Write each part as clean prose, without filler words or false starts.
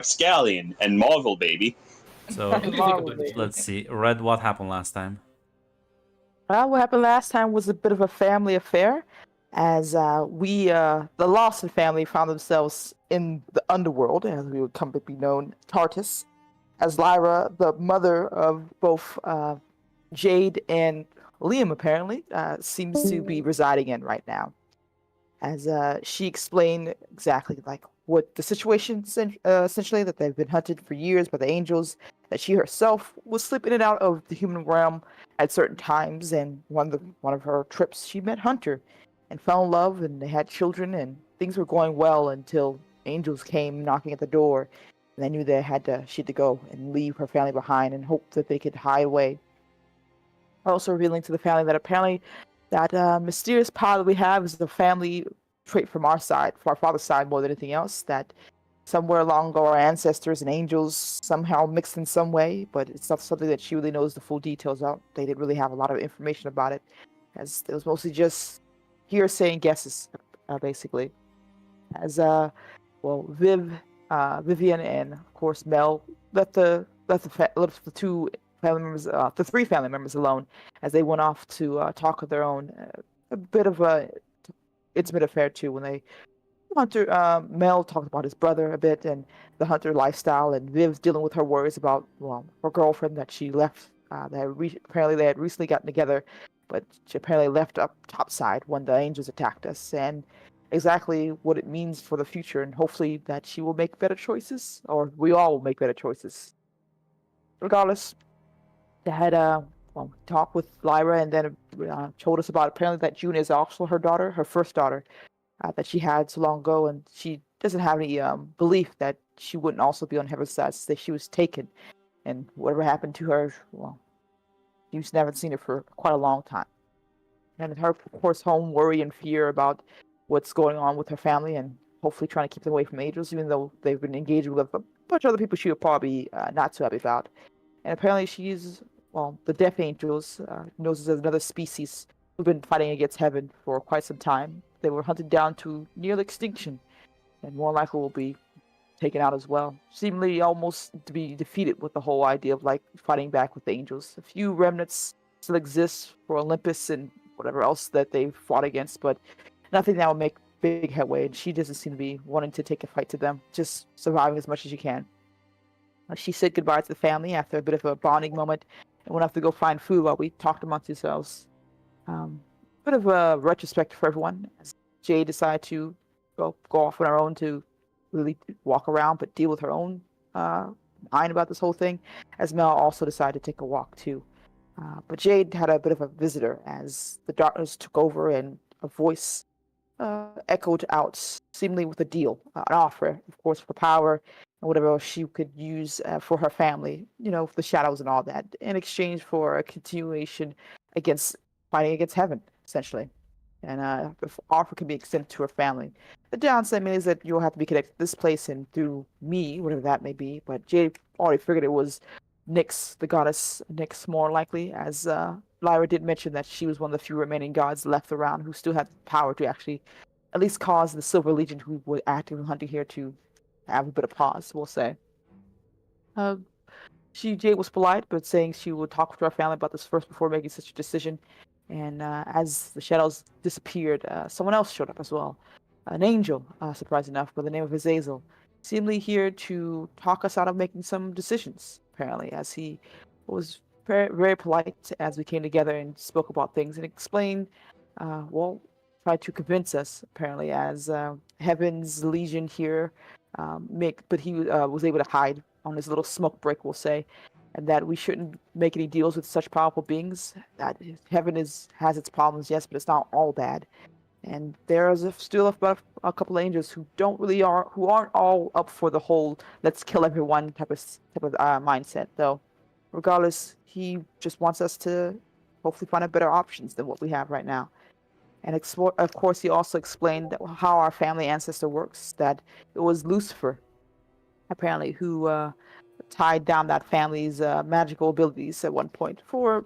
Scallion and Marvel, baby. So What do you think about this? let's see. Red, what happened last time? What happened last time was a bit of a family affair, as the Lawson family found themselves in the underworld, as we would come to be known, Tartus, as Lyra, the mother of both Jade and Liam, apparently, seems to be residing in right now. As she explained exactly like what the situation essentially, that they've been hunted for years by the angels, that she herself was slipping in and out of the human realm at certain times, and one of her trips she met Hunter and fell in love, and they had children, and things were going well until angels came knocking at the door, and they knew she had to go and leave her family behind and hope that they could hide away. Also revealing to the family that apparently that mysterious power that we have is the family trait from our side, from our father's side more than anything else, that somewhere along ago our ancestors and angels somehow mixed in some way, but it's not something that she really knows the full details of. They didn't really have a lot of information about it, as it was mostly just hearsay and guesses, basically. As Vivian and of course Mel left the two family members, the three family members alone, as they went off to talk of their own. A bit of a intimate affair too, when they Mel talked about his brother a bit and the hunter lifestyle, and Viv dealing with her worries about her girlfriend that she left. Apparently they had recently gotten together, but she apparently left up topside when the angels attacked us, and exactly what it means for the future, and hopefully that she will make better choices, or we all will make better choices. Regardless, they had a talk with Lyra, and then told us about apparently that June is also her daughter, her first daughter, that she had so long ago, and she doesn't have any belief that she wouldn't also be on Heaven's side, that she was taken, and whatever happened to her, she's never seen her for quite a long time. And her, of course, home worry and fear about what's going on with her family, and hopefully trying to keep them away from angels, even though they've been engaging with a bunch of other people she would probably not too happy about. And apparently she's, the Death Angels, knows as another species who've been fighting against heaven for quite some time. They were hunted down to near extinction, and more likely will be taken out as well. Seemingly almost to be defeated with the whole idea of like fighting back with the angels. A few remnants still exist for Olympus and whatever else that they've fought against, but nothing that will make big headway, and she doesn't seem to be wanting to take a fight to them, just surviving as much as she can. She said goodbye to the family after a bit of a bonding moment, and went off to go find food while we talked amongst ourselves. Bit of a retrospect for everyone, as Jay decided to go off on her own to really walk around, but deal with her own mind about this whole thing, as Mel also decided to take a walk too. But Jade had a bit of a visitor, as the darkness took over and a voice echoed out, seemingly with a deal, an offer, of course, for power and whatever else she could use for her family, the shadows and all that, in exchange for a continuation fighting against heaven, essentially. And the offer can be extended to her family. The downside is that you'll have to be connected to this place and through me, whatever that may be. But Jade already figured it was Nyx, the goddess Nyx, more likely, as Lyra did mention that she was one of the few remaining gods left around who still had the power to actually at least cause the Silver Legion, who were actively hunting here, to have a bit of pause, we'll say. Jade was polite, but saying she would talk to her family about this first before making such a decision. And as the shadows disappeared, someone else showed up as well. An angel, surprised enough, by the name of Azazel, seemingly here to talk us out of making some decisions, apparently, as he was very, very polite as we came together and spoke about things and explained, tried to convince us, apparently, as Heaven's Legion here, but he was able to hide on his little smoke break, we'll say, and that we shouldn't make any deals with such powerful beings. That heaven has its problems, yes, but it's not all bad. And there is still about a couple of angels who aren't all up for the whole "let's kill everyone" type of mindset. Though, regardless, he just wants us to hopefully find out better options than what we have right now. And of course, he also explained how our family ancestor works. That it was Lucifer, apparently, who tied down that family's magical abilities at one point for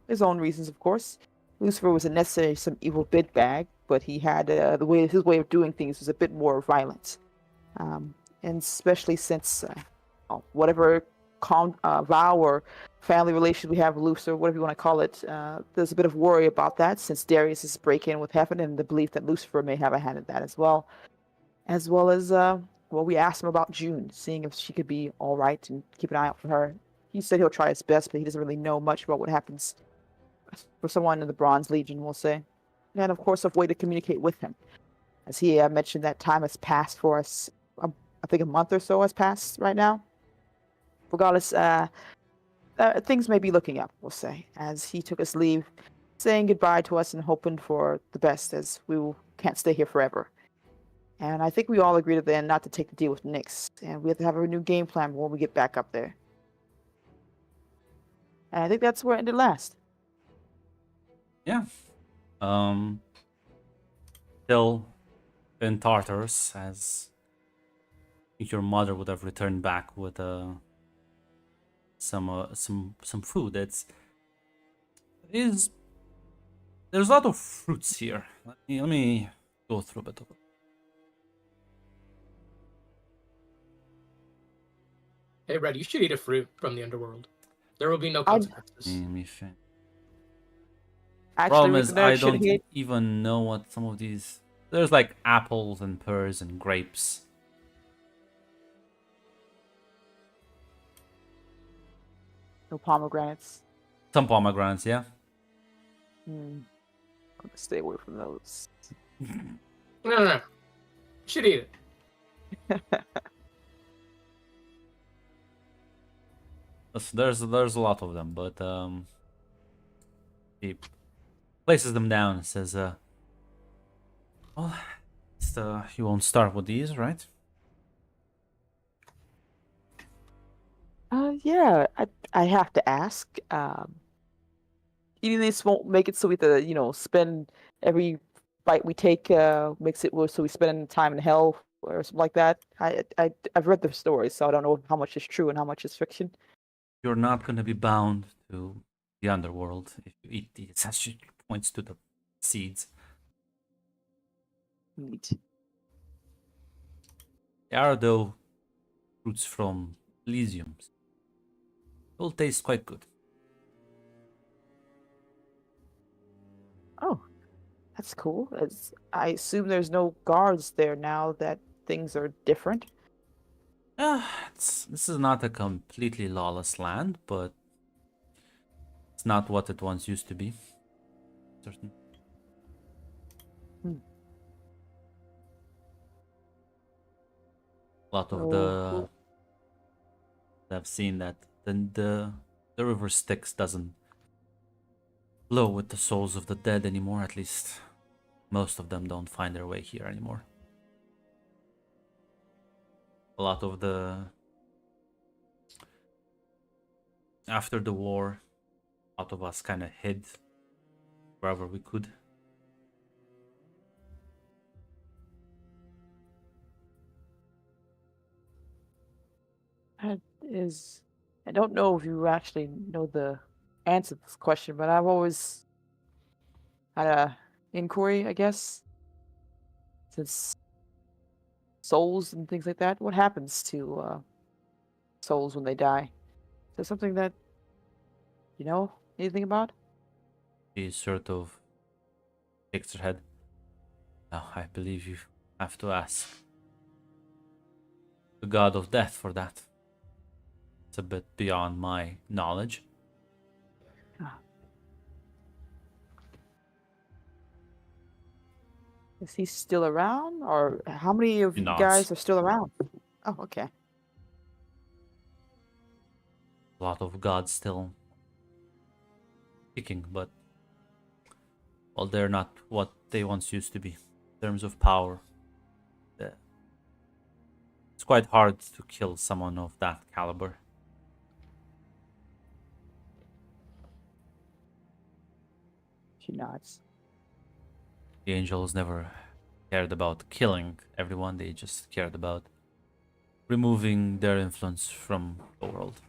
his own reasons, of course. Lucifer wasn't necessarily some evil big bag, but he had his way of doing things was a bit more violent. and especially since whatever vow or family relation we have, loose or whatever you want to call it, there's a bit of worry about that since Darius is breaking in with heaven and the belief that Lucifer may have a hand in that as well. As well as, well, we asked him about June, seeing if she could be all right and keep an eye out for her. He said he'll try his best, but he doesn't really know much about what happens for someone in the Bronze Legion, we'll say. And of course, a way to communicate with him. As he mentioned, that time has passed for us. I think a month or so has passed right now. Regardless, things may be looking up, we'll say, as he took his leave, saying goodbye to us and hoping for the best, as can't stay here forever. And I think we all agreed at the end not to take the deal with Nyx, and we have to have a new game plan when we get back up there. And I think that's where it ended last. Yeah. Still in Tartarus, as your mother would have returned back with some food. There's a lot of fruits here. Let me go through a bit of it. Hey, Red, you should eat a fruit from the underworld. There will be no I- consequences. Let me think. Actually, Problem we is, could I should don't hit. even know what some of these. There's like apples and pears and grapes. No pomegranates. Some pomegranates, yeah. I'm gonna stay away from those. No. You should eat it. There's a lot of them, but he places them down and says, "Well, you won't start with these, right?" Yeah, I have to ask. Eating this won't make it so we have to, spend every bite we take makes it so we spend time in hell or something like that. I've read the stories, so I don't know how much is true and how much is fiction. You're not going to be bound to the underworld if you eat these. That she points to the seeds. Neat. They are, though, fruits from Elysium. Will taste quite good. Oh, that's cool. I assume there's no guards there now that things are different. This is not a completely lawless land, but it's not what it once used to be. Certain. A lot of Oh, I've seen that the river Styx doesn't flow with the souls of the dead anymore. At least most of them don't find their way here anymore. A lot of after the war, a lot of us kind of hid wherever we could. I don't know if you actually know the answer to this question, but I've always had a inquiry, I guess, since souls and things like that. What happens to souls when they die? Is there something that you know anything about? He sort of shakes her head. Now, I believe you have to ask the god of death for that. It's a bit beyond my knowledge. Is he still around, or how many of He you nods. guys are still around? Oh, okay. A lot of gods still kicking, but well, they're not what they once used to be in terms of power. It's quite hard to kill someone of that caliber. She nods. The angels never cared about killing everyone, they just cared about removing their influence from the world.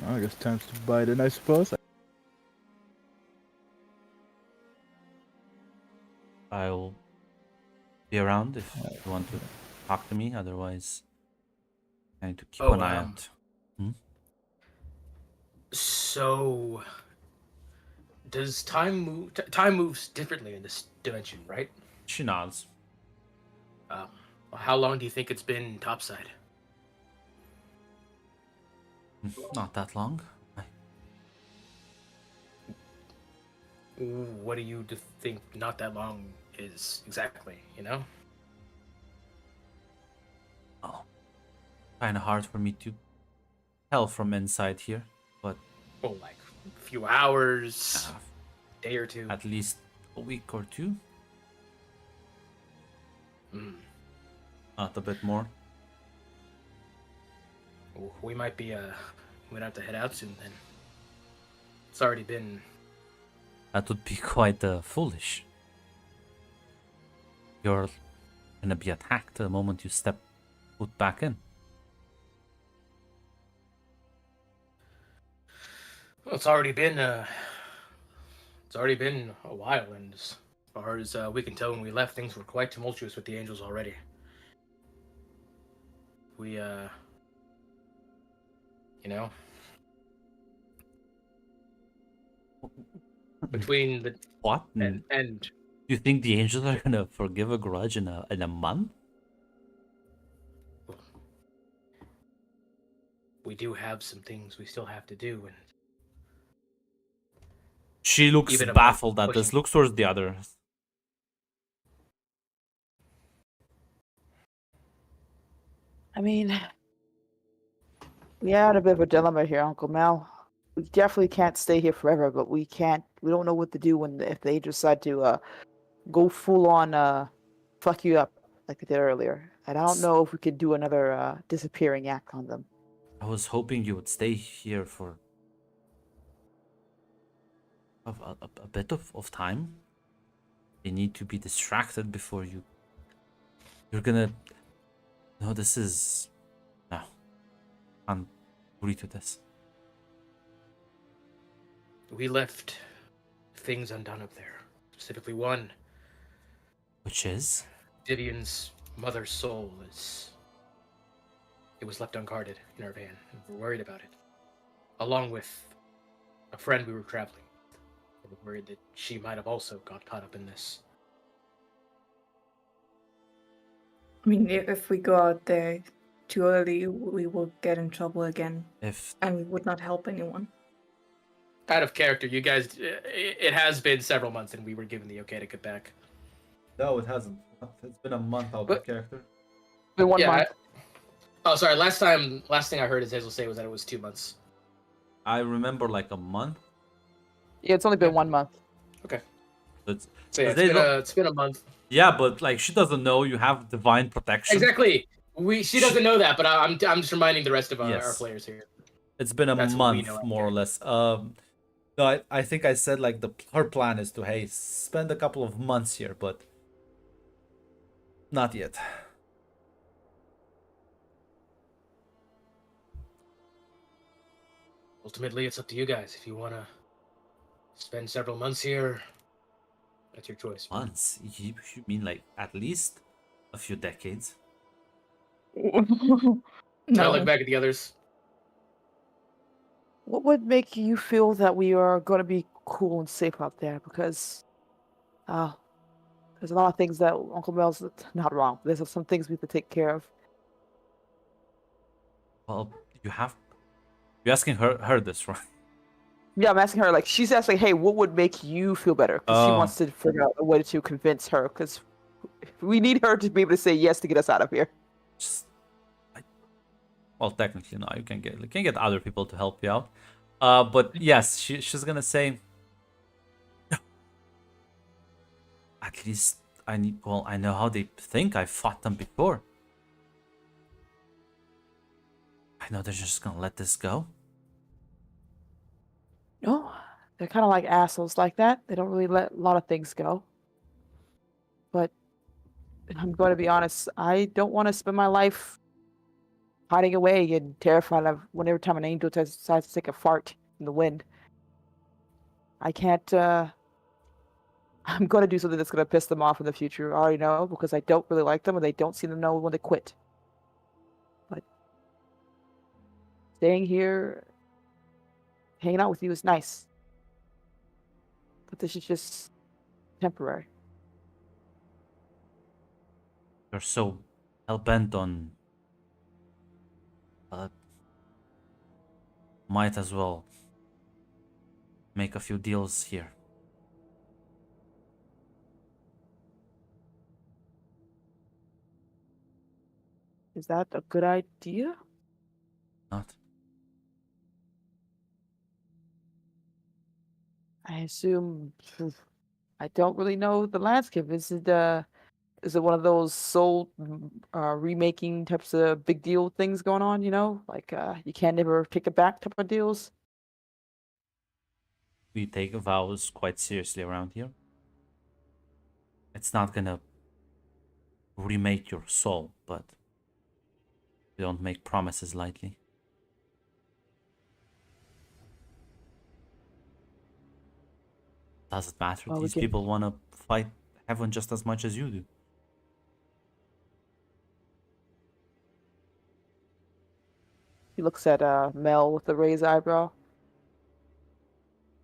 I guess time's to bite in, I suppose. I'll be around if you want to talk to me. Otherwise, I need to keep an eye out. So, does time move? Time moves differently in this dimension, right? She nods. How long do you think it's been topside? Not that long. What do you think not that long is exactly, you know? Oh, kind of hard for me to tell from inside here, but Oh, like a few hours, day or two. at least a week or two. Not a bit more. We might be, we might have to head out soon then. It's already been... That would be quite foolish. You're gonna be attacked the moment you step foot back in. Well, it's already been a while, and as far as we can tell when we left, things were quite tumultuous with the Angels already. We, you know... Between the... What? And You think the Angels are gonna forgive a grudge in a month? we do have some things we still have to do, and She looks Even a baffled at month this. Looks towards the others. I mean, we are in a bit of a dilemma here, Uncle Mel. We definitely can't stay here forever, but we can't. We don't know what to do if they decide to go full on fuck you up like they did earlier. And I don't know if we could do another disappearing act on them. I was hoping you would stay here for a bit of time. You need to be distracted before you're gonna... No, this is... No. Can't agree to this. we left things undone up there. Specifically one, Which is? Vivian's mother's soul it was left unguarded in our van, and we're worried about it. Along with a friend we were traveling with. We're worried that she might have also got caught up in this. I mean, if we go out there too early, we will get in trouble again, If and we would not help anyone. Out of character, you guys, it has been several months and we were given the okay to get back. No, it hasn't. It's been a month out of character. Been one month. Oh, sorry. Last thing I heard Azazel say was that it was 2 months. I remember like a month. Yeah, it's only been 1 month. Okay. It's, So yeah, they it's been a month. yeah, but like she doesn't know you have divine protection. Exactly. She doesn't know that, but I'm just reminding the rest of our Yes. players here. It's been a That's what we month, know out more there. or less. No, I think I said like her plan is to spend a couple of months here, but not yet. Ultimately, it's up to you guys. If you want to spend several months here, that's your choice. Months? You mean like at least a few decades? I No, look back at the others. What would make you feel that we are going to be cool and safe out there? Because there's a lot of things that Uncle Mel's not wrong. There's some things we have to take care of. Well, you're asking her this, right? Yeah, I'm asking her, like, she's asking, hey, what would make you feel better? Because she Oh. wants to figure out a way to convince her, because we need her to be able to say yes to get us out of here. Just, well, technically, no. You can get other people to help you out. But yes, she's gonna say. At least I need. Well, I know how they think. I fought them before. I know they're just gonna let this go. No, they're kind of like assholes like that. They don't really let a lot of things go. But I'm going to be honest, I don't want to spend my life hiding away and terrified of whenever time an angel decides to take a fart in the wind. I can't. I'm going to do something that's going to piss them off in the future. I already know because I don't really like them and they don't seem to know when to quit. But staying here, hanging out with you is nice. But this is just temporary. You're so hell-bent on... might as well make a few deals here. Is that a good idea? Not? I assume. I don't really know the landscape. Is it one of those soul remaking types of big deal things going on? You know, like you can't never take it back type of deals. We take vows quite seriously around here. It's not gonna remake your soul, but we don't make promises lightly. Does it matter? Well, we These can- people want to fight heaven just as much as you do. He looks at Mel with the raised eyebrow.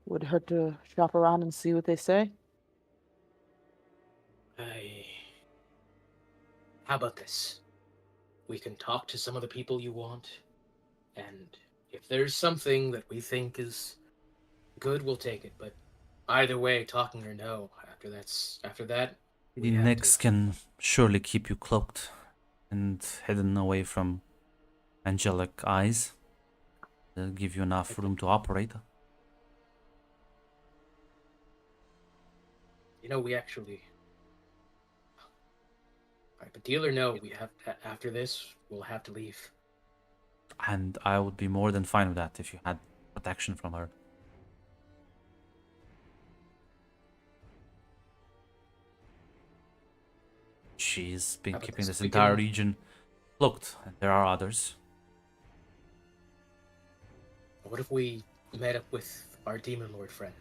Would hurt to shop around and see what they say. How about this? We can talk to some of the people you want, and if there's something that we think is good, we'll take it. But either way, talking or no, after that, The we have Nyx to. can surely keep you cloaked and hidden away from angelic eyes. They'll give you enough room to operate. You know, we actually. Alright, but deal or no, we have after this, we'll have to leave. And I would be more than fine with that if you had protection from her. She's been How about keeping this? this We entire can- region cloaked, and there are others. What if we met up with our demon lord friend?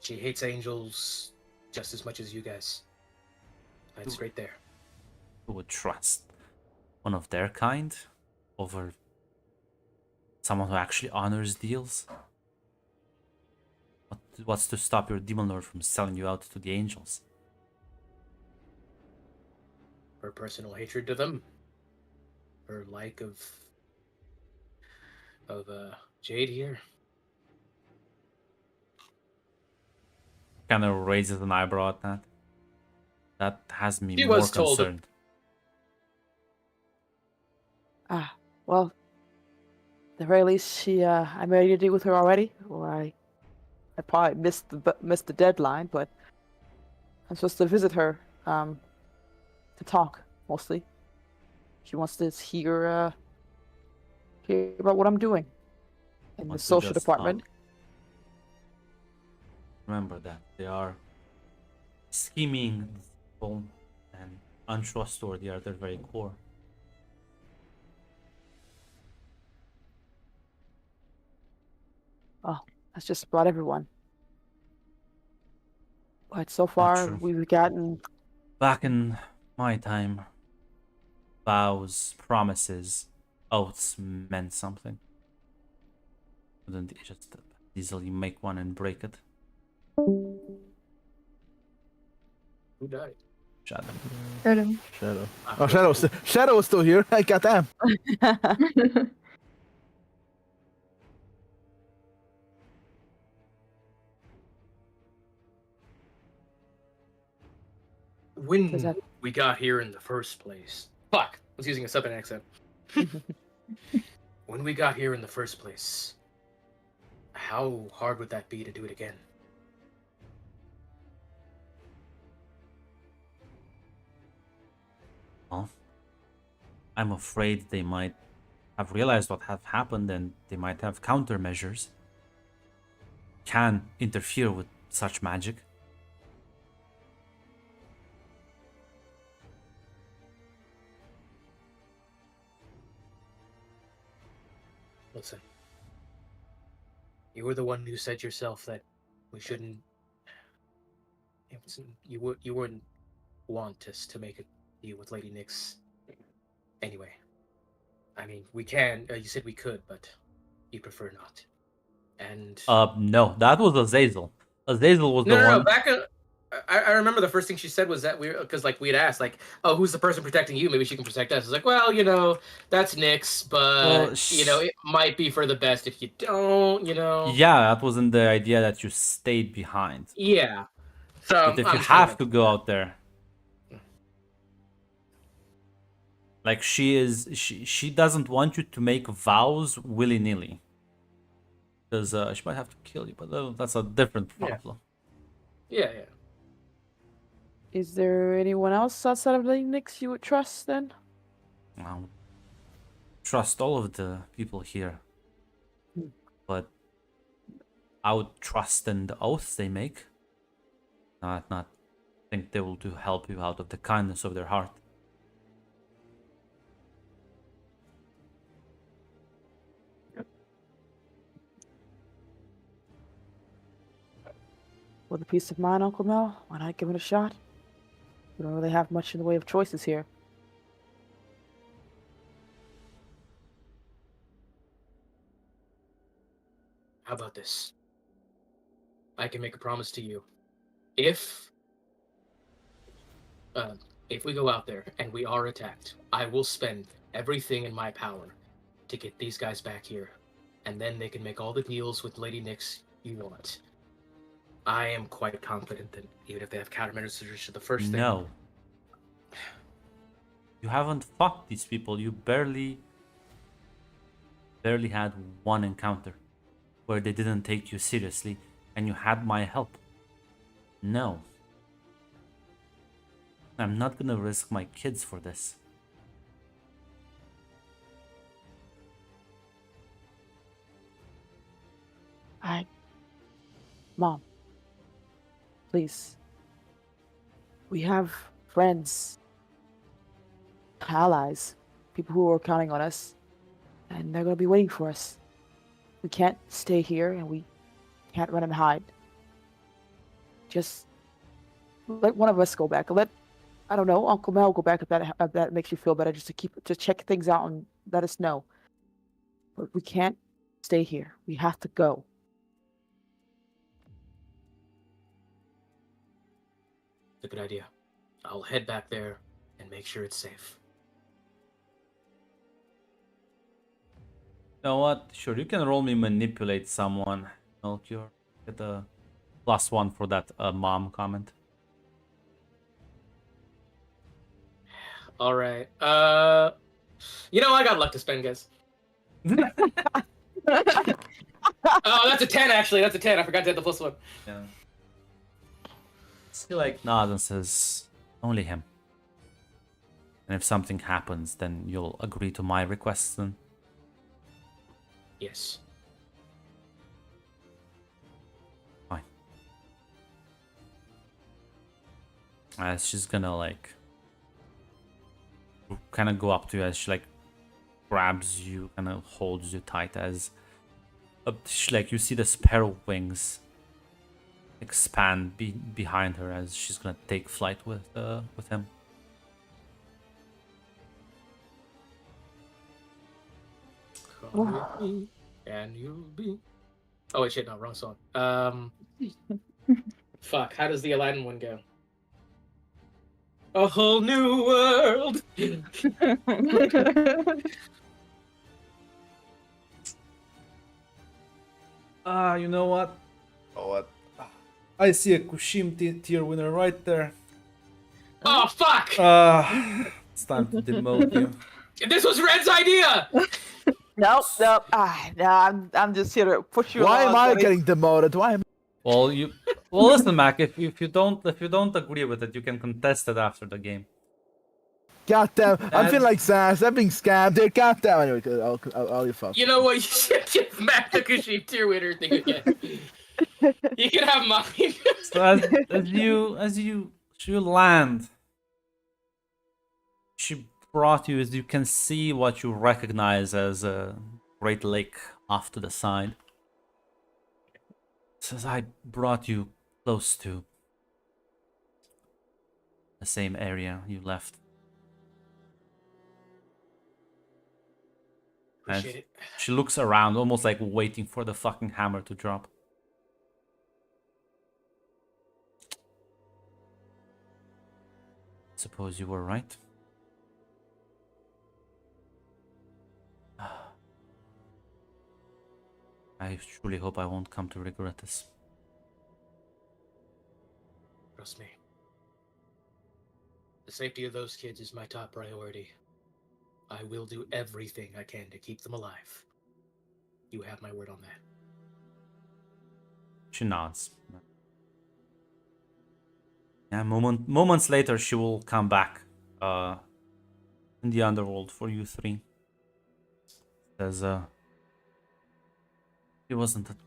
She hates angels just as much as you guys. That's right there. Who would trust one of their kind over someone who actually honors deals? What's to stop your demon lord from selling you out to the angels? Her personal hatred to them. Her like of Jade here. Kind of raises an eyebrow at that. That has me She more was told- concerned. Well, at the very least, I made a deal with her already. Or I probably missed the deadline, but I'm supposed to visit her, to talk mostly. She wants to hear about what I'm doing in the Wants to social just department. talk. Remember that they are scheming people and untrustworthy at their very core. That's just about everyone. But so far, true. we've gotten Back in my time, vows, promises, oaths meant something. Couldn't just easily make one and break it. Who died? Shadow. Shadow. Shadow. Oh, Shadow was still here. Goddamn. When Is that- we got here in the first place. Fuck! I was using a southern accent. When we got here in the first place, how hard would that be to do it again? Well, I'm afraid they might have realized what had happened and they might have countermeasures. Can interfere with such magic. Listen, you were the one who said yourself that we shouldn't. You wouldn't want us to make a deal with Lady Nyx. Anyway, I mean, we can. You said we could, but you prefer not. And No, that was Azazel. Azazel was the no. one. Back. I remember the first thing she said was that because like we'd asked like, oh, who's the person protecting you? Maybe she can protect us. It's like, well, that's Nyx, but Well, it might be for the best if you don't. Yeah, that wasn't the idea that you stayed behind. Yeah. So But if you have to go out there, like she doesn't want you to make vows willy nilly, because she might have to kill you. But that's a different problem. Yeah. Is there anyone else outside of Lady Nyx you would trust then? Well, trust all of the people here, but I would trust in the oaths they make. Not think they will do help you out of the kindness of their heart. With a peace of mind, Uncle Mel, why not give it a shot? We don't really have much in the way of choices here. How about this? I can make a promise to you. If we go out there and we are attacked, I will spend everything in my power to get these guys back here, and then they can make all the deals with Lady Nyx you want. I am quite confident that even if they have countermeasures, the first thing. No. You haven't fought these people. You barely had one encounter where they didn't take you seriously and you had my help. No. I'm not gonna risk my kids for this. Mom, please. We have friends, allies, people who are counting on us, and they're gonna be waiting for us. We can't stay here, and we can't run and hide. Just let one of us go back. I don't know, Uncle Mel go back if that makes you feel better, just to check things out and let us know. But we can't stay here. We have to go. It's a good idea. I'll head back there and make sure it's safe. You know what? Sure, you can roll me manipulate someone. Melchior. Get a +1 for that mom comment. All right. I got luck to spend, guys. Oh, that's a 10 actually. That's a 10. I forgot to hit the +1. Yeah. He like nods and says, only him. And if something happens, then you'll agree to my request then? Yes. Fine. She's gonna like kind of go up to you as she like grabs you, kind of holds you tight as like you see the sparrow wings expand behind her as she's gonna take flight with him. Come with me, and you'll be. Oh wait, shit! No, wrong song. Fuck. How does the Aladdin one go? A whole new world. You know what? Oh, what? I see a Kushim tier winner right there. Oh fuck! It's time to demote you. This was Red's idea. Nope. No, I'm just here to push you. Why am along, I buddy. getting demoted? Why am Well, listen, Mac. If you don't agree with it, you can contest it after the game. Goddamn, I'm That's- feeling like Sass. I'm being scammed, dude. Goddamn. Anyway, I'll you fuck. You know what? You should give Matt the Kushim tier winner thing again. You can have mine. So as you land, she brought you, as you can see what you recognize as great lake off to the side. Says, I brought you close to the same area you left. Appreciate it. She looks around, almost like waiting for the fucking hammer to drop. Suppose you were right. I truly hope I won't come to regret this. Trust me. The safety of those kids is my top priority. I will do everything I can to keep them alive. You have my word on that. She nods. Yeah, moments later, she will come back in the underworld for you three. Says,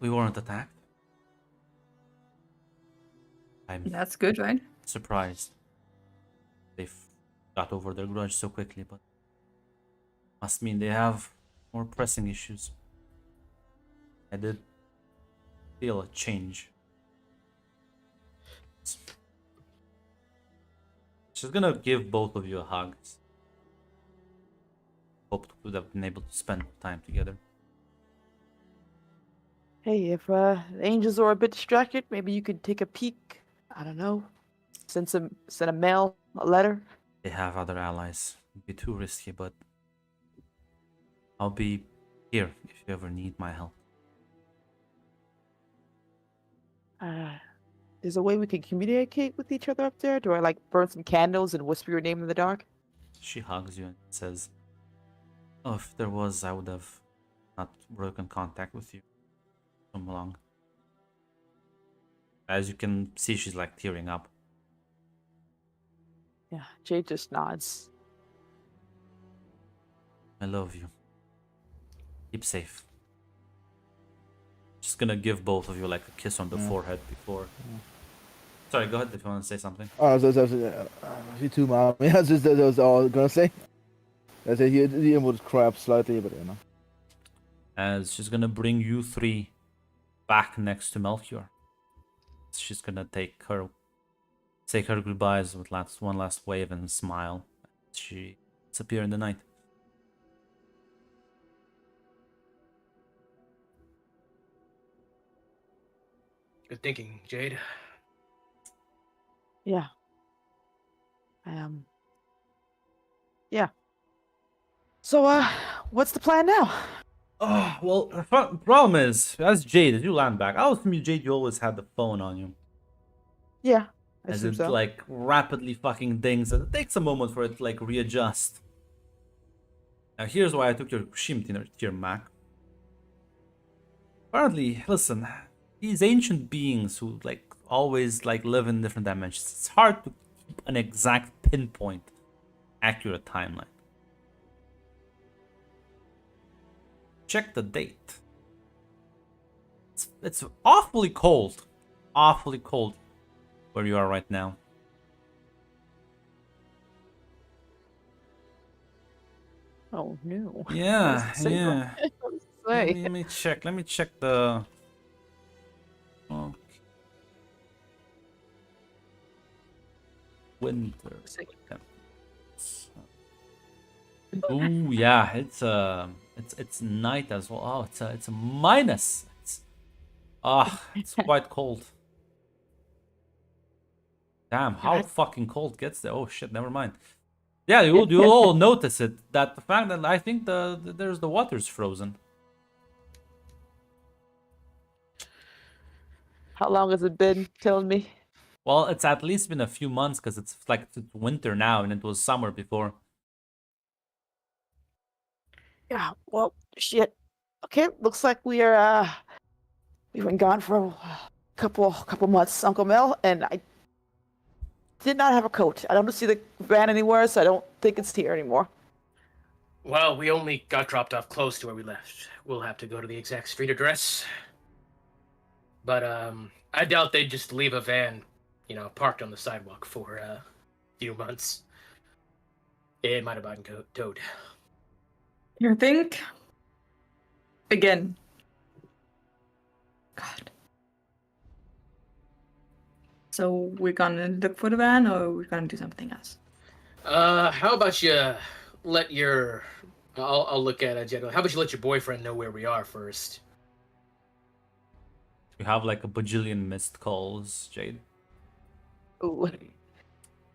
we weren't attacked. I'm That's good, right? surprised they've got over their grudge so quickly, but must mean they have more pressing issues. I did feel a change. She's gonna give both of you a hug. Hope to have been able to spend time together. Hey, if the angels are a bit distracted, maybe you could take a peek. I don't know. Send a mail, a letter. They have other allies. It'd be too risky, but I'll be here if you ever need my help. There's a way we can communicate with each other up there. Do I like burn some candles and whisper your name in the dark? She hugs you and says, "Oh, if there was, I would have not broken contact with you from long." As you can see, she's like tearing up. Yeah, Jade just nods. I love you. Keep safe. Just gonna give both of you like a kiss on the forehead before. Sorry, go ahead if you want to say something. Oh, you too, mom. Yeah, that was all I was gonna say. I said he would crap slightly, but you know. As she's gonna bring you three back next to Melchior. She's gonna say her goodbyes with one last wave and smile. She disappear in the night. Good thinking, Jade. Yeah. Yeah. So, what's the plan now? Oh, well, the problem is, as Jade, as you land back, I assume Jade, you always had the phone on you. Yeah, I As assume it so. like rapidly fucking dings, and it takes a moment for it to like readjust. Now here's why I took your Shim tier, Mac. Apparently, listen, these ancient beings who like always like live in different dimensions, it's hard to keep an exact pinpoint accurate timeline. Check the date. It's awfully cold where you are right now. Oh no. Yeah, Say, yeah. Say. Let me check. Let me check the. Okay. Winter. Ooh, yeah. It's night as well. Oh, it's a minus. It's quite cold. Damn, how fucking cold gets there? Oh shit, never mind. Yeah, you'll all notice it. That the fact that I think there's the water's frozen. How long has it been? Telling me. Well, it's at least been a few months because it's like it's winter now and it was summer before. Yeah. Well, shit. Okay, looks like we've been gone for a couple months, Uncle Mel, and I did not have a coat. I don't see the van anywhere, so I don't think it's here anymore. Well, we only got dropped off close to where we left. We'll have to go to the exact street address. But I doubt they'd just leave a van, parked on the sidewalk for a few months. It might have gotten towed. You think? Again. God. So we're gonna look for the van, or we're gonna do something else? How about you let your... I'll look at it generally. How about you let your boyfriend know where we are first? We have like a bajillion missed calls, Jade. Ooh.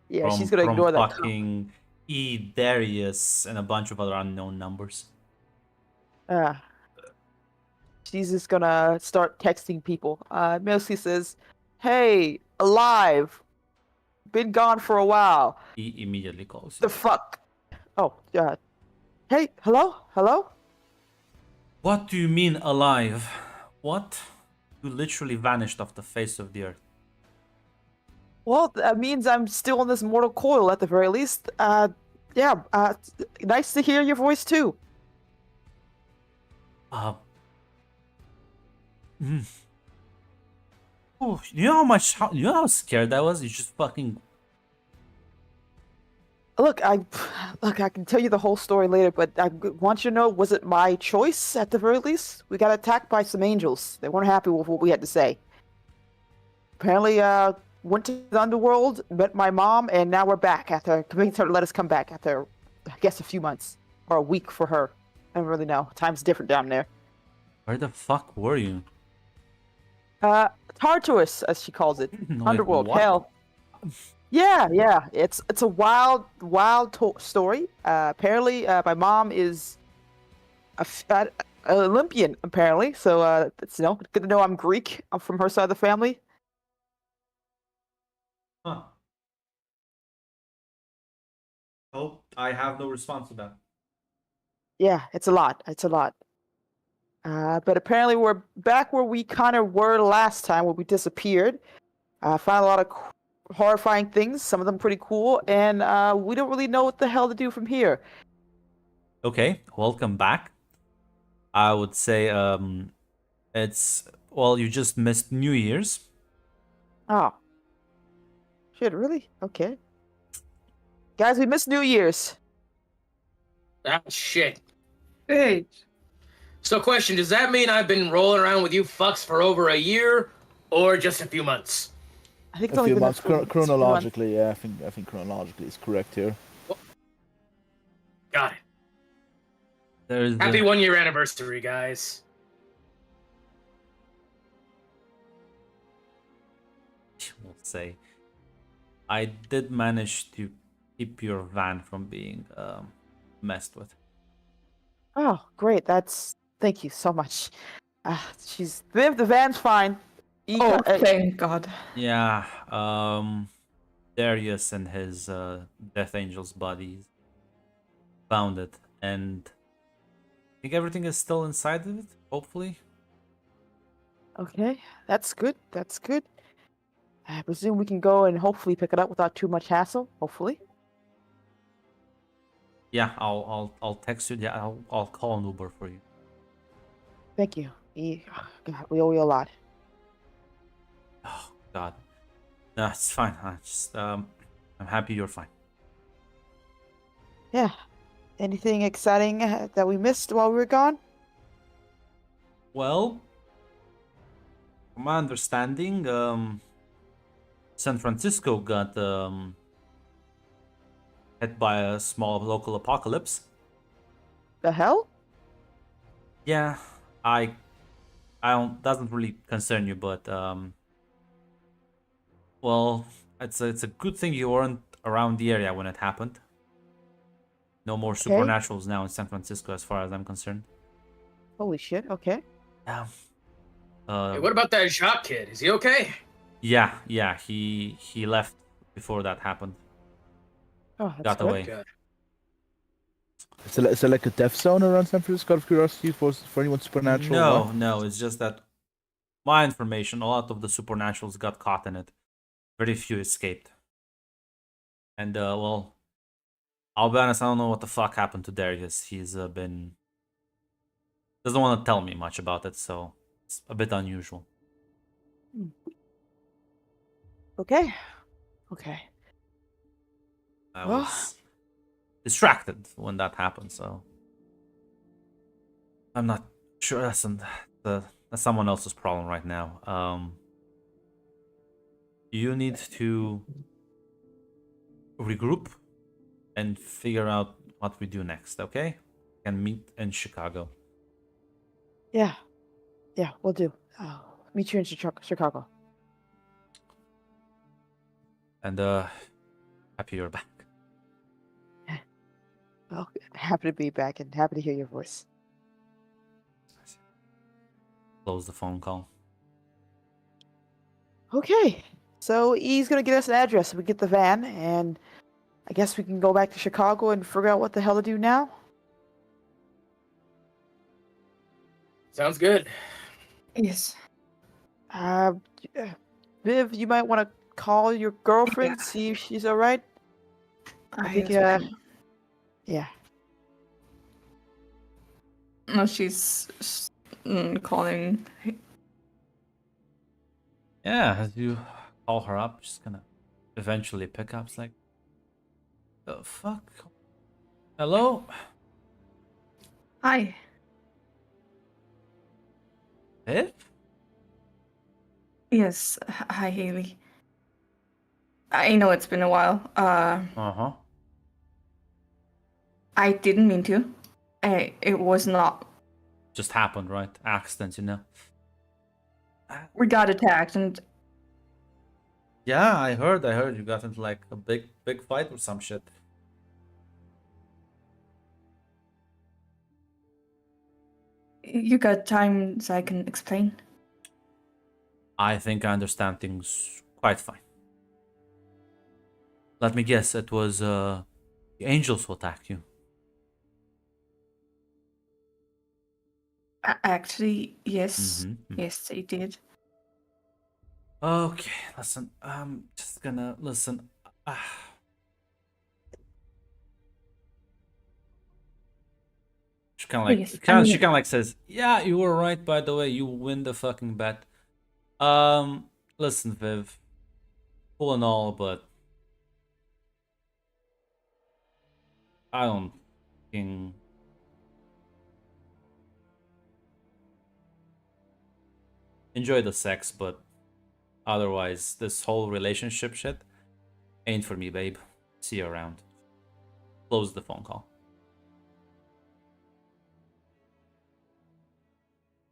Yeah, From, she's gonna from ignore that. fucking E. Darius and a bunch of other unknown numbers. Uh, she's just gonna start texting people. Mostly says, "Hey, alive. Been gone for a while. He immediately calls you. The fuck? Oh, hey, hello? What do you mean alive? What? You literally vanished off the face of the earth. Well, that means I'm still in this mortal coil at the very least. Yeah, nice to hear your voice too. Mm. Oh, you know you know how scared I was? You just fucking... Look, I can tell you the whole story later, but I want you to know, was it my choice at the very least? We got attacked by some angels. They weren't happy with what we had to say. Apparently, went to the underworld, met my mom, and now we're back after convincing her to let us come back after, I guess, a few months. Or a week for her. I don't really know. Time's different down there. Where the fuck were you? Tartarus, as she calls it. Wait, Underworld, what? hell. Yeah. It's a wild story. Apparently, my mom is an Olympian, apparently. So, it's, good to know I'm Greek. I'm from her side of the family. Huh. Oh, I have no response to that. Yeah, it's a lot. But apparently we're back where we kind of were last time, where we disappeared. Found a lot of horrifying things, some of them pretty cool, and we don't really know what the hell to do from here. Okay, welcome back. I would say you just missed New Year's. Oh. Shit, really? Okay. Guys, we missed New Year's. Ah, shit. Hey, So, question, does that mean I've been rolling around with you fucks for over a year, or just a few months? I think it's A only few been months a few months. chronologically, yeah. I think chronologically is correct here. Got it. There's Happy 1 year anniversary, guys. We'll say I did manage to keep your van from being messed with. Oh, great. Thank you so much. The van's fine. oh, thank God. Yeah, Darius and his Death Angel's bodies found it, and I think everything is still inside of it, hopefully. Okay, that's good. I presume we can go and hopefully pick it up without too much hassle. Hopefully. Yeah, I'll text you. Yeah, I'll call an Uber for you. Thank you. God, we owe you a lot. Oh God, no, it's fine. I'm happy you're fine. Yeah. Anything exciting that we missed while we were gone? Well, from my understanding, San Francisco got hit by a small local apocalypse. The hell? Yeah, I don't, doesn't really concern you, but well, it's a good thing you weren't around the area when it happened. No more supernaturals now in San Francisco, as far as I'm concerned. Holy shit. Okay. Yeah. Hey, what about that Jacques kid? Is he okay? Yeah. He left before that happened. Oh, that's Got good. away. Good. Is it like a death zone around San Francisco? Out of curiosity, for anyone supernatural? or- No. It's just that my information, a lot of the supernaturals got caught in it. Very few escaped. And well, I'll be honest, I don't know what the fuck happened to Darius. He's doesn't want to tell me much about it, so it's a bit unusual. Okay. I Well- was distracted when that happened, so I'm not Sure, that's someone else's problem right now. You need to regroup and figure out what we do next, okay? And meet in Chicago. Yeah. Yeah, we'll do. Meet you in Chicago. And happy you're back. Well, happy to be back and happy to hear your voice. Close the phone call. Okay. So he's gonna get us an address so we get the van, and I guess we can go back to Chicago and figure out what the hell to do now. Sounds good. Yes. Uh, Viv, you might want to call your girlfriend, see if she's all right. I think, yeah. No, she's calling. Yeah, as you call her up, she's gonna eventually pick up. It's like, the fuck? Hello? Hi. Viv? Yes. Hi, Haley. I know it's been a while. Uh-huh. I didn't mean to. It was not. Just happened, right? Accident, you know? We got attacked, and Yeah, I heard you got into like a big fight or some shit. you got time so I can explain. I think I understand things quite fine. Let me guess, it was the angels who attacked you. Actually, yes. Mhm. Yes, they did. Okay, listen, I'm just gonna listen. She kind of like, Please, she I kind mean- of like says, "Yeah, you were right. By the way, you win the fucking bet." Listen, Viv, cool and all, but I don't fucking enjoy the sex, but otherwise, this whole relationship shit ain't for me, babe. See you around. Close the phone call.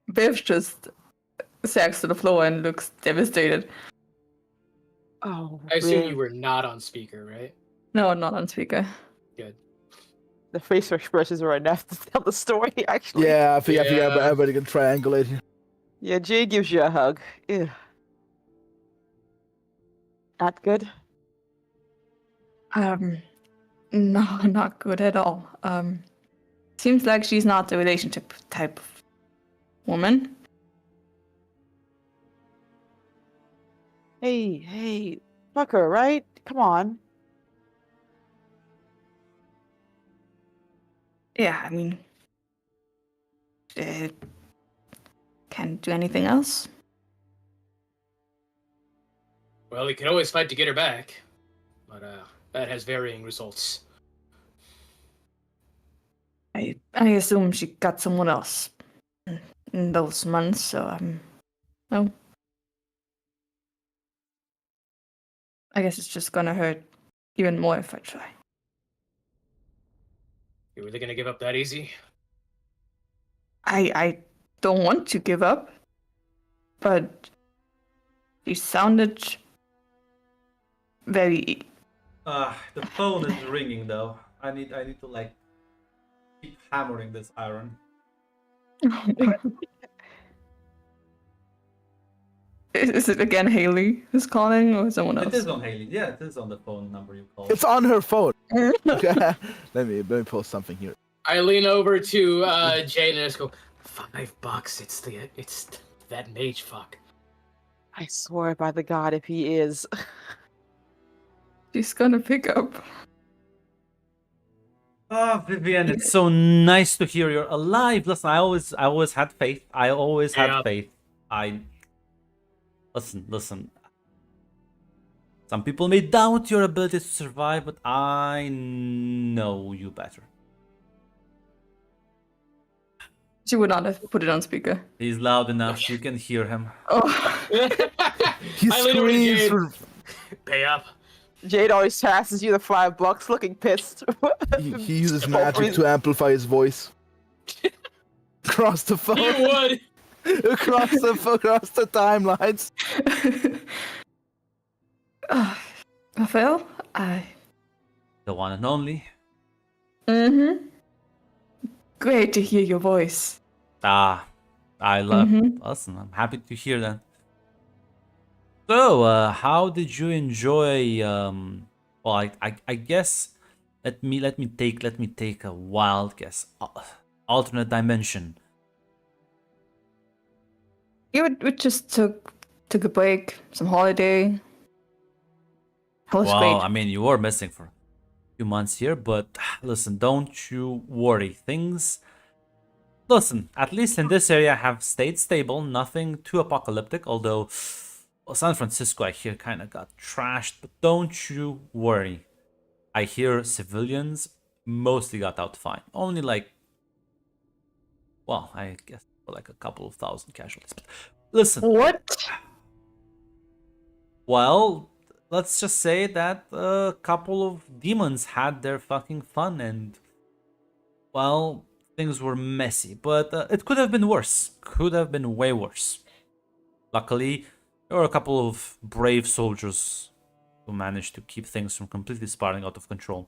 Viv just sags to the floor and looks devastated. Oh, I assume Viv. you were not on speaker, right? No, not on speaker. Good. The facial expressions are enough to tell the story, actually. Yeah, I think Yeah. everybody can triangulate here. Yeah, Jay gives you a hug. Ew. Not good. No, not good at all. Seems like she's not the relationship type of woman. Hey, fuck her, right? Come on. Yeah, I mean, can't do anything else. Well, you can always fight to get her back, but that has varying results. I assume she got someone else in those months, so no. I guess it's just gonna hurt even more if I try. You really gonna give up that easy? I don't want to give up, but you sounded very. The phone is ringing though. I need to like keep hammering this iron. Is it again Haley who's calling or someone else? It is on Haley. Yeah, it is on the phone number you called. It's on her phone. let me post something here. I lean over to Jade and I just go, $5. It's that mage fuck. I swear by the god if he is. She's gonna pick up. Ah, Vivian, it's so nice to hear you're alive. Listen, I always had faith. I always had Yeah. faith. Listen. Some people may doubt your ability to survive, but I know you better. She would not have put it on speaker. He's loud enough. You can hear him. Oh, He I lean over to screams Jade. for. Pay up. Jade always passes you the $5, looking pissed. He uses Oh, magic please. to amplify his voice. Across the You phone, would. across the timelines. Raphael, I. The one and only. Mm-hmm. Great to hear your voice. I love. Mhm. Listen, I'm happy to hear that. So, how did you enjoy? Well, I guess let me take a wild guess. Alternate dimension. Yeah, we just took a break, some holiday. That was Well, great. I mean, you were missing for a few months here, but listen, don't you worry. Things. Listen, at least in this area have stayed stable, nothing too apocalyptic, although well, San Francisco I hear kind of got trashed, but don't you worry. I hear civilians mostly got out fine. Only like, well, I guess like a couple of thousand casualties. But listen, What? well, let's just say that a couple of demons had their fucking fun and, well, things were messy, but it could have been worse. Could have been way worse. Luckily, there were a couple of brave soldiers who managed to keep things from completely spiraling out of control.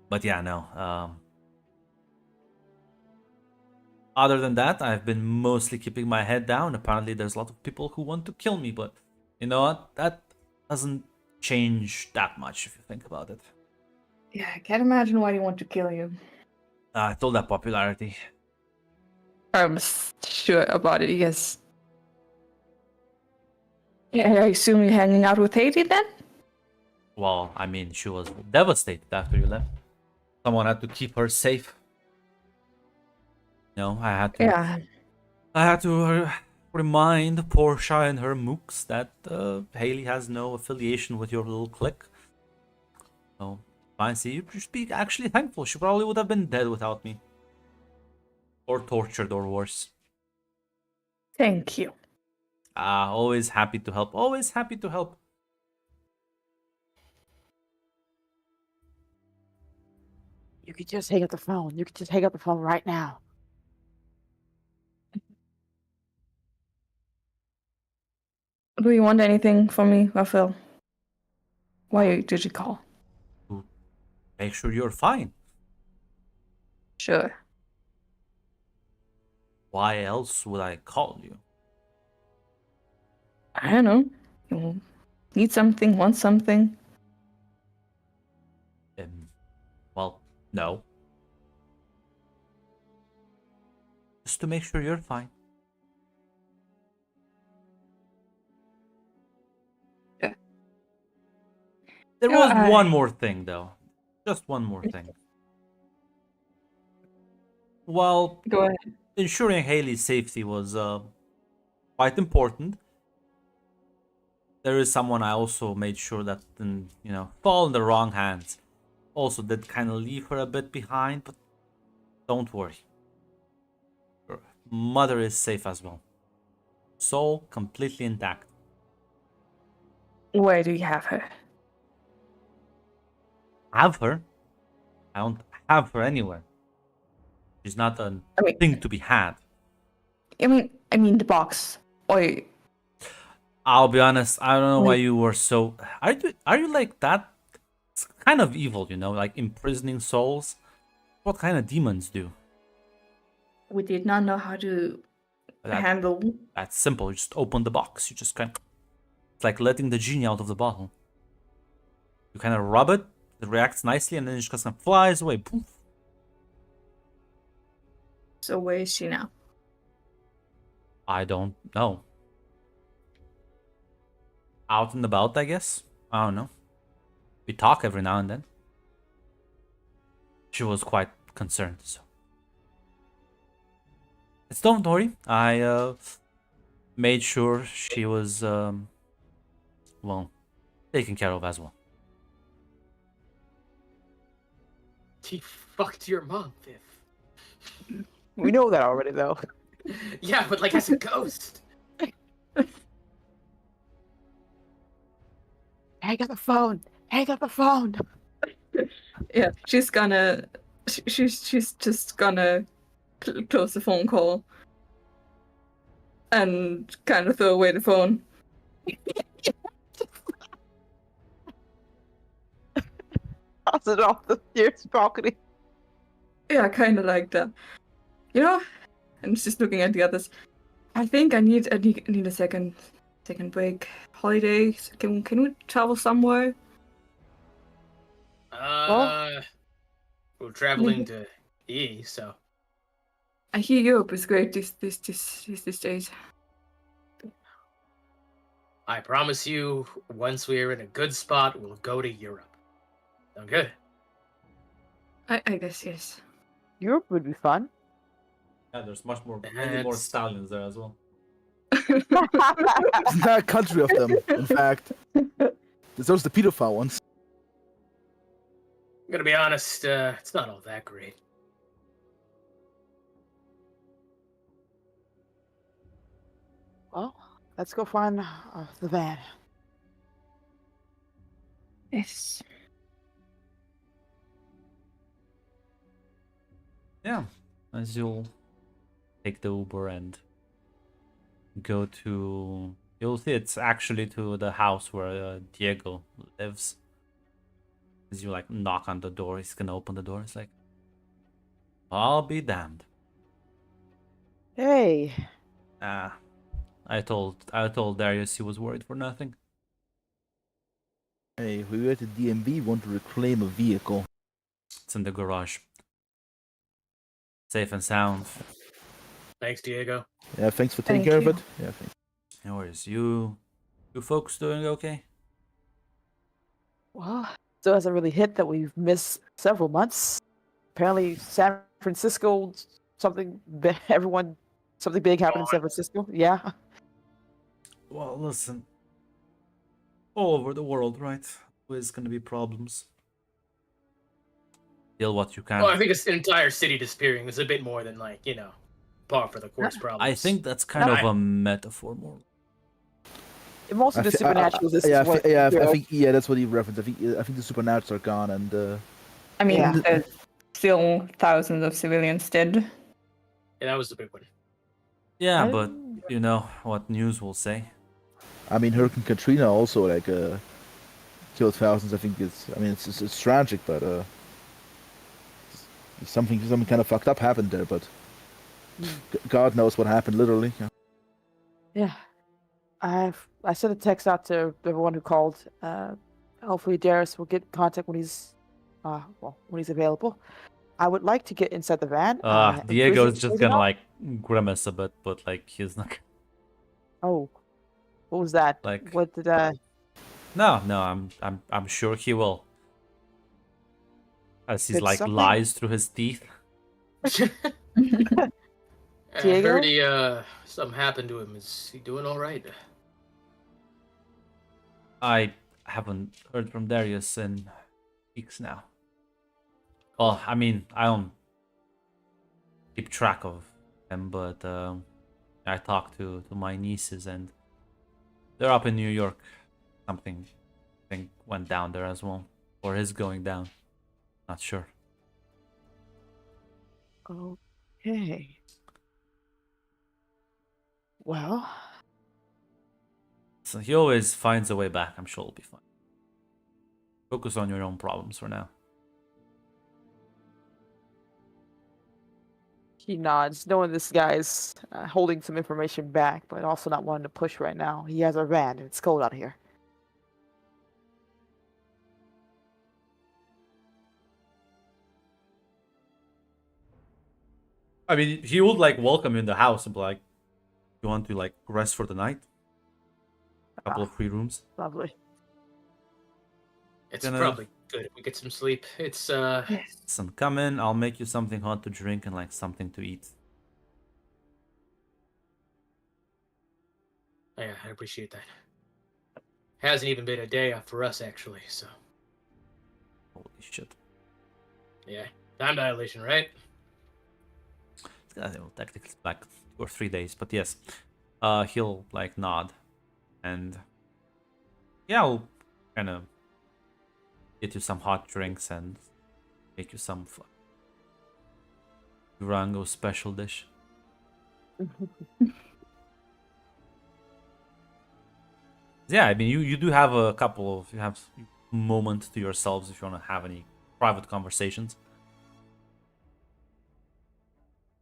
But yeah, no. Other than that, I've been mostly keeping my head down. Apparently, there's a lot of people who want to kill me, but you know what? That doesn't change that much if you think about it. Yeah, I can't imagine why they want to kill you. It's all that popularity. I'm sure about it, yes. Yeah, I assume you're hanging out with Haiti then? Well, I mean, she was devastated after you left. Someone had to keep her safe. You know, I had to remind Portia and her mooks that Haley has no affiliation with your little clique. So, fine, see, you should be actually thankful. She probably would have been dead without me. Or tortured or worse. Thank you. Always happy to help. Always happy to help. You could just hang up the phone. You could just hang up the phone right now. Do you want anything from me, Raphael? Why did you call? Make sure you're fine. Sure. Why else would I call you? I don't know. You need something, want something? Well, no. Just to make sure you're fine. Yeah. There No, was one more thing, though. Just one more thing. Well, Go ahead. ensuring Haley's safety was quite important. There is someone I also made sure that didn't, fall in the wrong hands. Also did kind of leave her a bit behind, but don't worry. Her mother is safe as well. Soul completely intact. Where do you have her? Have her? I don't have her anywhere. She's not a thing to be had. I mean the box. Or I'll be honest, I don't know why you were so... Are you like that? It's kind of evil, like imprisoning souls. What kind of demons do? we did not know how to handle. That's simple. You just open the box. You just kind of... It's like letting the genie out of the bottle. You kind of rub it, it reacts nicely, and then it just kind of flies away. Poof. So where is she now? I don't know. Out and about, I guess. I don't know. We talk every now and then. She was quite concerned, so. It's don't worry. I made sure she was taken care of as well. He fucked your mom, Viv. We know that already, though. Yeah, but like as a ghost. Hang up the phone. Hang up the phone. Yeah, she's gonna. She's just gonna close the phone call and kind of throw away the phone. Toss it off the stairs balcony. Yeah, kind of like that. You know, and she's looking at the others. I think I need a second break. Holidays. Can we travel somewhere? We're traveling to E, so I hear Europe is great these days. I promise you, once we're in a good spot, we'll go to Europe. Sound good? I guess yes. Europe would be fun. Yeah, there's many more That's- stallions there as well. It's not a country of them, in fact. There's those the pedophile ones. I'm gonna be honest, it's not all that great. Well, let's go find the van. Yes. Yeah, as you'll take the Uber and go to, you'll see it's actually to the house where Diego lives. As you like knock on the door, he's gonna open the door. It's like, I'll be damned. Hey, I told Darius he was worried for nothing. Hey, we were at the DMV, want to reclaim a vehicle. It's in the garage. Safe and sound. Thanks, Diego. Yeah, thanks for taking Thank care you. of it. Yeah, thanks. No worries. You folks doing okay? well, still hasn't really hit that we've missed several months. Apparently, San Francisco, something big happened in San Francisco. Yeah. Well, listen. All over the world, right? There's gonna be problems. Deal what you can. Well, I think it's an entire city disappearing is a bit more than like, par for the course problems. I think that's kind of a metaphor more. Most of the supernaturals is yeah, what, I you know, think that's what he referenced. I think the supernaturals are gone, and I mean, Yeah. there's still thousands of civilians dead. Yeah, that was the big one. Yeah, I- but you know what news will say. I mean, Hurricane Katrina also killed thousands. I think it's tragic, but something kind of fucked up happened there. But God knows what happened, literally. Yeah. Yeah. I sent a text out to everyone who called. Hopefully Darius will get in contact when he's available. I would like to get inside the van. Diego's visit just with gonna him. like grimace a bit, but like he's not. Oh, what was that? Like- What did No, I'm sure he will. As he's Did like something- lies through his teeth. I Diego? heard something happened to him. Is he doing all right? I haven't heard from Darius in weeks now. Well, I mean, I don't keep track of him, but I talked to my nieces and they're up in New York. Something I think went down there as well, or is going down. Not sure. Okay. Well, So he always finds a way back. I'm sure it'll be fine. Focus on your own problems for now. he nods, knowing this guy's holding some information back, but also not wanting to push right now. He has a van, and it's cold out here. I mean, he would like welcome you in the house and be like, "You want to like rest for the night? A couple of free rooms." Lovely. It's Gonna- probably good if we get some sleep. It's Listen, come in. I'll make you something hot to drink and like something to eat. yeah, I appreciate that. Hasn't even been a day off for us actually, so Holy shit! Yeah, time dilation, right? Well, technically it's like 2 or 3 days, but yes. He'll like nod, and yeah, I'll kind of get you some hot drinks and make you some Durango special dish. Yeah, I mean, you do have a couple of moments to yourselves if you want to have any private conversations.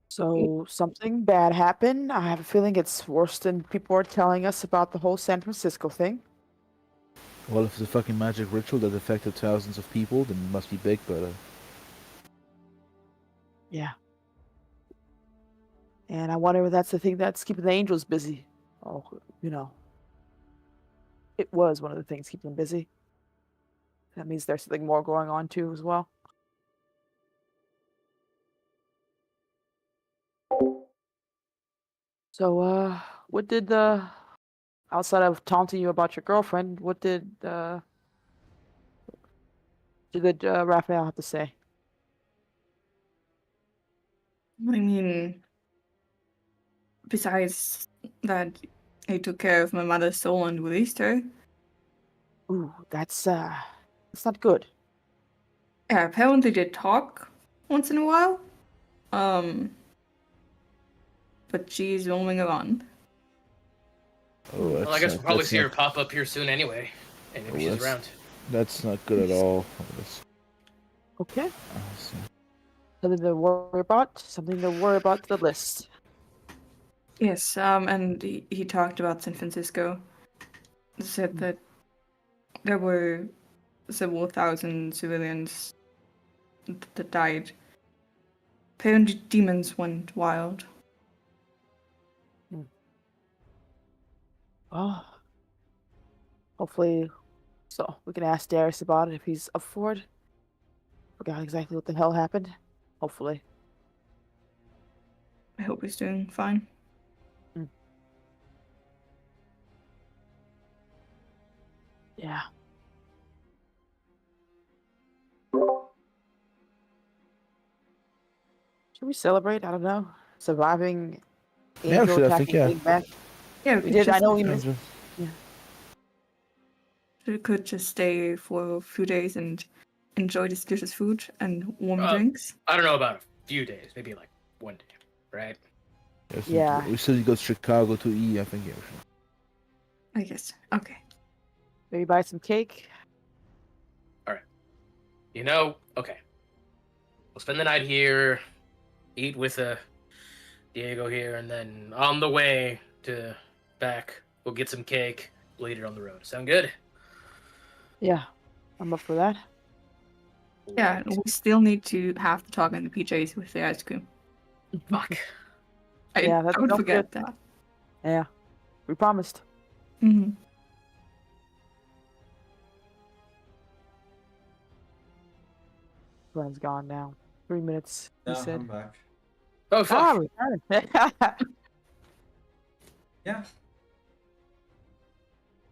So something bad happened. I have a feeling it's worse than people are telling us about the whole San Francisco thing. Well, if it's a fucking magic ritual that affected thousands of people, then it must be big, but Yeah. And I wonder if that's the thing that's keeping the angels busy. Oh, you know. It was one of the things keeping them busy. That means there's something more going on too as well. So, what did outside of taunting you about your girlfriend, what did Raphael have to say? I mean, besides that, he took care of my mother's soul and released her. Ooh, that's not good. Yeah, apparently they talk once in a while. But she's roaming around. oh, Well, I guess we'll probably that's see her not, pop up here soon anyway. And if Oh, she's that's- around. that's not good at all. Okay. That's, Something to worry about. Something to worry about to the list. Yes, and he talked about San Francisco. He said that there were several thousand civilians that died. Apparently demons went wild. Oh. Hopefully, so we can ask Darius about it if he's up for it. Forgot exactly what the hell happened. Hopefully. I hope he's doing fine. Yeah. Should we celebrate? I don't know. Surviving Yeah, angel sure, I think, attacking yeah. Big Mac. Yeah, We did. I know we missed. We could just stay for a few days and enjoy this delicious food and warm Uh, drinks. I don't know about a few days, maybe like 1 day, right? yes, Yeah. We still go to Chicago to E, I think. Yeah, sure. I guess. Okay. Maybe buy some cake. You know, okay. We'll spend the night here, eat with Diego here, and then on the way to back, we'll get some cake, we'll eat it on the road. Sound good? Yeah, I'm up for that. Yeah, we still need to have the talk in the PJs with the ice cream. Fuck. Yeah, that's I would don't forget forget that. Yeah, we promised. Hmm. Glenn's gone now. 3 minutes. He said. I'm back. Oh, fuck. Ah, return. Yeah.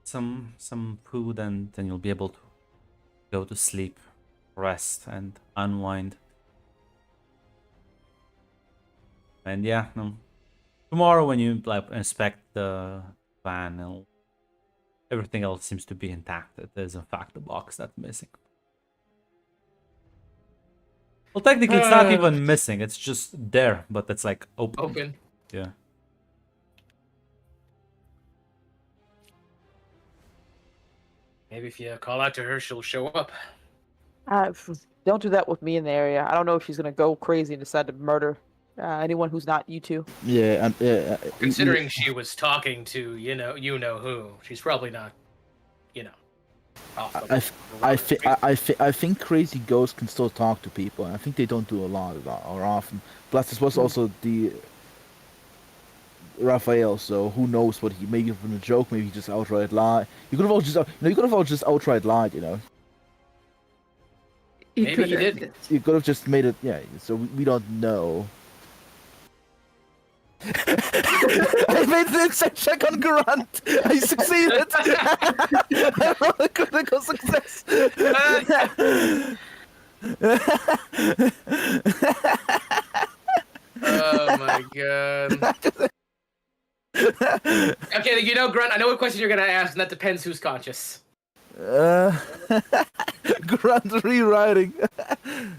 Some food, and then you'll be able to go to sleep, rest, and unwind. And yeah, no. Tomorrow when you like inspect the van, everything else seems to be intact. It is in fact the box that's missing. Well, technically, it's not even missing. It's just there, but it's like open. Open. Yeah. Maybe if you call out to her, she'll show up. Don't do that with me in the area. I don't know if she's gonna go crazy and decide to murder anyone who's not you two. Yeah, and Considering she was talking to, you know who, she's probably not, off the I think crazy ghosts can still talk to people. I think they don't do a lot or often. Plus, this was also the Raphael, so who knows what he maybe from a joke, maybe he just outright lied. You could have all just outright lied, you know. Maybe he did. You could have just made it, yeah. So we don't know. I made the insect check on Grant. I succeeded. I rolled a critical success. Oh my god. Okay, you know, Grunt, I know what question you're gonna ask, and that depends who's conscious. Grunt rewriting.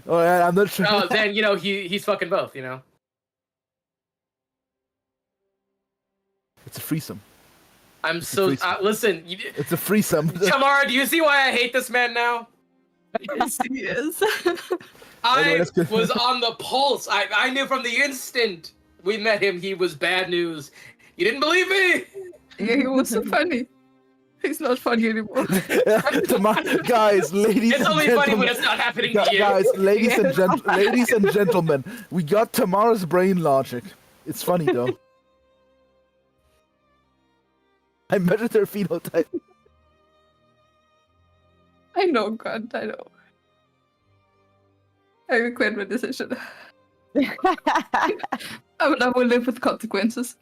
Oh, yeah, I'm not sure. Oh, then, you know, he's fucking both, you know? It's a threesome. I'm so... threesome. Listen, It's a threesome. Tamara, do you see why I hate this man now? Yes, he is. I that's good. was on the pulse. I knew from the instant we met him he was bad news. You didn't believe me? Yeah, he was so funny. He's not funny anymore. Guys, ladies It's and only gentlemen. funny when it's not happening to you. Guys, ladies and gentlemen, we got Tamara's brain logic. It's funny though. I measured her phenotype. I know, God, I know. I regret my decision. I will live with consequences.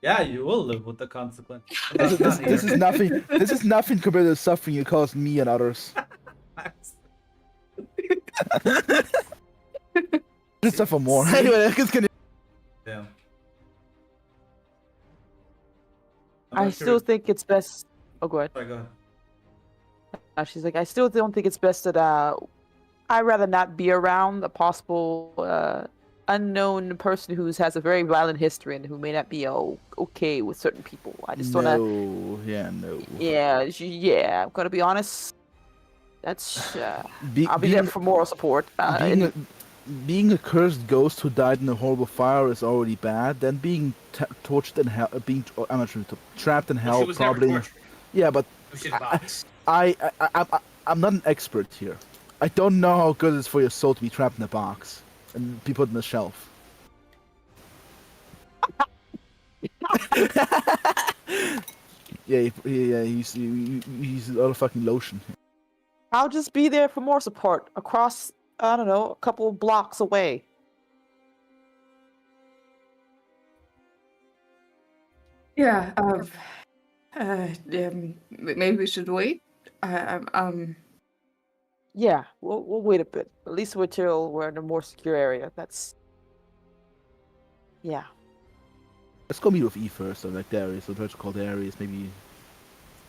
Yeah, you will live with the consequence. This is nothing. This is nothing compared to the suffering you caused me and others. Just suffer more. Anyway, let's continue. Yeah. I still think it's best. Oh, go ahead. Sorry, go ahead. She's like, I still don't think it's best that I'd rather not be around a possible unknown person who has a very violent history and who may not be okay with certain people. I just wanna. No. No. Yeah. I'm gonna be honest. That's. Be- I'll be being- there for moral support. being a cursed ghost who died in a horrible fire is already bad. Then being tortured in hell, I'm not sure, trapped in hell, She was never probably. tortured. Yeah, but She was box. I'm not an expert here. I don't know how good it is for your soul to be trapped in a box and be put on a shelf. Yeah, he's a lot of fucking lotion. I'll just be there for more support across. I don't know, a couple of blocks away. Yeah, maybe we should wait. Yeah, we'll wait a bit. At least until we're in a more secure area. That's. Yeah. Let's go meet with E first, or like Darius. I'll try to call Darius. Maybe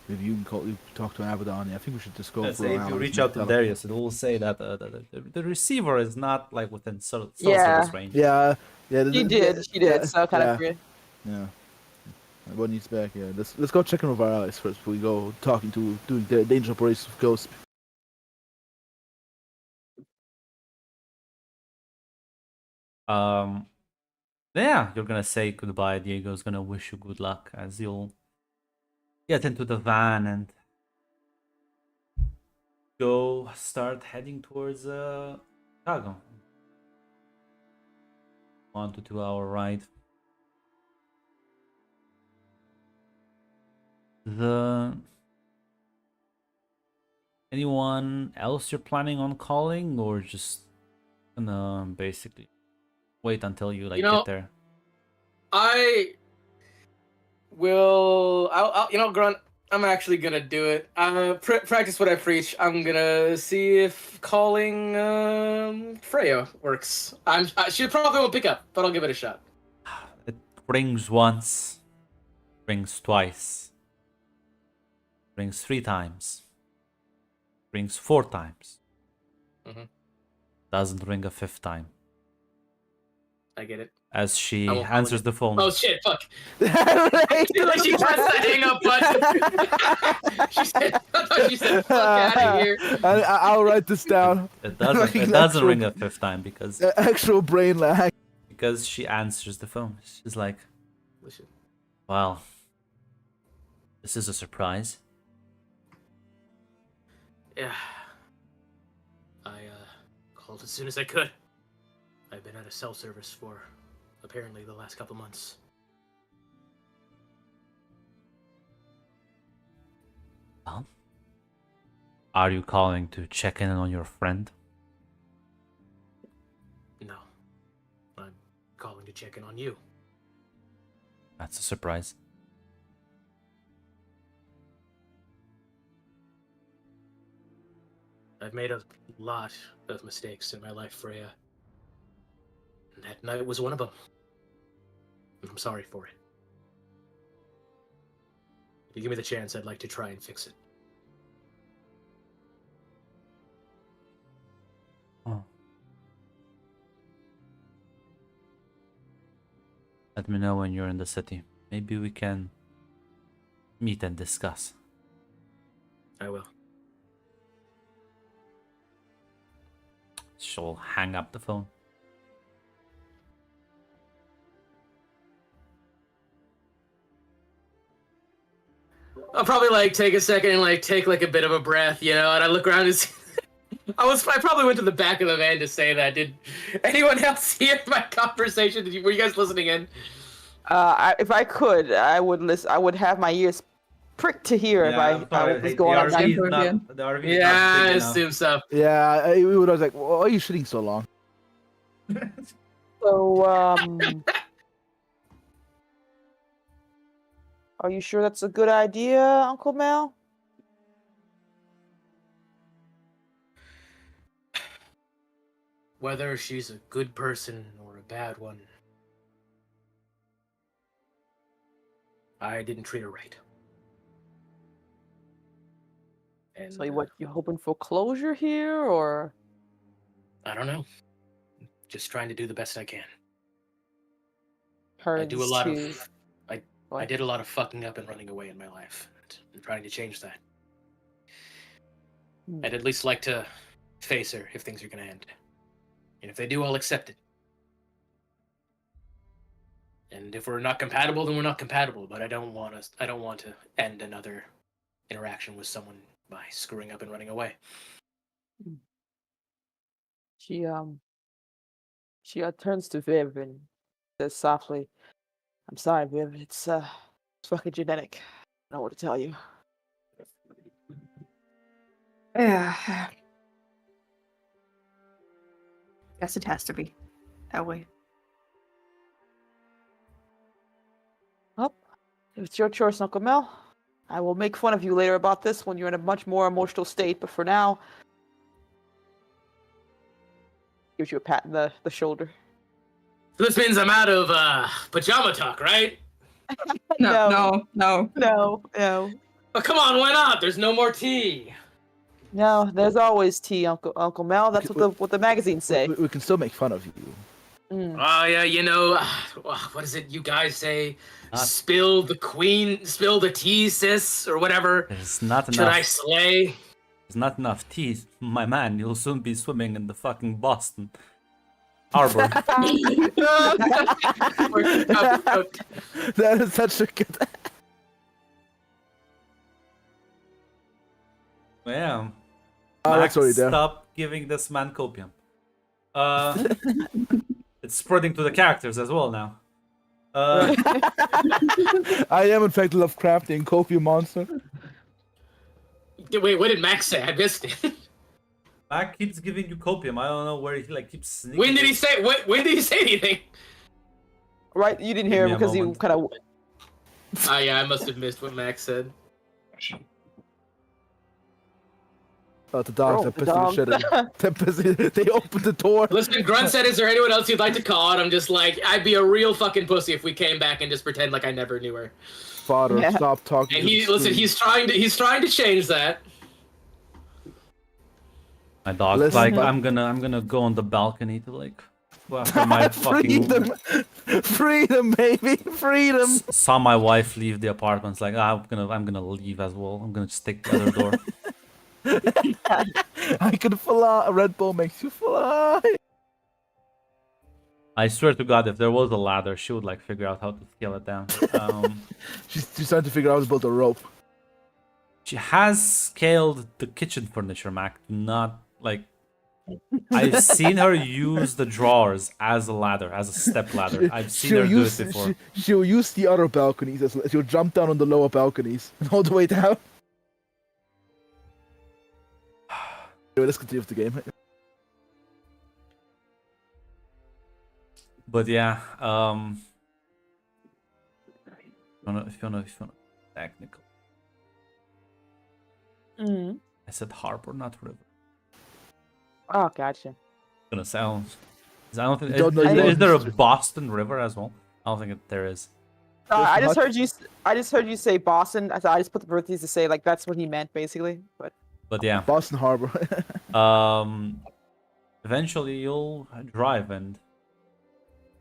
you can talk to Abaddon. I think we should just go. Say if you reach out to Darius, it will say that the receiver is not like within cell Yeah. service range. Yeah. She did. So kind of. Yeah. Everyone needs back. Yeah. Let's go check in with our allies first before we go doing the danger operations with Ghost. Yeah, you're gonna say goodbye. Diego's gonna wish you good luck as you'll get into the van and go start heading towards Chicago. 1 to 2 hour ride. Anyone else you're planning on calling, or just gonna basically wait until you get there? I will. I'll Grunt. I'm actually gonna do it. Practice what I preach. I'm gonna see if calling Freya works. She probably won't pick up, but I'll give it a shot. It rings once, rings twice, rings 3 times, rings 4 times. Mhm. Doesn't ring a 5th time. I get it. As she I won't answers the phone. Oh shit! Fuck. Like she pressed the hang up button. She said, "Fuck out of here." I'll write this down. It doesn't ring a 5th time because Actual brain lag. she answers the phone. She's like, Listen. "Wow, this is a surprise." Yeah. I called as soon as I could. I've been out of cell service for apparently the last couple months. Well, are you calling to check in on your friend? No. I'm calling to check in on you. That's a surprise. I've made a lot of mistakes in my life, Freya. And that night was one of them. And I'm sorry for it. If you give me the chance, I'd like to try and fix it. Oh. Let me know when you're in the city. Maybe we can meet and discuss. I will. She'll hang up the phone. I'll probably like take a second and like take like a bit of a breath, you know, and I look around and see I probably went to the back of the van to say that. Did anyone else hear my conversation? Were you guys listening in? If I could, I would listen. I would have my ears pricked to hear if I was going on. the RV Yeah, I assume so. Yeah, we would have like, why are you shitting so long? So, are you sure that's a good idea, Uncle Mel? Whether she's a good person or a bad one, I didn't treat her right. And So, what you hoping for closure here, or? I don't know. Just trying to do the best I can. I do a lot of I did a lot of fucking up and running away in my life. I'm trying to change that. I'd at least like to face her if things are gonna end. And if they do, I'll accept it. And if we're not compatible, then we're not compatible. But I don't want to end another interaction with someone by screwing up and running away. She turns to Viv and says softly, "I'm sorry, Viv. It's fucking genetic. I don't know what to tell you." Yeah. Guess it has to be that way. Well, it's your choice, Uncle Mel. I will make fun of you later about this when you're in a much more emotional state, but for now, gives you a pat in the shoulder. So this means I'm out of pajama talk, right? No. No. Oh, come on, why not? There's no more tea. No, there's always tea, Uncle Mel. That's what the magazines say. We can still make fun of you. Oh yeah, you know, what is it you guys say? Spill the tea, sis, or whatever. There's not Should I enough. slay? There's not enough tea, my man. You'll soon be swimming in the fucking Boston Harbor. That is such a good. Yeah. Oh, Max, that's already there. stop giving this man copium. It's spreading to the characters as well now. I am in fact a Lovecraftian copium monster. Wait, what did Max say? I missed it. Max keeps giving you copium. I don't know where he keeps sneaking. When did he say? When did he say anything? Right, you didn't Give hear me a because you moment. kind of. Oh yeah, I must have missed what Max said. Oh, the dogs Oh, are the pissing the dogs. shit out. They're pissing. They opened the door. Listen, Grunt said, "Is there anyone else you'd like to call?" And I'm just like, I'd be a real fucking pussy if we came back and just pretend like I never knew her. Father, Yeah. stop talking. And to the screen. he's trying to change that. My dog's Listen, like, but- I'm gonna go on the balcony to like go after my fucking. Freedom, baby, freedom. Saw my wife leave the apartment. It's like, I'm gonna leave as well. I'm gonna just take the other door. I can fly. A Red Bull makes you fly. I swear to God, if there was a ladder, she would like figure out how to scale it down. She's trying to figure out how to build a rope. She has scaled the kitchen furniture, Mac. Do not like. I've seen her use the drawers as a ladder, as a step ladder. I've seen her do it before. She'll use the other balconies. She'll jump down on the lower balconies all the way down. Anyway, let's continue with the game. But yeah, if you wanna technical. I said harbor, not river. Oh, gotcha. Gonna sound. I don't think. You don't know Is, your is there a history. Boston River as well? I don't think there is. I There's just heard you. I just heard you say Boston. I just put the birthdays to say like that's what he meant basically. But Yeah. Boston Harbor. Eventually you'll drive and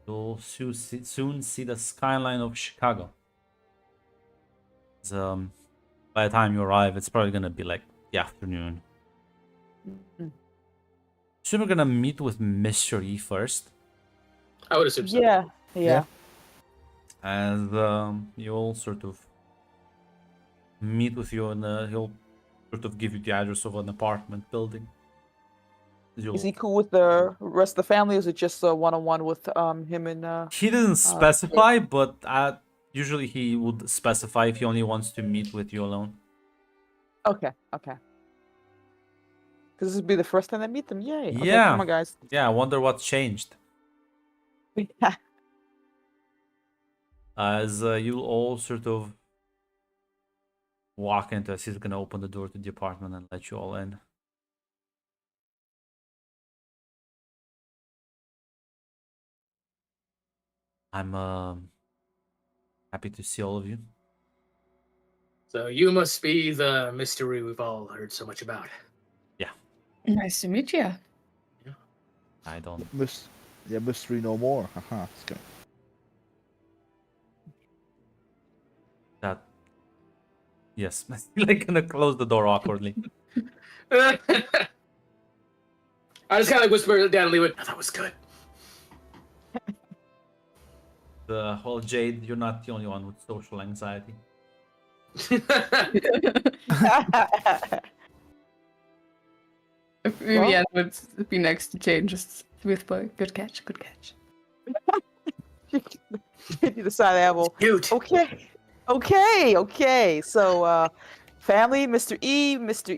you'll soon see the skyline of Chicago. By the time you arrive, it's probably gonna be like the afternoon. So we're gonna meet with Mr. E first, I would assume so. yeah. and you'll sort of meet with you, and he'll sort of give you the address of an apartment building. Is he cool with the rest of the family? Or is it just a one-on-one with him and He didn't specify, but usually he would specify if he only wants to meet with you alone. Okay. Because this would be the first time I meet them. Yay. Okay, Yeah. come on, guys. Yeah, I wonder what's changed. As you'll all sort of walk into it, he's gonna open the door to the apartment and let you all in. I'm happy to see all of you. So you must be the mystery we've all heard so much about. Nice to meet you. I don't. Mystery no more. Haha. It's good. That. Yes, like gonna close the door awkwardly. I just kind of whisper down and leave it. Oh, that was good. Well, Jade, you're not the only one with social anxiety. Vivian would be next to Jane, just with boy. Good catch, good catch. Hit you the side of the elbow. Cute. Okay. So, family, Mr.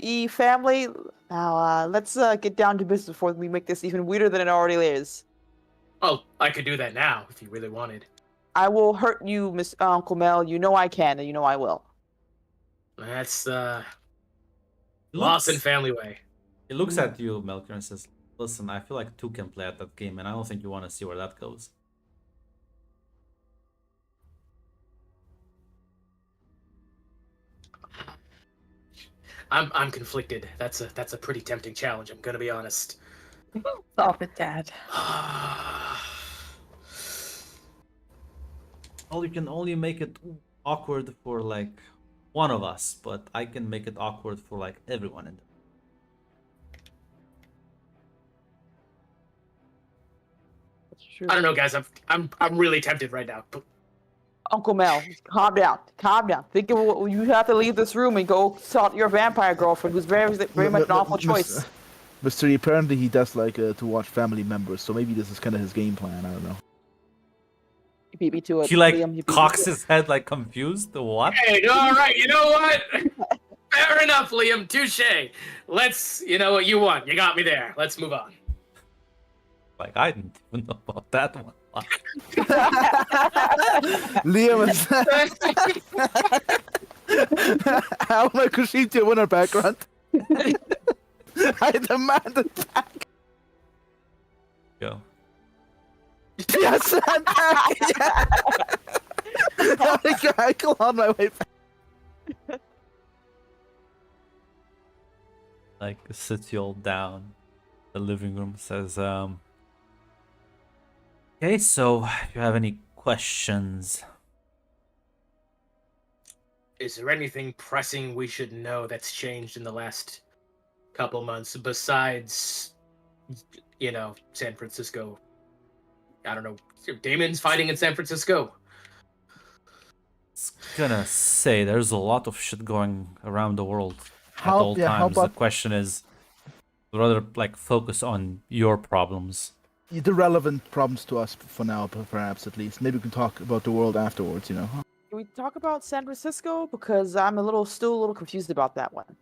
E, family. Now, let's get down to business before we make this even weirder than it already is. Oh, I could do that now if you really wanted. I will hurt you, Miss Uncle Mel. You know I can, and you know I will. That's Lawson family way. He looks at you, Melchior, and says, "Listen, I feel like two can play at that game, and I don't think you want to see where that goes." I'm conflicted. That's a pretty tempting challenge. I'm gonna be honest. Stop it, Dad. Well, you can only make it awkward for like one of us, but I can make it awkward for like everyone in there. That's true. I don't know, guys. I'm really tempted right now. But Uncle Mel, calm down. Think of what you have to leave this room and go salt your vampire girlfriend, who's very much an awful choice. Mr. Apparently he does like to watch family members, so maybe this is kind of his game plan. I don't know. You beat me to it. He like Liam, you beat me cocks to it. his head like confused. What? hey, all right. You know what? Fair enough, Liam. Touche. Let's. You know what you want. You got me there. Let's move on. Like I didn't even know about that one. Liam is. How am I Kushite to win our background? I demand it back. Go. Yes, I'm back. Yeah. I go on my way back. Like sits you all down. The living room says, "Okay, so if you have any questions." Is there anything pressing we should know that's changed in the last couple months besides, you know, San Francisco? I don't know. Damon's fighting in San Francisco. It's gonna say there's a lot of shit going around the world at How- all yeah, how times. The about- question is rather like focus on your problems. The relevant problems to us for now, perhaps at least. Maybe we can talk about the world afterwards. You know. Can we talk about San Francisco? Because I'm still a little confused about that one.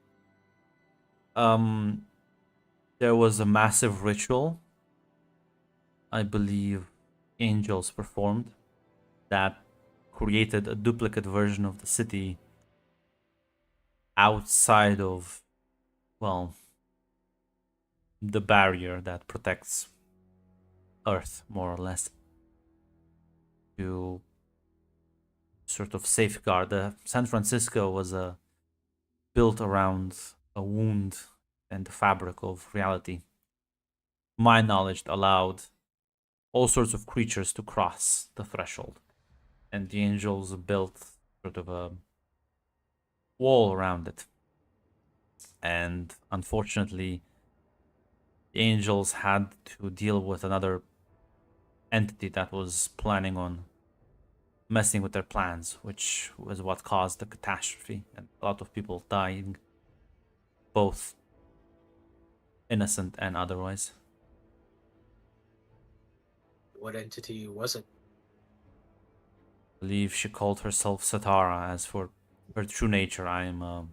There was a massive ritual, I believe angels performed, that created a duplicate version of the city outside of, well, the barrier that protects Earth, more or less, to sort of safeguard. San Francisco was built around a wound and the fabric of reality. My knowledge allowed all sorts of creatures to cross the threshold, and the angels built sort of a wall around it. And unfortunately, the angels had to deal with another entity that was planning on messing with their plans, which was what caused the catastrophe and a lot of people dying, both innocent and otherwise. What entity was it? I believe she called herself Satara. As for her true nature, I am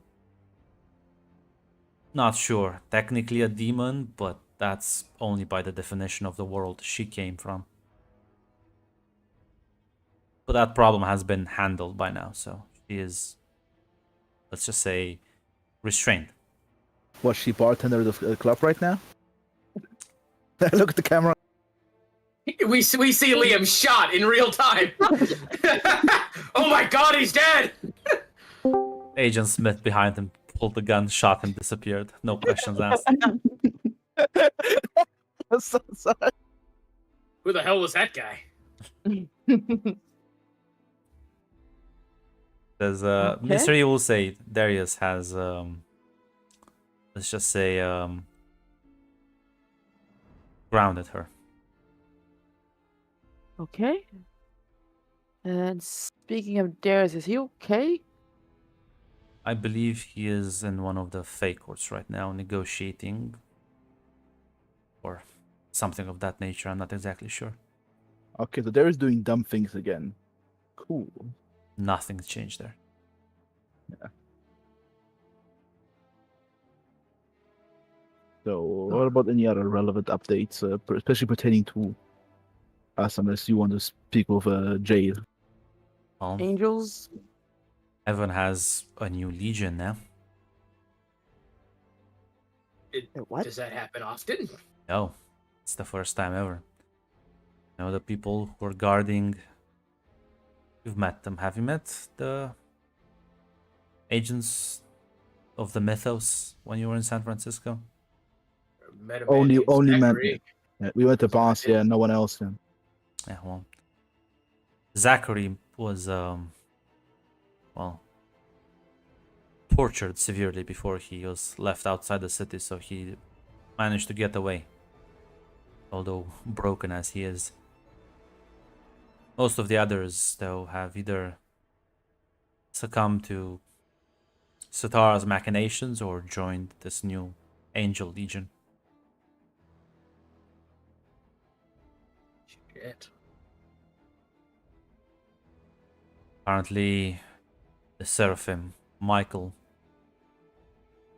not sure. Technically a demon, but that's only by the definition of the world she came from. But that problem has been handled by now, so she is, let's just say, restrained. Was she bartender of the club right now? Look at the camera. We see Liam shot in real time. Oh my god, he's dead! Agent Smith behind him pulled the gun, shot him, disappeared. No questions asked. I'm so sorry. Who the hell was that guy? There's Okay. Mr. E will say Darius has let's just say grounded her. Okay. And speaking of Darius, is he okay? I believe he is in one of the fake courts right now, negotiating or something of that nature. I'm not exactly sure. Okay, so Darius doing dumb things again. Cool. Nothing's changed there. So, what about any other relevant updates, especially pertaining to us, unless you want to speak of Jade? Well, Angels? Evan has a new legion now. What? Does that happen often? No, it's the first time ever. You know, the people who are guarding. You've met them. Have you met the agents of the Mythos when you were in San Francisco? Met a man Only named met. Zachary. Yeah, we went to Boss, yeah, no one else. Yeah. Yeah, well, Zachary was well, tortured severely before he was left outside the city, so he managed to get away. Although broken as he is. Most of the others, though, have either succumbed to Satara's machinations or joined this new Angel Legion. Shit. Apparently, the Seraphim, Michael,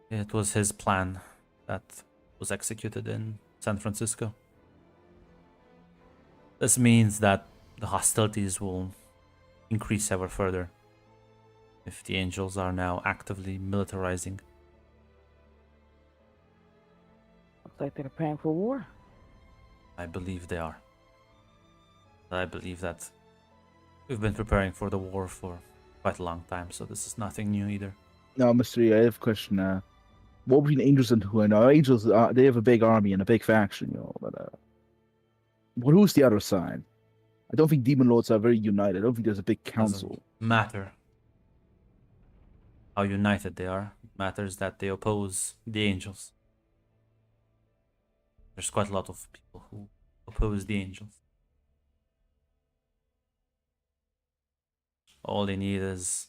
it was his plan that was executed in San Francisco. This means that the hostilities will increase ever further if the Angels are now actively militarizing. Looks like they're preparing for war. I believe they are. I believe that we've been preparing for the war for quite a long time, so this is nothing new either. Now, Mr. E, I have a question. What between Angels and who? Now, Angels, they have a big army and a big faction, but who's the other side? I don't think Demon Lords are very united. I don't think there's a big council. Doesn't matter how united they are. It matters that they oppose the Angels. There's quite a lot of people who oppose the Angels. All they need is,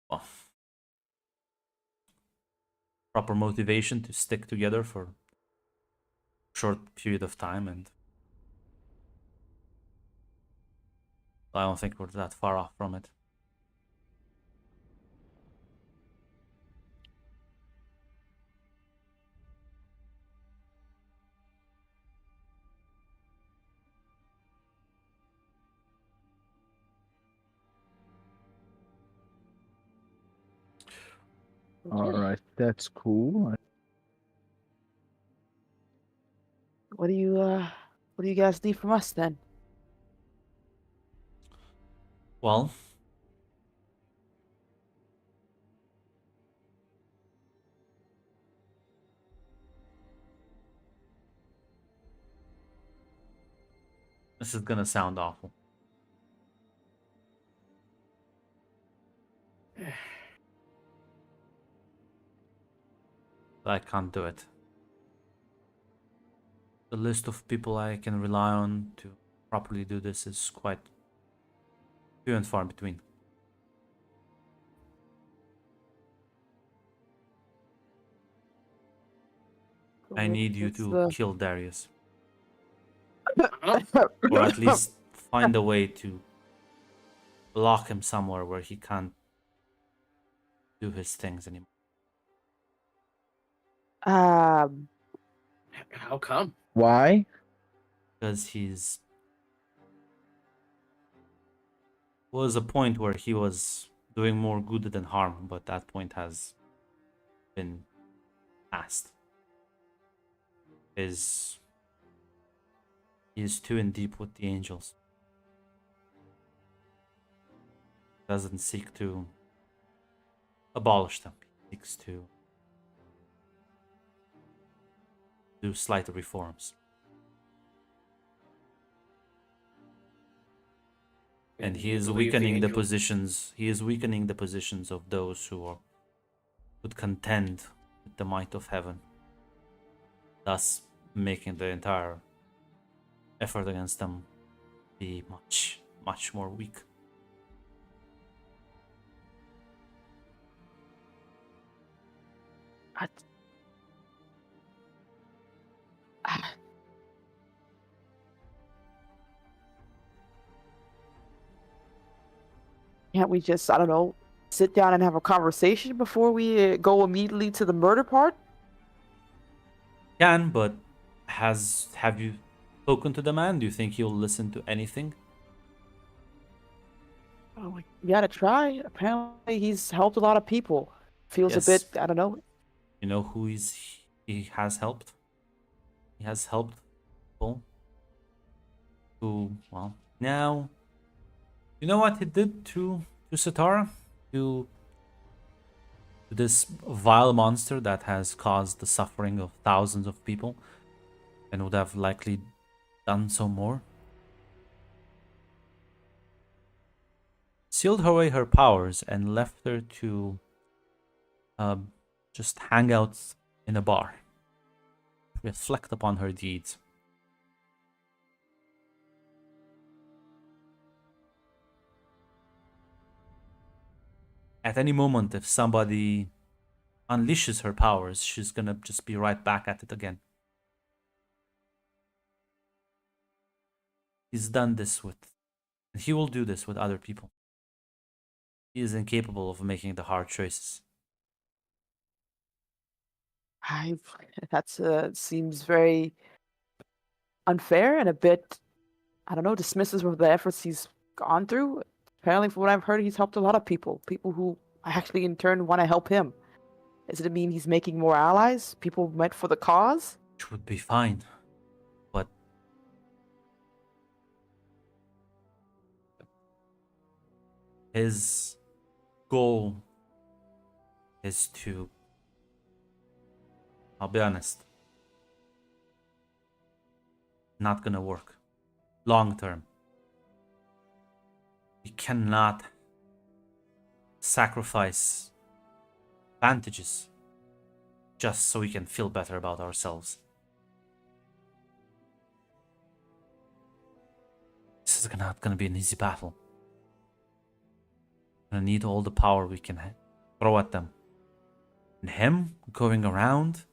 well, proper motivation to stick together for a short period of time, and I don't think we're that far off from it. All right, that's cool. What do you guys need from us then? Well, this is gonna sound awful. But I can't do it. The list of people I can rely on to properly do this is quite few and far between. I need you to kill Darius. Or at least find a way to block him somewhere where he can't do his things anymore. How come? Why? Because was a point where he was doing more good than harm, but that point has been passed. He's too in deep with the angels. Doesn't seek to abolish them. He seeks to do slight reforms. And he is weakening the positions. He is weakening the positions of those who would contend with the might of heaven, thus making the entire effort against them be much, much more weak. Can't we just, I don't know, sit down and have a conversation before we go immediately to the murder part? Can, but have you spoken to the man? Do you think he'll listen to anything? Oh, we gotta try. Apparently, he's helped a lot of people. Feels Yes. a bit, I don't know. You know who he has helped? He has helped people who, well, now, you know what he did to Satara? To this vile monster that has caused the suffering of thousands of people and would have likely done so more? Sealed away her powers and left her to just hang out in a bar, reflect upon her deeds. At any moment, if somebody unleashes her powers, she's gonna just be right back at it again. He's done this with, and he will do this with other people. He is incapable of making the hard choices. That's seems very unfair and a bit, I don't know, dismissive of the efforts he's gone through. Apparently, from what I've heard, he's helped a lot of people. People who actually, in turn, want to help him. Does it mean he's making more allies? People meant for the cause? Which would be fine, but his goal is to, I'll be honest, not gonna work long term. We cannot sacrifice advantages just so we can feel better about ourselves. This is not gonna be an easy battle. We're gonna need all the power we can throw at them. And him going around,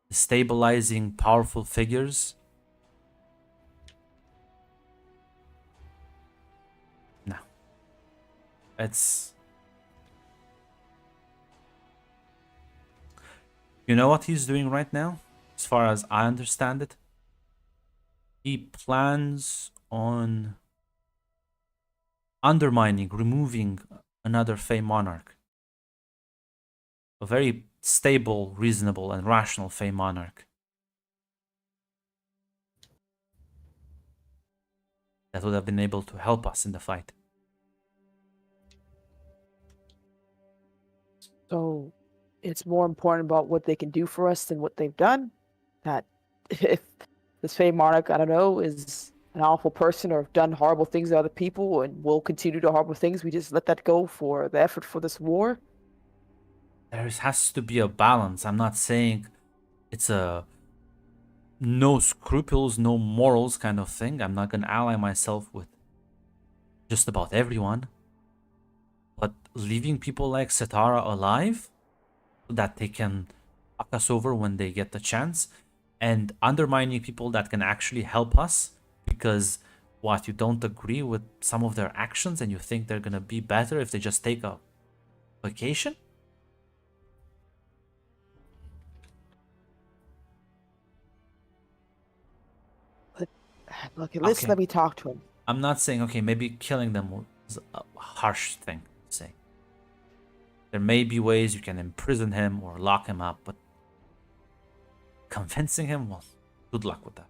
stabilizing powerful figures. No. It's... You know what he's doing right now? As far as I understand it, he plans on undermining, removing another Fey monarch. A very stable, reasonable, and rational Fey monarch. that would have been able to help us in the fight. So it's more important about what they can do for us than what they've done. That if this Fey Monarch, I don't know, is an awful person or have done horrible things to other people and will continue to do horrible things, we just let that go for the effort for this war. There has to be a balance. I'm not saying it's a no scruples, no morals kind of thing. I'm not gonna ally myself with just about everyone. But leaving people like Setara alive so that they can fuck us over when they get the chance, and undermining people that can actually help us because you don't agree with some of their actions and you think they're gonna be better if they just take a vacation? Look, at least Okay. let me talk to him. I'm not saying, okay, maybe killing them was a harsh thing to say. There may be ways you can imprison him or lock him up, but convincing him, well, good luck with that.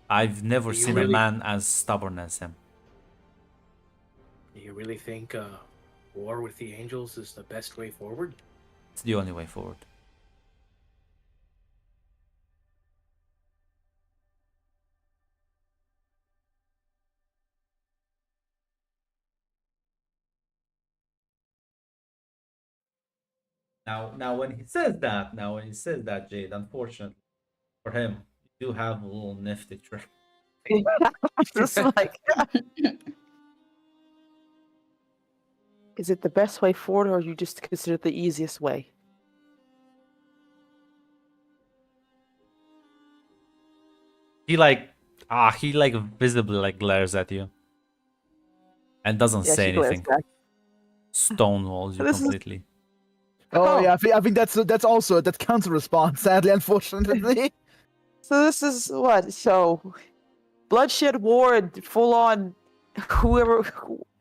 I've never Do you seen a really- man as stubborn as him. Do you really think war with the angels is the best way forward? It's the only way forward. Now, when he says that, Jade, unfortunately for him, you do have a little nifty trick. Just like, is it the best way forward, or you just consider it the easiest way? He visibly glares at you and doesn't Yeah, say she glares anything. back. Stonewalls you This is- completely. Oh yeah, I think that's also that counter response. Sadly, unfortunately. So this is what? So, bloodshed war and full on,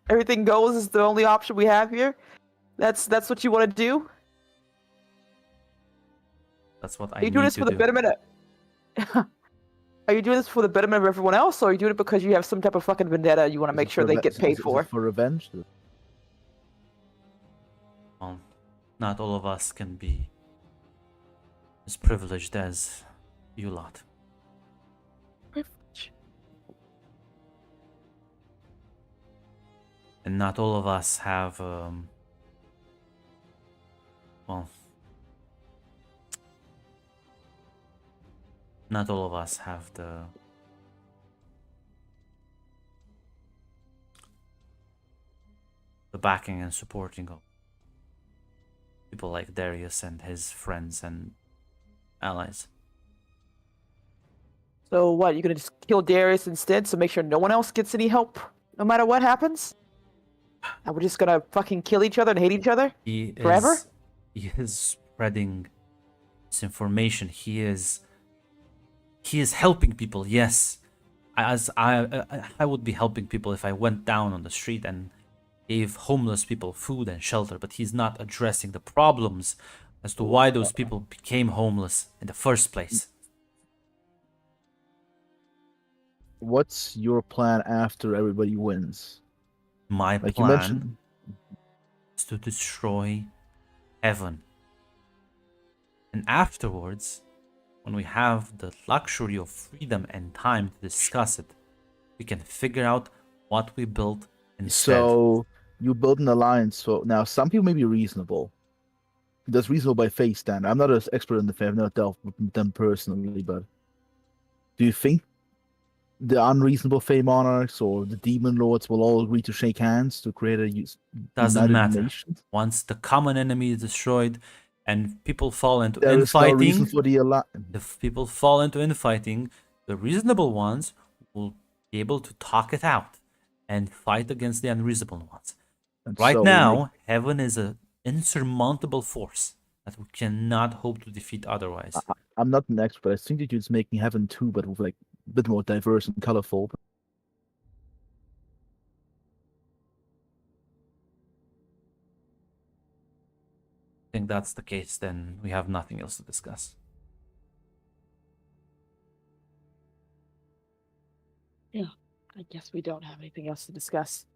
everything goes is the only option we have here. That's what you want to do? That's what I Are you need doing this to for the do. betterment of... Are you doing this for the betterment of everyone else, or are you doing it because you have some type of fucking vendetta you want to make sure they get paid for? For revenge. Well, not all of us can be as privileged as you lot. Privilege. And not all of us have, well, not all of us have the backing and supporting of people like Darius and his friends and allies. So what? You're gonna just kill Darius instead, so make sure no one else gets any help, no matter what happens? And we're just gonna fucking kill each other and hate each other? Forever? He is spreading misinformation. He is helping people. Yes, I would be helping people if I went down on the street and gave homeless people food and shelter, but he's not addressing the problems as to why those people became homeless in the first place. What's your plan after everybody wins? My Like you plan mentioned. is to destroy heaven. And afterwards, when we have the luxury of freedom and time to discuss it, we can figure out what we build instead. So you build an alliance. So now some people may be reasonable. That's reasonable by face stand. I'm not an expert in the faith. I've not dealt with them personally, but do you think the unreasonable Fey monarchs or the demon lords will all agree to shake hands to create a Doesn't united matter. nation? Once the common enemy is destroyed and people fall into There is no reason infighting, for the alliance. if people fall into infighting, the reasonable ones will be able to talk it out and fight against the unreasonable ones. Right now, heaven is an insurmountable force that we cannot hope to defeat otherwise. I'm not an expert. I think that you're just making heaven too, but with like a bit more diverse and colorful. I think that's the case, then we have nothing else to discuss. I guess we don't have anything else to discuss.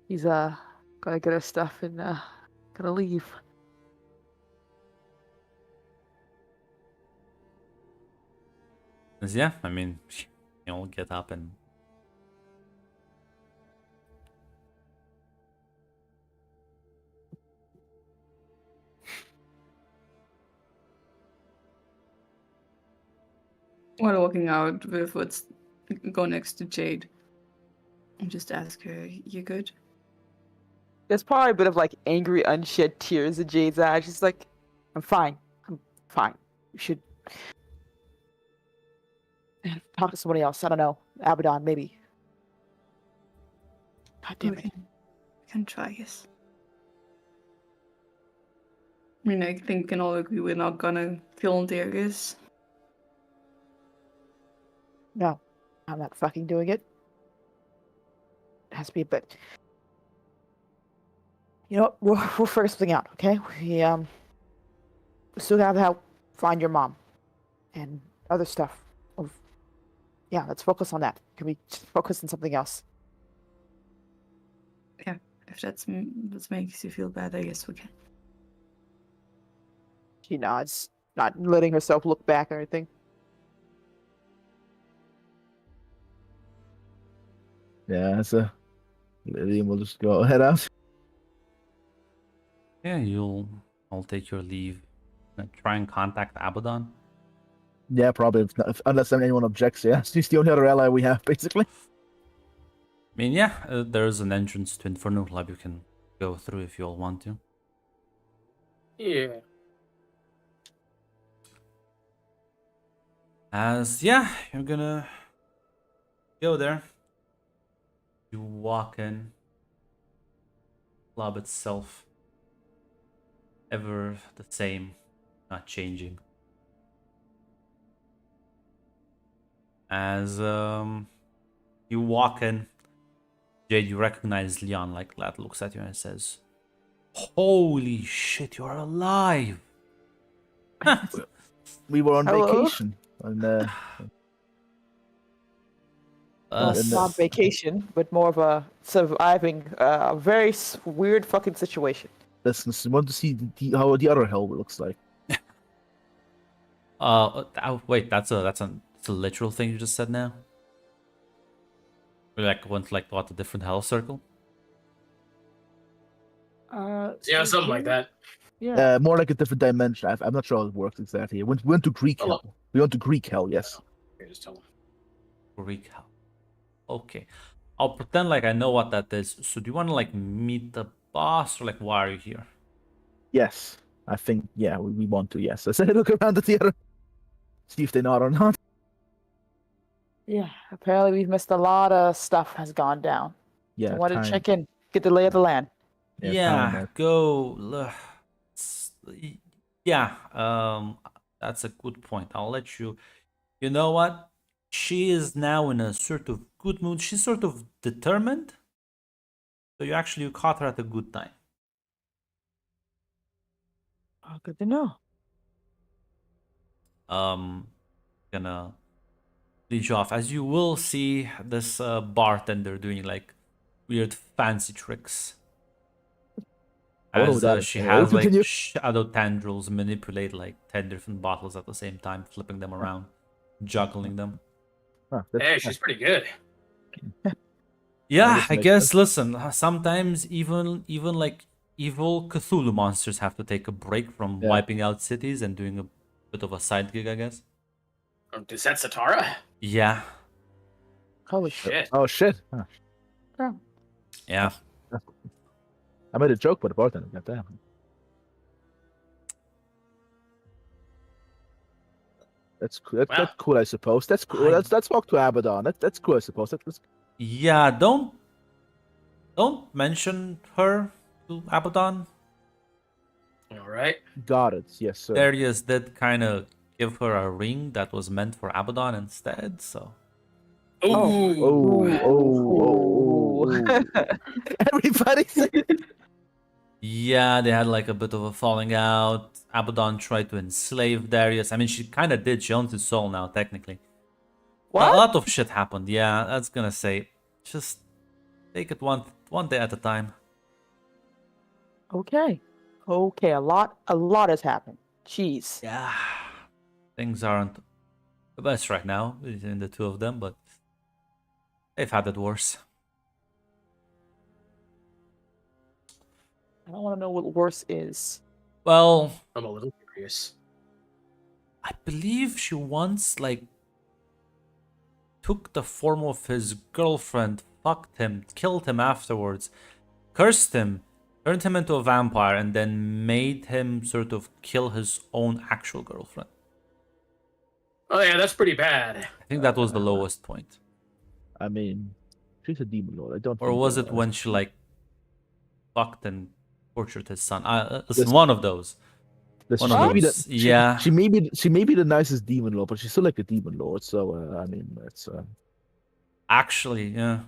He's gonna get our stuff and gonna leave. Yeah, I mean, you'll get up and While walking out, with what's go next to Jade and just ask her, "You good?" There's probably a bit of like angry, unshed tears in Jade's eyes. She's like, I'm fine. I'm fine. You should talk to somebody else. I don't know. Abaddon, maybe. God damn We it. can try, yes. I mean, I think we can all agree we're not gonna kill Darius. No, I'm not fucking doing it. It has to be a bit. You know what? We'll figure something out, okay? We still have to help find your mom and other stuff. Yeah, let's focus on that. Can we just focus on something else? If that makes you feel bad, I guess we can. She nods, not letting herself look back or anything. Yeah, so Lillian will just go head out. yeah, I'll take your leave. Try and contact Abaddon. Yeah, probably. Unless anyone objects, yeah. She's the only other ally we have, basically. I mean, yeah, there's an entrance to Inferno Lab you can go through if you all want to. Yeah. Yeah, you're gonna go there. You walk in. Club itself, ever the same, not changing. As you walk in, Jade, you recognize Leon. Like, that looks at you and says, "Holy shit, you're alive!" We were on Hello? vacation. And, Uh, and, Not vacation, but more of a surviving a very weird fucking situation. listen, want to see how the other hell looks like. wait, that's a literal thing you just said now. We like went like what, a different hell circle? Yeah, something like that. Yeah. More like a different dimension. I'm not sure how it works exactly. We went to Greek Oh. hell. We went to Greek hell, yes. Okay, just tell him. Greek hell. Okay, I'll pretend like I know what that is. So do you want to like meet the boss, or like why are you here? Yes. I think, yeah, we want to, yes. I said look around at the other. See if they nod or not. Yeah. Apparently we've missed a lot of stuff has gone down. Yeah, I wanted time. to check in, get the lay of the land. Yeah, time, go. Yeah, that's a good point. I'll let you. You know what? She is now in a sort of good mood. She's sort of determined. So you caught her at a good time. Oh, good to know. Gonna lead you off. As you will see this bartender doing like weird fancy tricks. I wonder As what that is. she Yeah, has like continue. shadow tendrils manipulate like 10 different bottles at the same time, flipping them around, juggling them. Huh, that's- Hey, she's pretty good. Yeah, guess it I makes guess. Listen, sometimes even like evil Cthulhu monsters have to take a break from Yeah. wiping out cities and doing a bit of a side gig, I guess. Is that Satara? Yeah, Holy shit. Shit. Oh, shit. Huh. yeah. I made a joke about the bartender. Goddamn. That's cool. That's Wow. cool, I suppose. That's cool. I- Let's walk to Abaddon. That's cool, I suppose. Let's Yeah, don't mention her to Abaddon. All right. got it. Yes, sir. Darius did kind of give her a ring that was meant for Abaddon instead, so Ooh. Oh. Everybody say yeah, they had like a bit of a falling out. Abaddon tried to enslave Darius. I mean, she kind of did. She owns his soul now, technically. What? A lot of shit happened. Yeah, that's gonna say. Just take it one day at a time. Okay. Okay, a lot has happened. Jeez. Yeah, things aren't the best right now between the two of them, but they've had it worse. I don't want to know what worse is. Well, I'm a little curious. I believe she once like took the form of his girlfriend, fucked him, killed him afterwards, cursed him, turned him into a vampire, and then made him sort of kill his own actual girlfriend. Oh yeah, that's pretty bad. I think that was the lowest point. I mean, she's a demon lord. I don't. Or think, was it when she like fucked and tortured his son? It's This- one of those. This- One she of may be those. the- Yeah. She may be the nicest demon lord, but she's still like a demon lord. So I mean, it's Actually, yeah.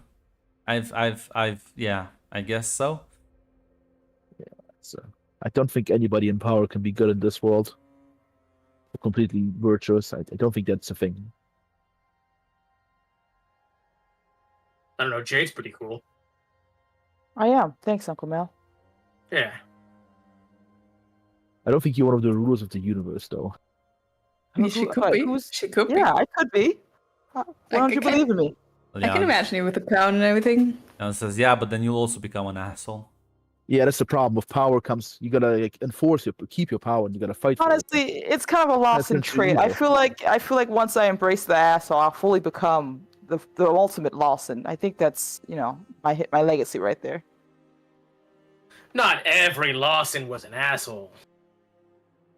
Yeah, I guess so. I don't think anybody in power can be good in this world. Completely virtuous. I don't think that's a thing. I don't know. Jade's pretty cool. I am. Thanks, Uncle Mel. Yeah. I don't think you're one of the rulers of the universe, though. She could but be. who's- She could be. Yeah, I could be. Why don't you Okay. believe in me? I can imagine you with the crown and everything. And says, yeah, but then you'll also become an asshole. Yeah, that's the problem. With power comes, you gotta like, keep your power, and you gotta fight for it. Honestly, it's kind of a lost in That's trait. I untrue. feel like once I embrace the asshole, I'll fully become the ultimate Lawson. I think that's my legacy right there. Not every Lawson was an asshole.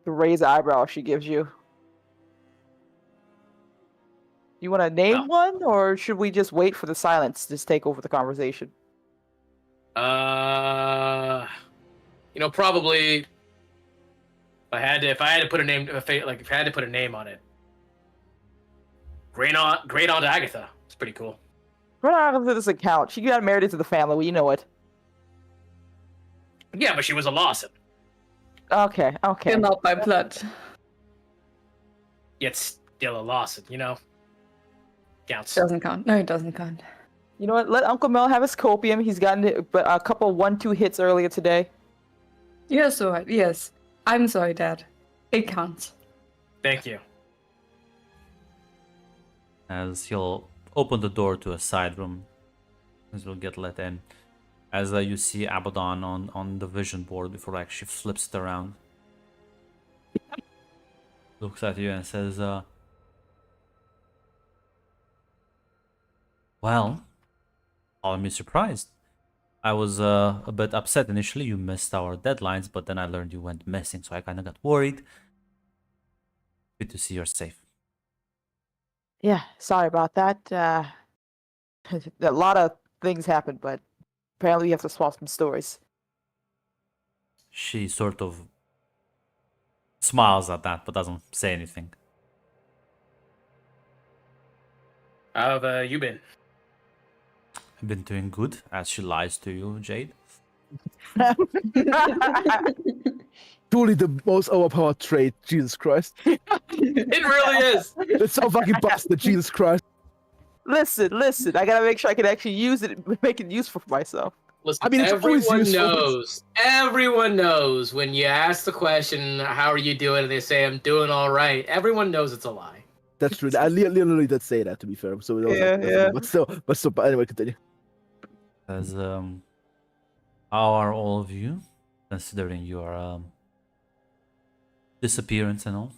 The raised eyebrow she gives you. You want to name Oh. one, or should we just wait for the silence to just take over the conversation? Probably. If I had to put a name, if I had to put a name on it, Great Aunt Agatha. It's pretty cool. Run out of this account. She got married into the family. Well, you know it. Yeah, but she was a Lawson. Okay. You're not by blood. Yet still a Lawson. Counts. Doesn't count. No, it doesn't count. You know what? Let Uncle Mel have his copium. He's gotten a couple 1-2 hits earlier today. You're so right. Yes. I'm sorry, Dad. It counts. Thank you. As he'll open the door to a side room, as we'll get let in. As you see Abaddon on the vision board before actually flips it around. Looks at you and says, well, I'll be surprised. I was a bit upset initially. You missed our deadlines, but then I learned you went missing, so I kind of got worried. Good to see you're safe. Yeah, sorry about that. A lot of things happened, but apparently we have to swap some stories. She sort of smiles at that, but doesn't say anything. How have you been? I've been doing good, as she lies to you, Jade. Truly the most overpowered trait. Jesus Christ. It really is. It's so fucking busted. Jesus Christ. Listen. I gotta make sure I can actually use it, make it useful for myself. Listen, I mean, it's always Everyone knows when you ask the question, "How are you doing?" and they say, "I'm doing all right." Everyone knows it's a lie. That's true. I literally did say that, to be fair. So it was Yeah. But still. But anyway, continue. As how are all of you, considering your disappearance and all?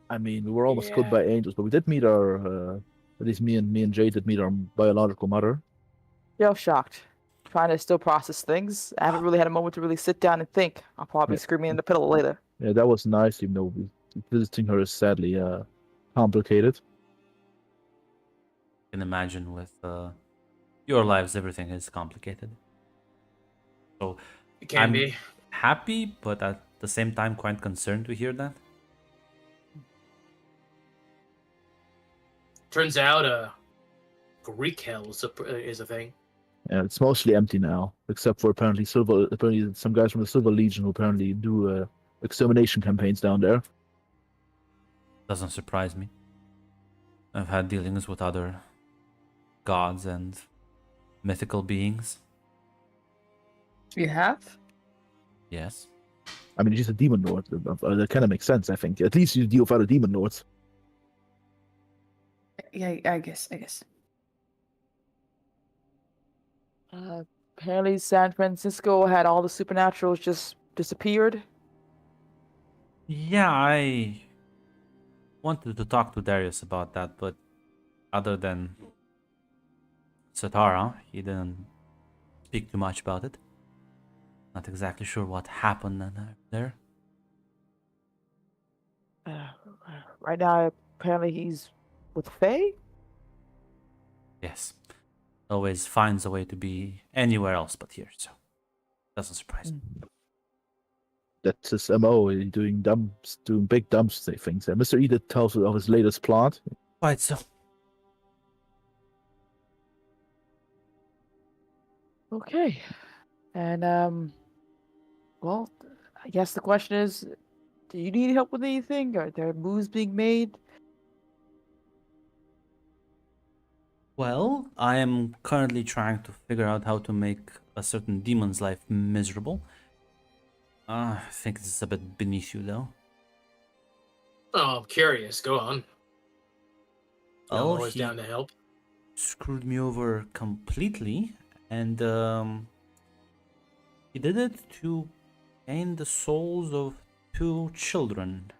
I mean, we were almost killed by angels, but we did meet our, at least me and Jay did meet our biological mother. Yo, shocked. Trying to still process things. I haven't really had a moment to really sit down and think. I'll probably be screaming in the pillow later. Yeah, that was nice, even though visiting her is sadly complicated. I can imagine with your lives, everything is complicated. So It can I'm be. happy, but at the same time quite concerned to hear that. Turns out, Greek hell is a thing. Yeah, it's mostly empty now, except for apparently some guys from the Silver Legion who apparently do extermination campaigns down there. Doesn't surprise me. I've had dealings with other gods and mythical beings. You have? Yes. I mean, he's a demon lord. That kind of makes sense, I think. At least you deal with other demon lords. Yeah, I guess. Apparently, San Francisco had all the supernaturals just disappeared. Yeah, I wanted to talk to Darius about that, but other than Satara, he didn't speak too much about it. Not exactly sure what happened there. Uh, right now, apparently he's with Faye. Yes. Always finds a way to be anywhere else but here, so doesn't surprise me. That's his MO, doing big dumb things. And Mr. Edith tells us of his latest plot. Quite so. Okay, and well, I guess the question is, do you need help with anything? Are there moves being made? Well, I am currently trying to figure out how to make a certain demon's life miserable. I think this is a bit beneath you, though. Oh, I'm curious. Go on. I'm Oh, always he down to help. screwed me over completely, and he did it to gain the souls of 2 children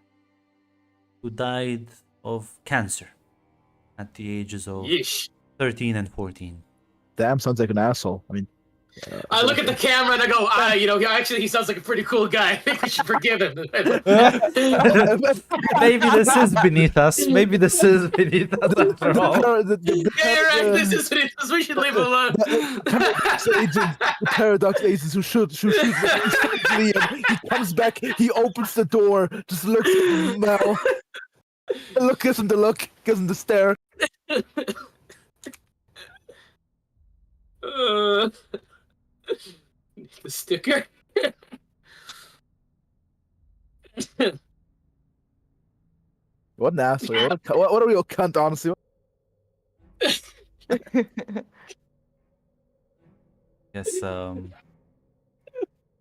who died of cancer at the ages of Yeesh. 13 and 14. Damn, sounds like an asshole. I mean, I look at the camera and I go, actually, he sounds like a pretty cool guy. I think we should forgive him. Maybe this is beneath us. Maybe this is beneath us after all. Yeah, you're right. This is what it is. We should leave him alone. The paradox agents who shoot very and he comes back, he opens the door, just looks at Mel. Gives him the look, gives him the stare. The sticker. What an asshole. What a real cunt, honestly. Yes,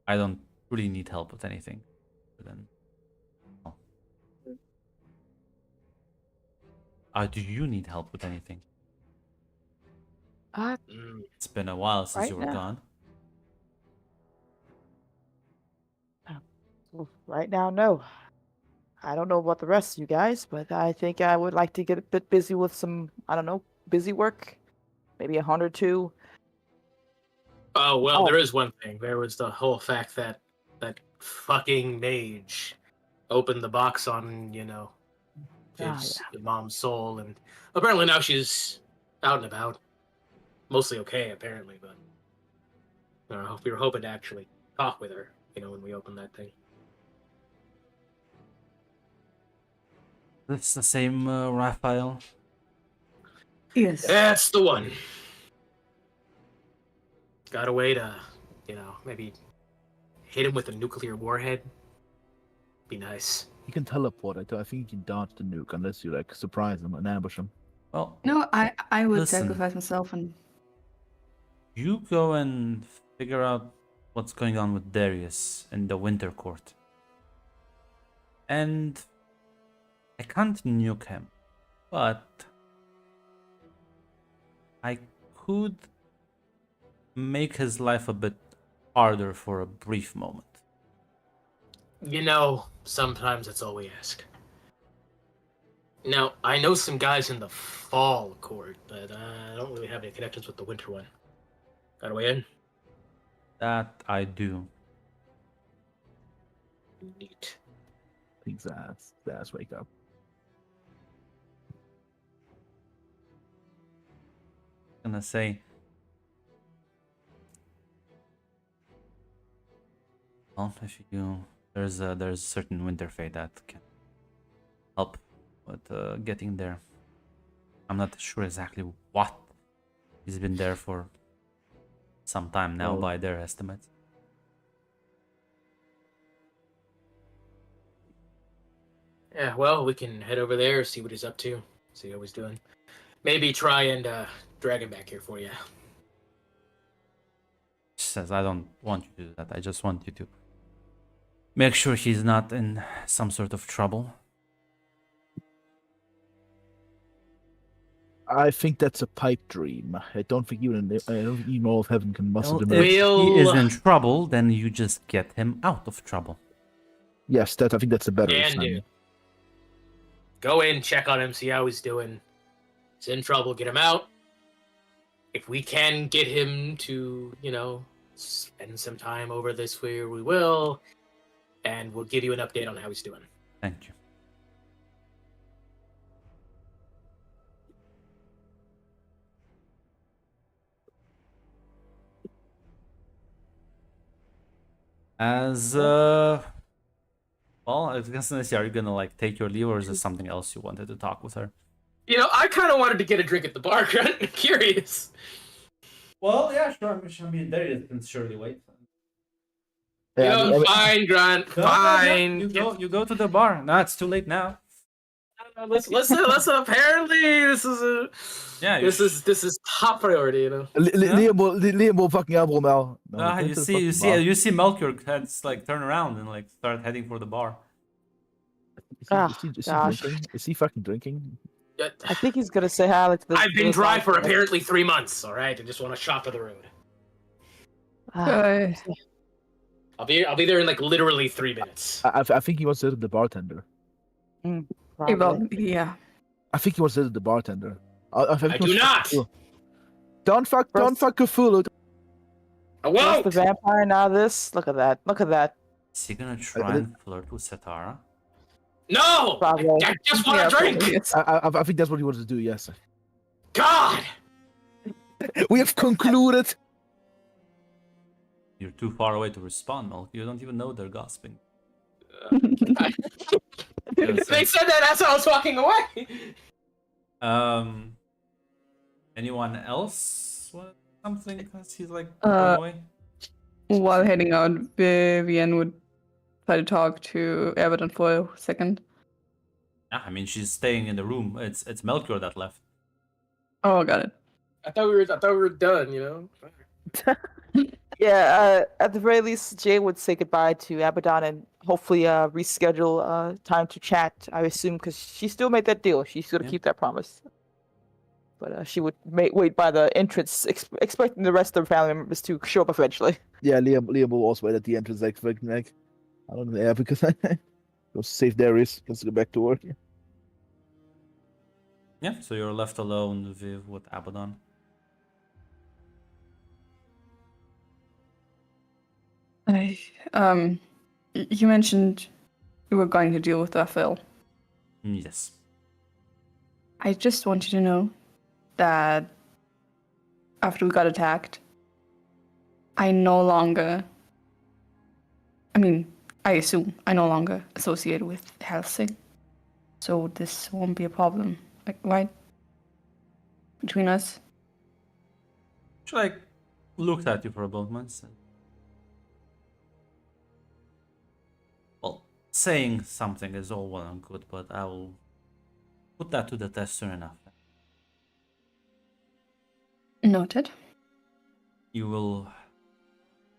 I don't really need help with anything. But then, do you need help with anything? It's been a while since Right you were now. gone. Well, right now, no. I don't know about the rest of you guys, but I think I would like to get a bit busy with some, I don't know, busy work. Maybe a hunt or two. Oh, well, Oh. there is one thing. There was the whole fact that that fucking mage opened the box on, his mom's soul, and apparently now she's out and about. Mostly okay, apparently, but we were hoping to actually talk with her, when we opened that thing. This the same Raphael? Yes. That's the one. Got a way to, maybe hit him with a nuclear warhead? Be nice. He can teleport. I think he can dodge the nuke unless you surprise him and ambush him. Well, No, I would Listen. sacrifice myself and you go and figure out what's going on with Darius in the Winter Court. And I can't nuke him, but I could make his life a bit harder for a brief moment. Sometimes that's all we ask. Now, I know some guys in the Fall Court, but I don't really have any connections with the Winter one. Got a way in? That I do. Neat. Things ass wake up. Gonna say, well, if you there's a certain Winter Fate that can help with getting there. I'm not sure exactly what. He's been there for some time now Oh. by their estimates. Yeah, well, we can head over there, see what he's up to, see how he's doing. Maybe try and drag him back here for you. She says, I don't want you to do that. I just want you to make sure he's not in some sort of trouble. I think that's a pipe dream. I don't think even all of heaven can muster Well, the if mercy. he is in trouble, then you just get him out of trouble. Yes, I think that's a better Can assignment. do. Go in, check on him, see how he's doing. He's in trouble, get him out. If we can get him to, spend some time over this way, we will. And we'll give you an update on how he's doing. Thank you. As well, I was gonna say, are you gonna like take your leave, or is there something else you wanted to talk with her? I kind of wanted to get a drink at the bar, Grunt. Curious. Well, yeah, sure. I mean, there can surely wait. Fine, Grunt. Fine. You go to the bar. No, it's too late now. Listen. Apparently, this is top priority. Liam will fucking elbow Mel. No, You see Melchior heads like turn around and like start heading for the bar. Is he gosh. drinking? Is he fucking drinking? I think he's gonna say hi to this. I've been dry for apparently 3 months. All right, I just want to shop of the road. I'll be there in like literally 3 minutes. I think he wants to hit the bartender. Yeah. I think he wants to hit the bartender. I do not. Don't fuck Cthulhu. I What's won't. the vampire now? This look at that. Is he gonna try and flirt with Satara? No. Bravo. I just want to drink. I think that's what he wants to do. Yes. God. We have concluded. You're too far away to respond, Melk. You don't even know they're gossiping. They said that as I was walking away. Anyone else want something? Because he's like Uh, away. While heading out, Vivienne would try to talk to Abaddon for a second. Yeah, I mean she's staying in the room. It's Melchior that left. Oh, got it. I thought we were done. Yeah, at the very least, Jay would say goodbye to Abaddon and hopefully reschedule time to chat. I assume because she still made that deal. She's gonna keep that promise. But she would wait by the entrance, expecting the rest of the family members to show up eventually. Yeah, Liam will also wait at the entrance, expecting I don't know, because go save Darius. Let's go back to work. Yeah, so you're left alone with Abaddon. You mentioned you were going to deal with Raphael. Yes. I just want you to know that after we got attacked, I assume I no longer associated with Helsing. So this won't be a problem, right? Between us? She like looked at you for a moment. Well, saying something is all well and good, but I will put that to the test soon enough. Noted. You will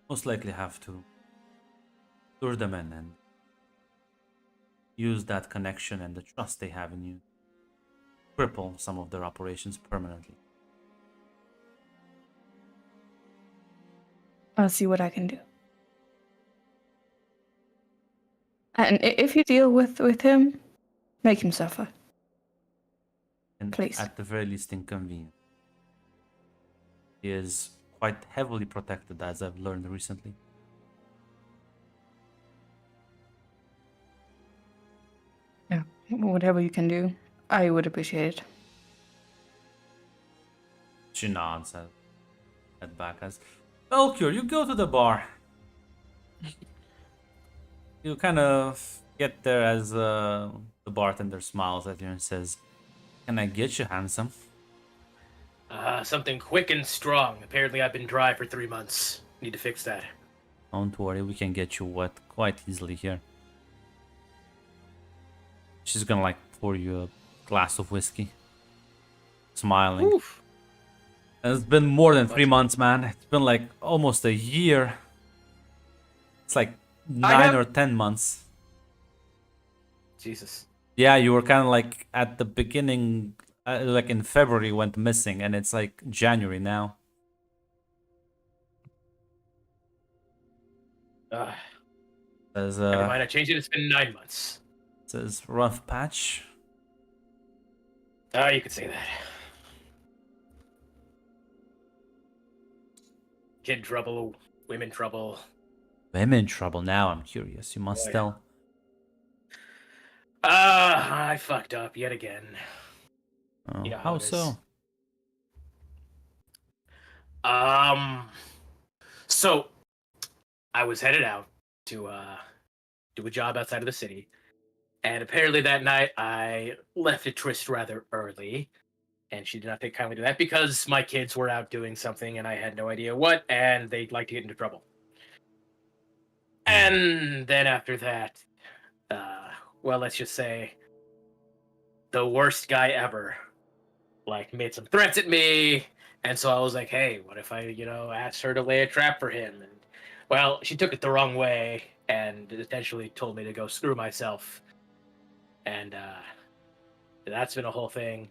most likely have to lure them in and use that connection and the trust they have in you. Cripple some of their operations permanently. I'll see what I can do. And if you deal with him, make him suffer. And Please. at the very least inconvenient. He is quite heavily protected, as I've learned recently. Yeah, whatever you can do, I would appreciate it. She nods at back as, Melchior, you go to the bar. You kind of get there as the bartender smiles at you and says, "Can I get you, handsome?" Something quick and strong. Apparently I've been dry for 3 months. Need to fix that. Don't worry, we can get you wet quite easily here. She's gonna like pour you a glass of whiskey. smiling. Oof. It's been more than 3 Much- months, man. It's been like almost a year. It's like I 9 have- or 10 months. Jesus. Yeah, you were kind of like at the beginning, like in February, went missing, and it's like January now. Says Never mind, I changed it. It's been 9 months. says rough patch. You could say that. Kid trouble, women trouble. Women trouble now. I'm curious. You must Oh, yeah. tell. I fucked up yet again. Oh, You know how how it is. so? So I was headed out to do a job outside of the city, and apparently that night I left a tryst rather early, and she did not take kindly to that because my kids were out doing something and I had no idea what, and they'd like to get into trouble. And then after that, well, let's just say the worst guy ever, like, made some threats at me. And so I was like, hey, what if I, asked her to lay a trap for him? And, well, she took it the wrong way and essentially told me to go screw myself. And that's been a whole thing.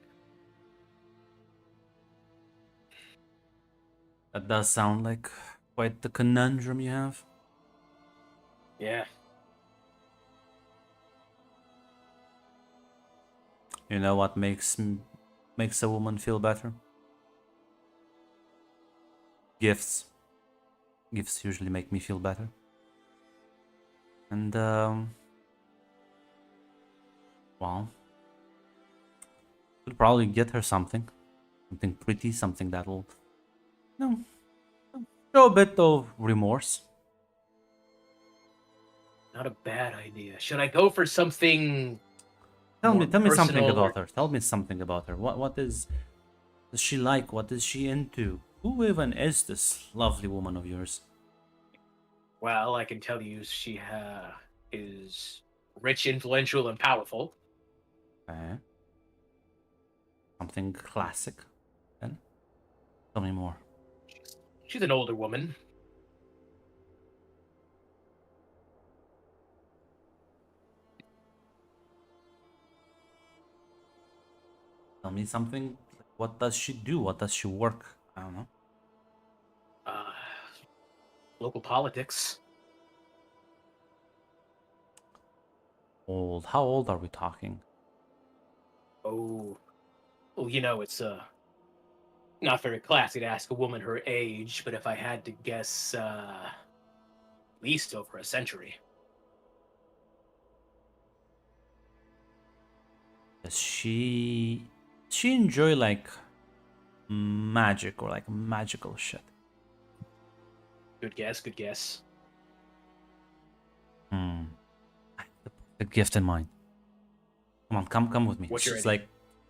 That does sound like quite the conundrum you have. Yeah. You know what makes a woman feel better? Gifts. Gifts usually make me feel better. And well, could probably get her something pretty, something that'll, show a bit of remorse. Not a bad idea. Should I go for something? Tell more me something personal about or- her. Tell me something about her. What does she like? What is she into? Who even is this lovely woman of yours? Well, I can tell you she is rich, influential, and powerful. Okay. Something classic. Then tell me more. She's an older woman. Tell me something. What does she do? What does she work? I don't know. Local politics. Old. How old are we talking? Oh, well, it's not very classy to ask a woman her age, but if I had to guess, at least over a century. Does she enjoy like magic or like magical shit? Good guess. Good guess. I have the gift in mind. Come on, come with me. What's your She's idea? like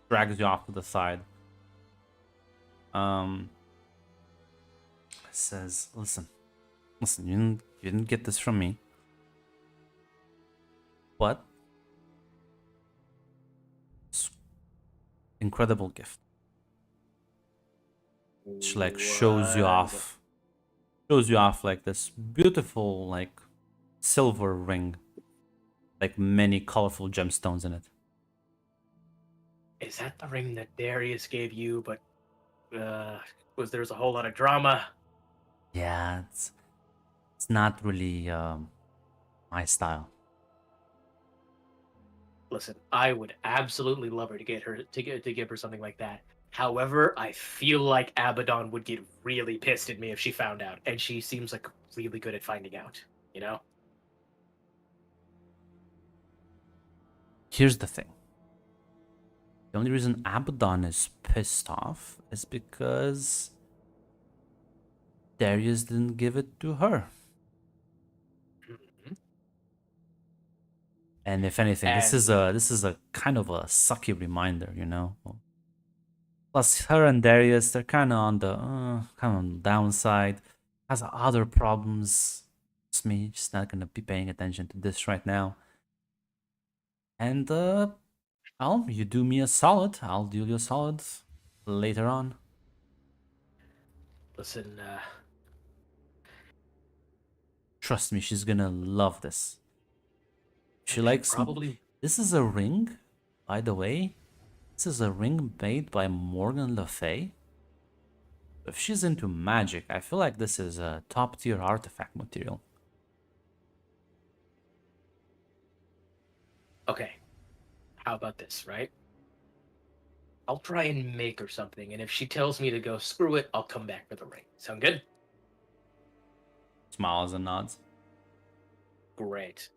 drags you off to the side. Says, listen, you didn't get this from me, but it's incredible gift. She like shows you off like this beautiful like silver ring, like many colorful gemstones in it. Is that the ring that Darius gave you? But there's a whole lot of drama. Yeah, it's not really my style. Listen, I would absolutely love her to give her something like that. However, I feel like Abaddon would get really pissed at me if she found out, and she seems like really good at finding out. You know? Here's the thing. The only reason Abaddon is pissed off is because Darius didn't give it to her. Mhm. And if anything, this is And- a kind of a sucky reminder, you know. Plus, her and Darius, they're kind of on the downside. Has other problems. It's me, just not gonna be paying attention to this right now. And well, you do me a solid. I'll do you a solid. later on. Listen, Trust me, she's gonna love this. She likes. probably. This is a ring, by the way. This is a ring made by Morgan Le Fay. If she's into magic, I feel like this is a top tier artifact material. Okay. How about this, right? I'll try and make her something, and if she tells me to go screw it, I'll come back for the ring. Sound good? Smiles and nods. Great.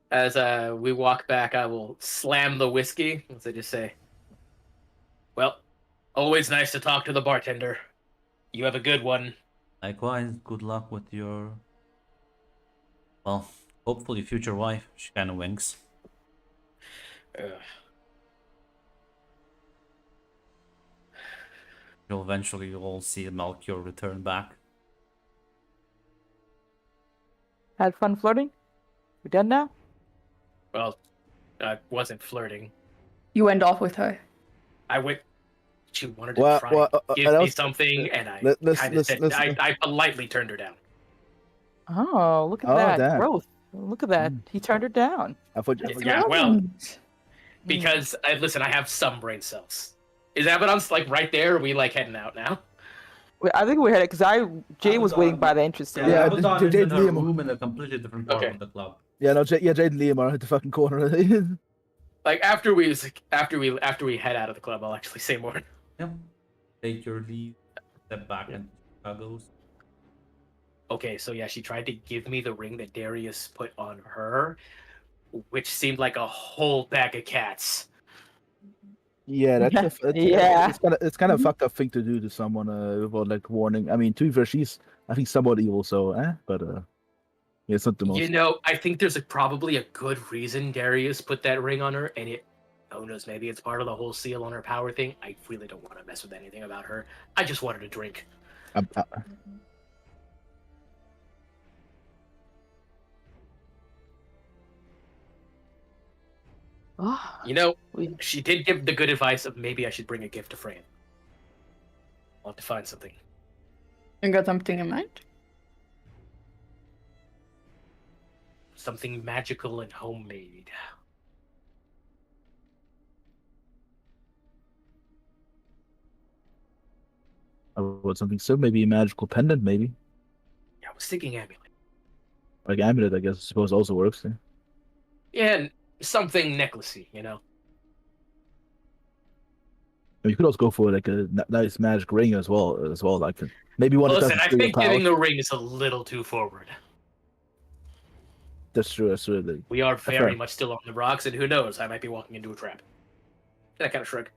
As we walk back, I will slam the whiskey as I just say, well, always nice to talk to the bartender. You have a good one. Likewise, good luck with your, well, hopefully future wife. She kind of winks. Ugh. You'll eventually all see Melchior return back. Had fun flirting? We done now? Well, I wasn't flirting. You went off with her. I went. She wanted to Well, try well, and give that me was- something, and I let's- kind of let's- said let's- I politely turned her down. Oh, look at Oh, that damn. growth. Look at that. He turned her down. I thought Yeah, well, Right. because listen, I have some brain cells. Is evidence like right there? Or are we like heading out now? Wait, I think we're headed because Jay was waiting by the entrance. Yeah, Yeah, Abaddon is Jade in her Liam- room in a completely different part Okay. of the club. Yeah, no, Jade and Liam are at the fucking corner. Like after we head out of the club, I'll actually say more. Yep. Take your leave. Step back into Chicago's. Okay, so yeah, she tried to give me the ring that Darius put on her, which seemed like a whole bag of cats. Yeah, that's Yeah. it's kind of fucked up thing to do to someone without like warning. I mean, to be fair, she's I think somewhat evil, so but yeah, it's not the most. You know, I think there's probably a good reason Darius put that ring on her, and who knows, maybe it's part of the whole seal on her power thing. I really don't want to mess with anything about her. I just wanted to drink. I- Oh, You know, we- she did give the good advice of maybe I should bring a gift to Fran. I'll have to find something. You got something in mind? Something magical and homemade. What something so maybe a magical pendant, maybe Yeah, I was thinking amulet. like amulet. I guess I suppose also works. Yeah. Yeah, and something necklacey, you know? You could also go for like a nice magic ring as well. Like maybe one that Listen, doesn't I steal think power. giving the ring is a little too forward. That's true. That's true. We are fair. very much still on the rocks, and who knows, I might be walking into a trap. That kind of shrug.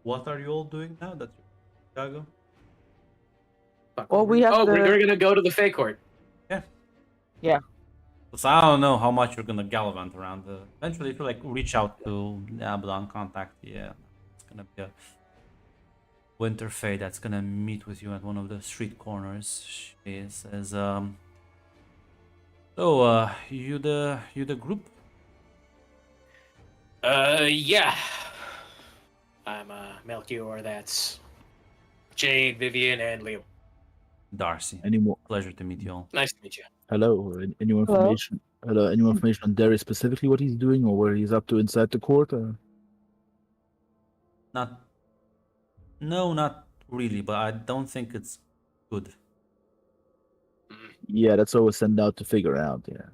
What are you all doing now that you're in Chicago? Fuck, Well, we have oh, to- we're gonna go to the Fey Court. Because I don't know how much you're gonna gallivant around. Eventually, if you like reach out to Abaddon, contact it's gonna be a Winter Fae that's gonna meet with you at one of the street corners. She says, "So, you the group?" Yeah. I'm Melchior. That's Jade, Vivian, and Leo. Darcy. Any more? Pleasure to meet you all. Nice to meet you. Hello. Any more Hello? information? Hello. Any more information on Darius specifically what he's doing or where he's up to inside the court? No, not really, but I don't think it's good. Yeah, that's always sent out to figure out. Yeah.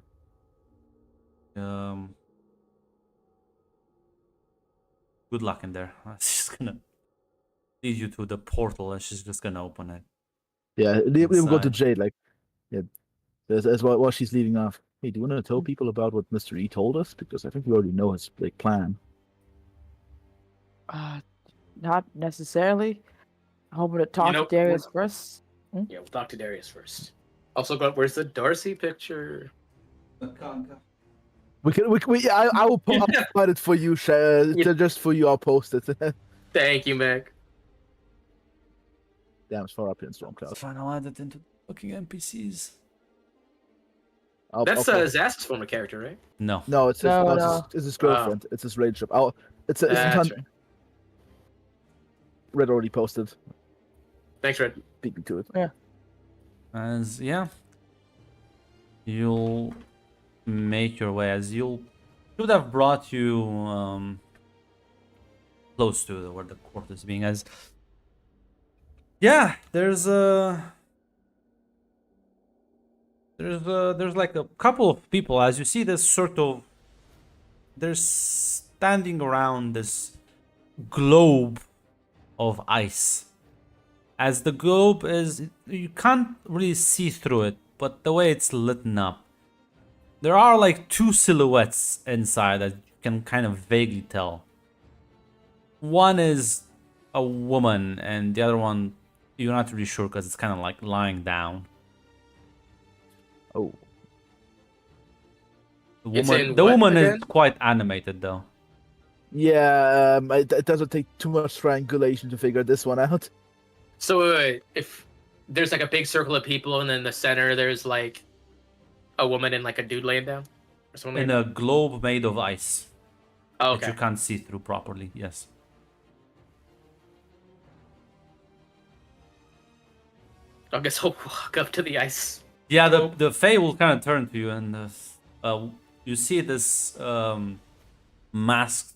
Good luck in there. She's gonna lead you to the portal, and she's just gonna open it. Yeah. They will go to Inside. Jade. Like, yeah. As while she's leaving off. Hey, do you want to tell people about what Mr. E told us? Because I think we already know his like plan. not necessarily. I'm hoping to talk know, to Darius first. Yeah, we'll talk to Darius first. Also, where's the Darcy picture? I will I'll find it for you, just for you. I'll post it. Thank you, Meg. Damn, it's far up here in Stormcloud. Final added into booking NPCs. That's I'll- Zast's former character, right? No. No, it's his, No, no, no. it's his girlfriend. It's his relationship. It's That's on right. Red already posted. Thanks, Red. Beat me to it. As yeah, you'll make your way as you'll should have brought you close to where the court is being as yeah, there's like a couple of people as you see this sort of they're standing around this globe of ice. As the globe is, you can't really see through it, but the way it's lit up, there are like two silhouettes inside that you can kind of vaguely tell. One is a woman, and the other one, you're not really sure because it's kind of like lying down. Oh, The It's woman, in the what woman is again? quite animated though. yeah. It doesn't take too much triangulation to figure this one out. So if there's like a big circle of people, and then in the center there's like a woman and like a dude laying down, or something. In Like a globe made of ice that? Oh, that okay. you can't see through properly. Yes. I guess I'll walk up to the ice. Yeah, Oh. the Fae will kind of turn to you, and you see this masked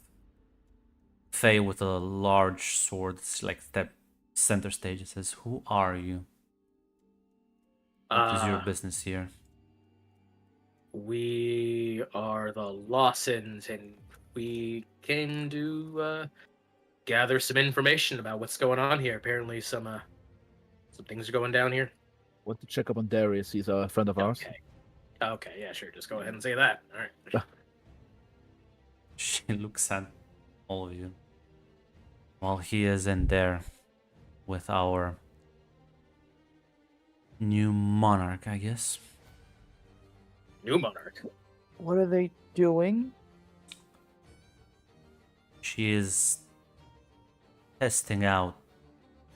Fae with a large sword. It's like step center stage. It says, "Who are you? What is your business here?" We are the Lawsons, and we came to gather some information about what's going on here. Apparently, some things are going down here. Want to check up on Darius? He's a friend of ours. Okay. Okay, yeah, sure. Just go ahead and say that. All right. She looks at all of you while he is in there with our new monarch, I guess. New monarch. What are they doing? She is testing out.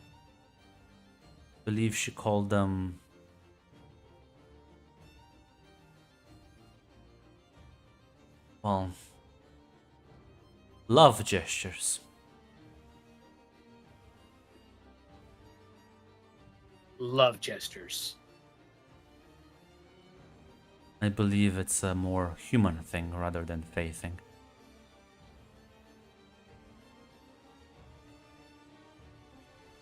I believe she called them. Well, love gestures. Love gestures. I believe it's a more human thing rather than fae thing.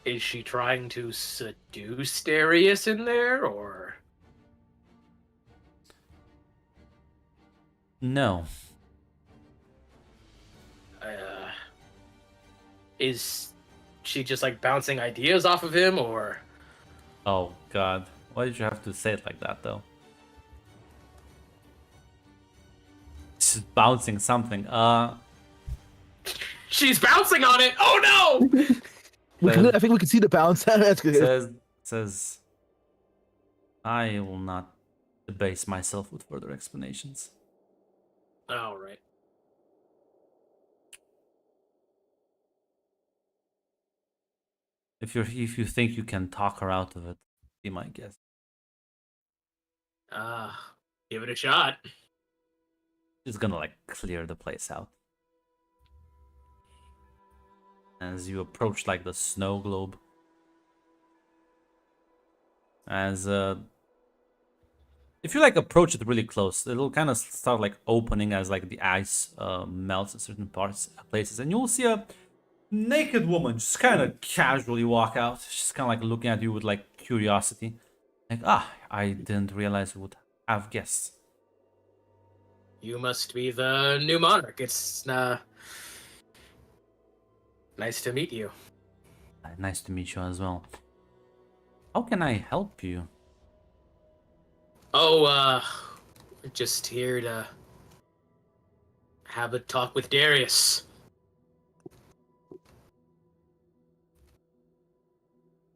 Is she trying to seduce Darius in there, or? No, Is she just like bouncing ideas off of him, or? oh god, why did you have to say it like that though? She's bouncing something. She's bouncing on it. Oh no! I think we can see the bounce. That's good. says I will not debase myself with further explanations. All right. If you think you can talk her out of it, be my guess. Give it a shot. She's gonna like clear the place out. As you approach like the snow globe. As if you like approach it really close, it'll kind of start like opening as like the ice melts in certain places, and you'll see a naked woman just kind of casually walk out. She's kind of like looking at you with like curiosity, like I didn't realize we would have guests. You must be the new monarch. It's nice to meet you. Nice to meet you as well. How can I help you? Oh, we're just here to have a talk with Darius.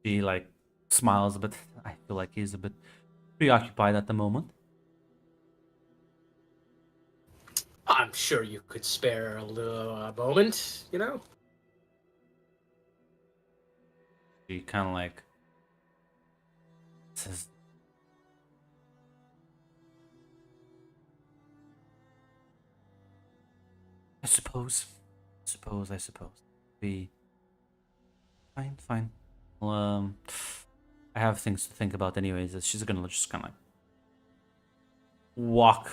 She like smiles a bit. I feel like he's a bit preoccupied at the moment. I'm sure you could spare a little moment, you know? She kind of like says, I suppose. I suppose. Be fine. Well, I have things to think about anyways. She's gonna just kind of walk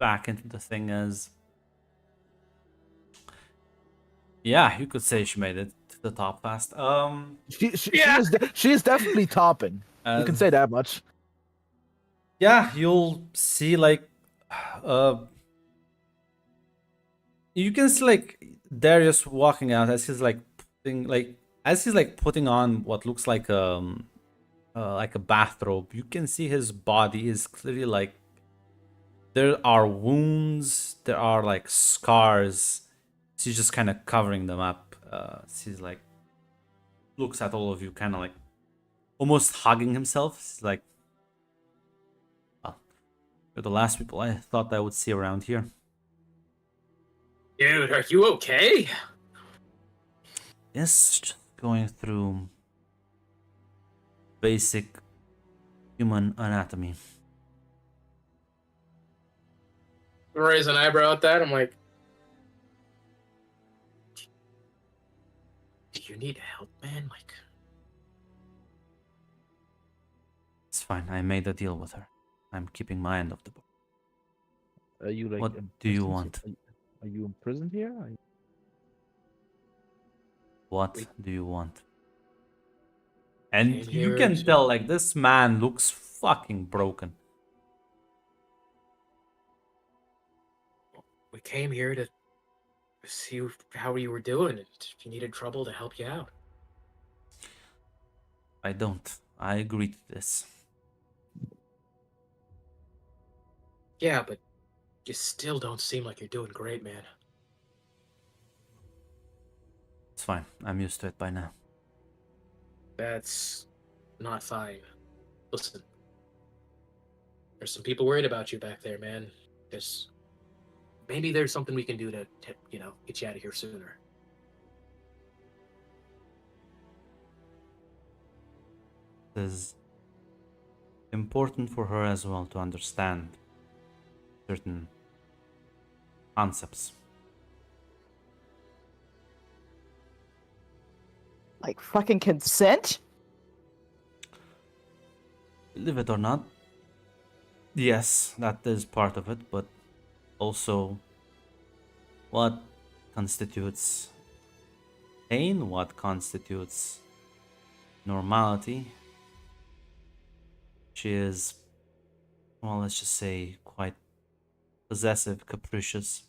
back into the thing as. Yeah, you could say she made it to the top fast. She is definitely topping. You can say that much. Yeah, you'll see like you can see like Darius walking out as he's like putting on what looks like a bathrobe. You can see his body is clearly like there are wounds, there are like scars. She's just kind of covering them up. She's like looks at all of you, kind of like almost hugging himself. She's like, you're the last people I thought I would see around here. Dude, are you okay? Yes, just going through basic human anatomy. Raise an eyebrow at that. I'm like, do you need help, man? Like, It's fine. I made a deal with her. I'm keeping my end of the book. Are you like? What do you imprisoned? want? Are you imprisoned here? What do you want? And Came you here can to- tell, like, this man looks fucking broken. we came here to see how you were doing, and if you needed trouble, to help you out. I don't. I agree to this. Yeah, but you still don't seem like you're doing great, man. It's fine. I'm used to it by now. That's not fine. Listen, there's some people worried about you back there, man. Maybe there's something we can do to get you out of here sooner. It is important for her as well to understand certain concepts. Like fucking consent? Believe it or not, yes, that is part of it, but also what constitutes pain, what constitutes normality. She is, well, let's just say, quite possessive, capricious,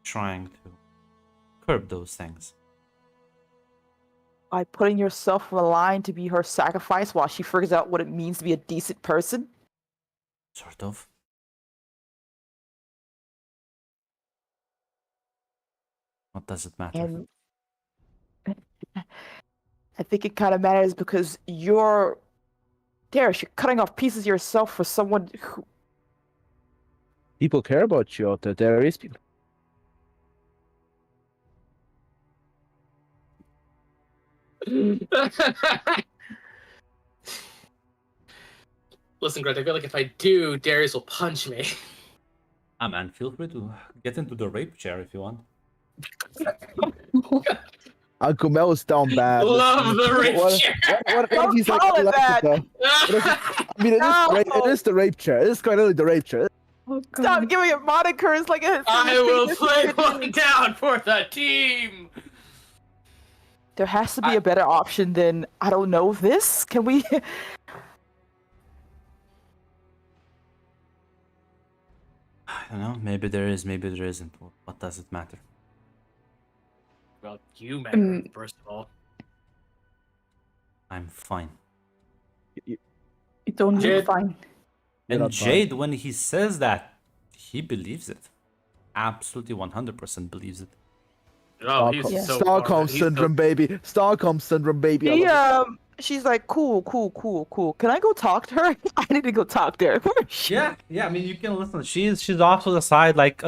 trying to curb those things. By putting yourself on the line to be her sacrifice while she figures out what it means to be a decent person? Sort of. What does it matter? And I think it kind of matters because Darius, you're cutting off pieces of yourself for someone who. People care about you out there. There is people. Listen, Grant, I feel like if I do, Darius will punch me. Ah, man, feel free to get into the rape chair if you want. Uncle Mel is down bad. Love the rape chair. What if Don't he's like, call I it like that. though? I mean, it is the rape chair. It is quite literally the rape chair. Oh, Stop God. giving it monikers like a. I will play one down for the team. There has to be a better option than, I don't know, this? Can we. I don't know. Maybe there is, maybe there isn't. What does it matter? Well, you matter, first of all. I'm fine. You don't look Jade. fine. You're And not fine. Jade, when he says that, he believes it. Absolutely 100% believes it. Oh, he's Yeah. so Stockholm far, he's so- syndrome, baby. Stockholm syndrome, baby. I love it. She's like, cool. Can I go talk to her? I need to go talk to her. Where is she? Yeah. I mean, you can listen. She's off to the side, like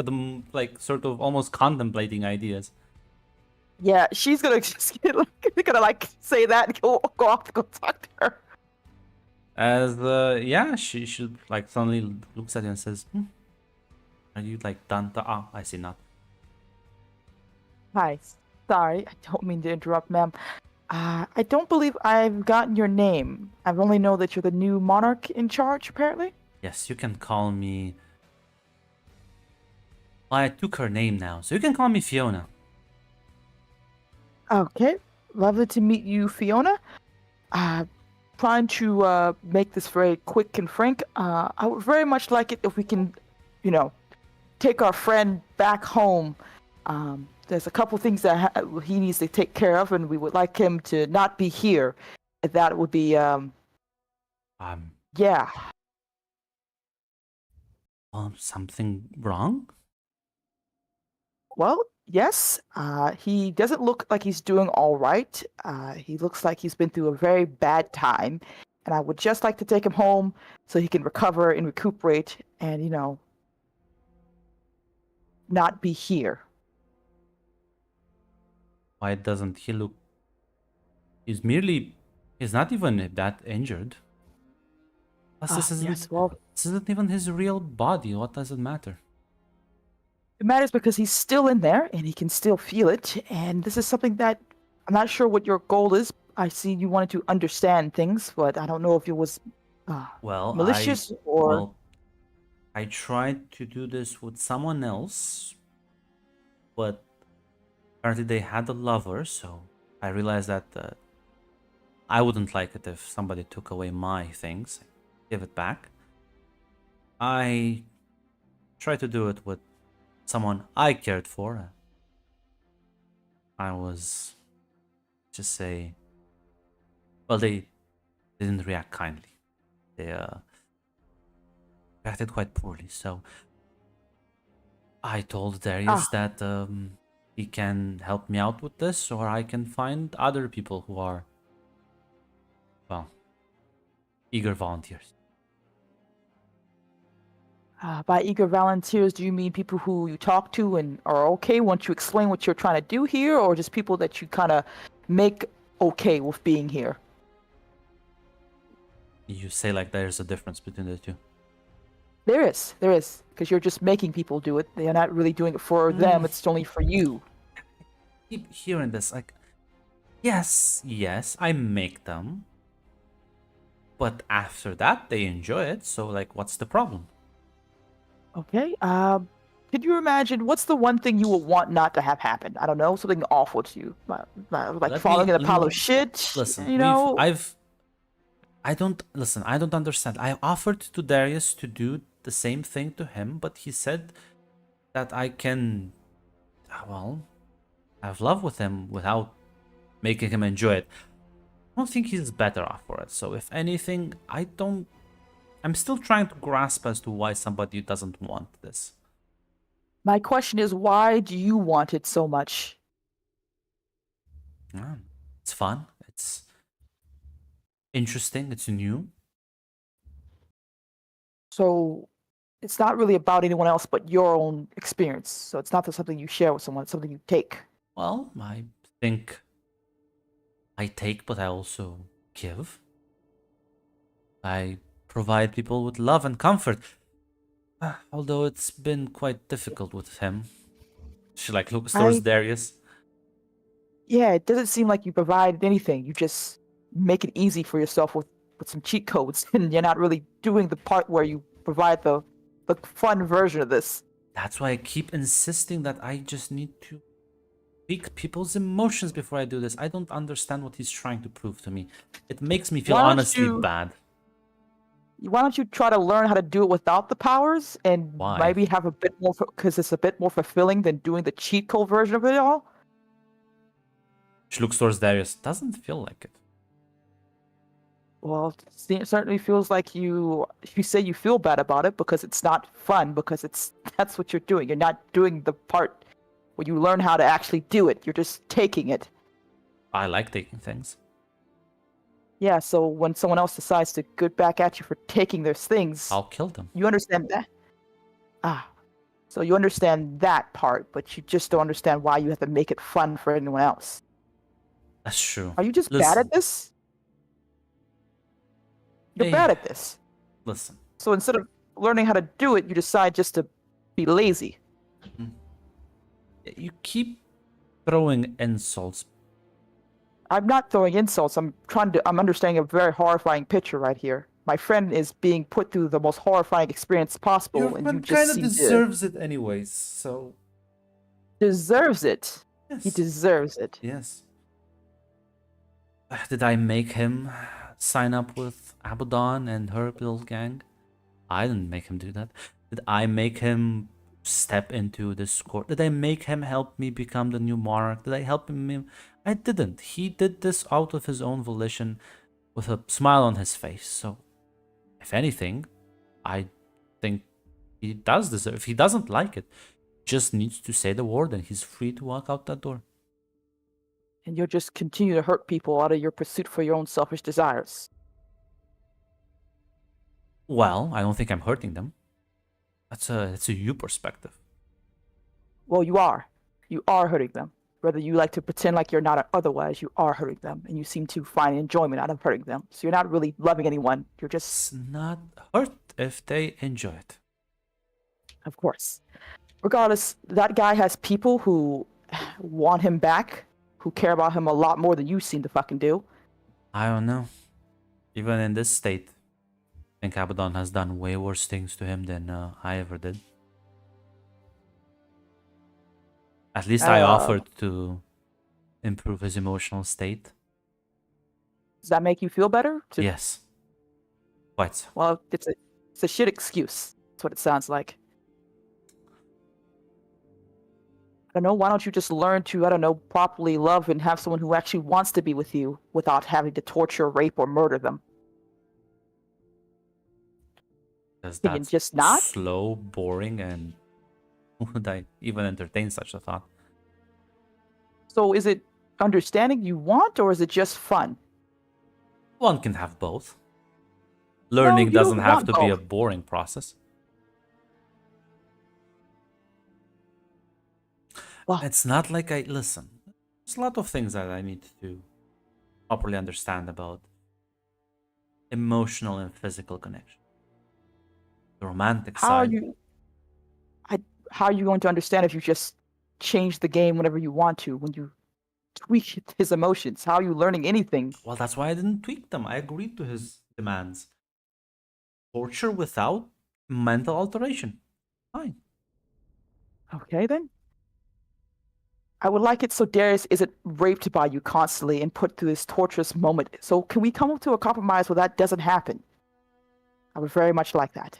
sort of almost contemplating ideas. Yeah, she's gonna just gonna say that and go off to go talk to her. As she like suddenly looks at you and says, Are you like done? Oh, I see not. Hi. Sorry, I don't mean to interrupt, ma'am. I don't believe I've gotten your name. I only know that you're the new monarch in charge, apparently. Yes, you can call me. Well, I took her name now, so you can call me Fiona. Okay. Lovely to meet you, Fiona. Trying to make this very quick and frank. I would very much like it if we can, take our friend back home. There's a couple things that he needs to take care of, and we would like him to not be here. That would be, yeah. Something wrong? Well, yes. He doesn't look like he's doing all right. He looks like he's been through a very bad time, and I would just like to take him home so he can recover and recuperate, and not be here. Why doesn't he look... He's not even that injured. Plus, Yes, well, this isn't even his real body. What does it matter? it matters because he's still in there and he can still feel it. And this is something that I'm not sure what your goal is. I see you wanted to understand things, but I don't know if it was malicious or. Well, I tried to do this with someone else, but apparently they had a lover, so I realized that I wouldn't like it if somebody took away my things. Give it back. I tried to do it with someone I cared for. I was, just say, well, they didn't react kindly. They reacted quite poorly. So I told Darius that he can help me out with this, or I can find other people who are, well, eager volunteers. By eager volunteers, do you mean people who you talk to and are okay once you explain what you're trying to do here, or just people that you kind of make okay with being here? You say like there's a difference between the two. There is, because you're just making people do it. They're not really doing it for them, it's only for you. I keep hearing this, like, yes, I make them, but after that they enjoy it, so like, what's the problem? Okay, could you imagine, what's the one thing you would want not to have happen? I don't know, something awful to you, like falling in a pile of shit, Listen, I don't understand. I offered to Darius to do the same thing to him, but he said that I can, well, have love with him without making him enjoy it. I don't think he's better off for it. So if anything, I'm still trying to grasp as to why somebody doesn't want this. My question is, why do you want it so much? It's fun. It's interesting. It's new. So it's not really about anyone else but your own experience. So it's not something you share with someone, it's something you take. Well, I think I take, but I also give. I provide people with love and comfort. Although it's been quite difficult with him. She like looks towards Darius. Yeah, it doesn't seem like you provide anything. You just make it easy for yourself with some cheat codes, and you're not really doing the part where you provide the fun version of this. That's why I keep insisting that I just need to speak people's emotions before I do this. I don't understand what he's trying to prove to me. It makes me feel honestly bad. Why don't you try to learn how to do it without the powers, and maybe have a bit more, because it's a bit more fulfilling than doing the cheat code version of it all? She looks towards Darius. Doesn't feel like it. Well, it certainly feels like you say you feel bad about it because it's not fun, because that's what you're doing. You're not doing the part where you learn how to actually do it. You're just taking it. I like taking things. Yeah, so when someone else decides to get back at you for taking their things, I'll kill them. You understand that? So you understand that part, but you just don't understand why you have to make it fun for anyone else. That's true. Are you just bad at this? You're bad at this. Listen. So instead of learning how to do it, you decide just to, be lazy. You keep throwing insults. I'm not throwing insults. I'm understanding a very horrifying picture right here. My friend is being put through the most horrifying experience possible, Your and you friend just kind of seem deserves it anyways, so... to deserves it. Yes. He deserves it. Yes. Did I make him sign up with Abaddon and her little gang? I didn't make him do that. Did I make him step into this court? Did I make him help me become the new monarch? Did I help him? I didn't. He did this out of his own volition with a smile on his face. So, if anything, I think he does deserve. If he doesn't like it, just needs to say the word and he's free to walk out that door. And you'll just continue to hurt people out of your pursuit for your own selfish desires. Well, I don't think I'm hurting them. That's a you perspective. Well, you are. You are hurting them. Whether you like to pretend like you're not or otherwise, you are hurting them. And you seem to find enjoyment out of hurting them. So you're not really loving anyone. You're It's just, not hurt if they enjoy it. of course. Regardless, that guy has people who want him back, who care about him a lot more than you seem to fucking do. I don't know. Even in this state, I think Abaddon has done way worse things to him than I ever did. At least I offered to improve his emotional state. Does that make you feel better? Yes. Quite so. Well, it's a shit excuse. That's what it sounds like. I don't know, why don't you just learn to, I don't know, properly love and have someone who actually wants to be with you without having to torture, rape, or murder them? Because Can you that's just not? slow, boring, and would I even entertain such a thought? So is it understanding you want, or is it just fun? One can have both. Learning you doesn't don't have want to be a both. boring process. Well, It's not like I listen. There's a lot of things that I need to properly understand about emotional and physical connection. The romantic how are side. you? How are you going to understand if you just change the game whenever you want to? When you tweak his emotions, how are you learning anything? Well, that's why I didn't tweak them. I agreed to his demands. Torture without mental alteration. Fine. Okay then. I would like it so Darius isn't raped by you constantly and put through this torturous moment. So can we come up to a compromise where that doesn't happen? I would very much like that.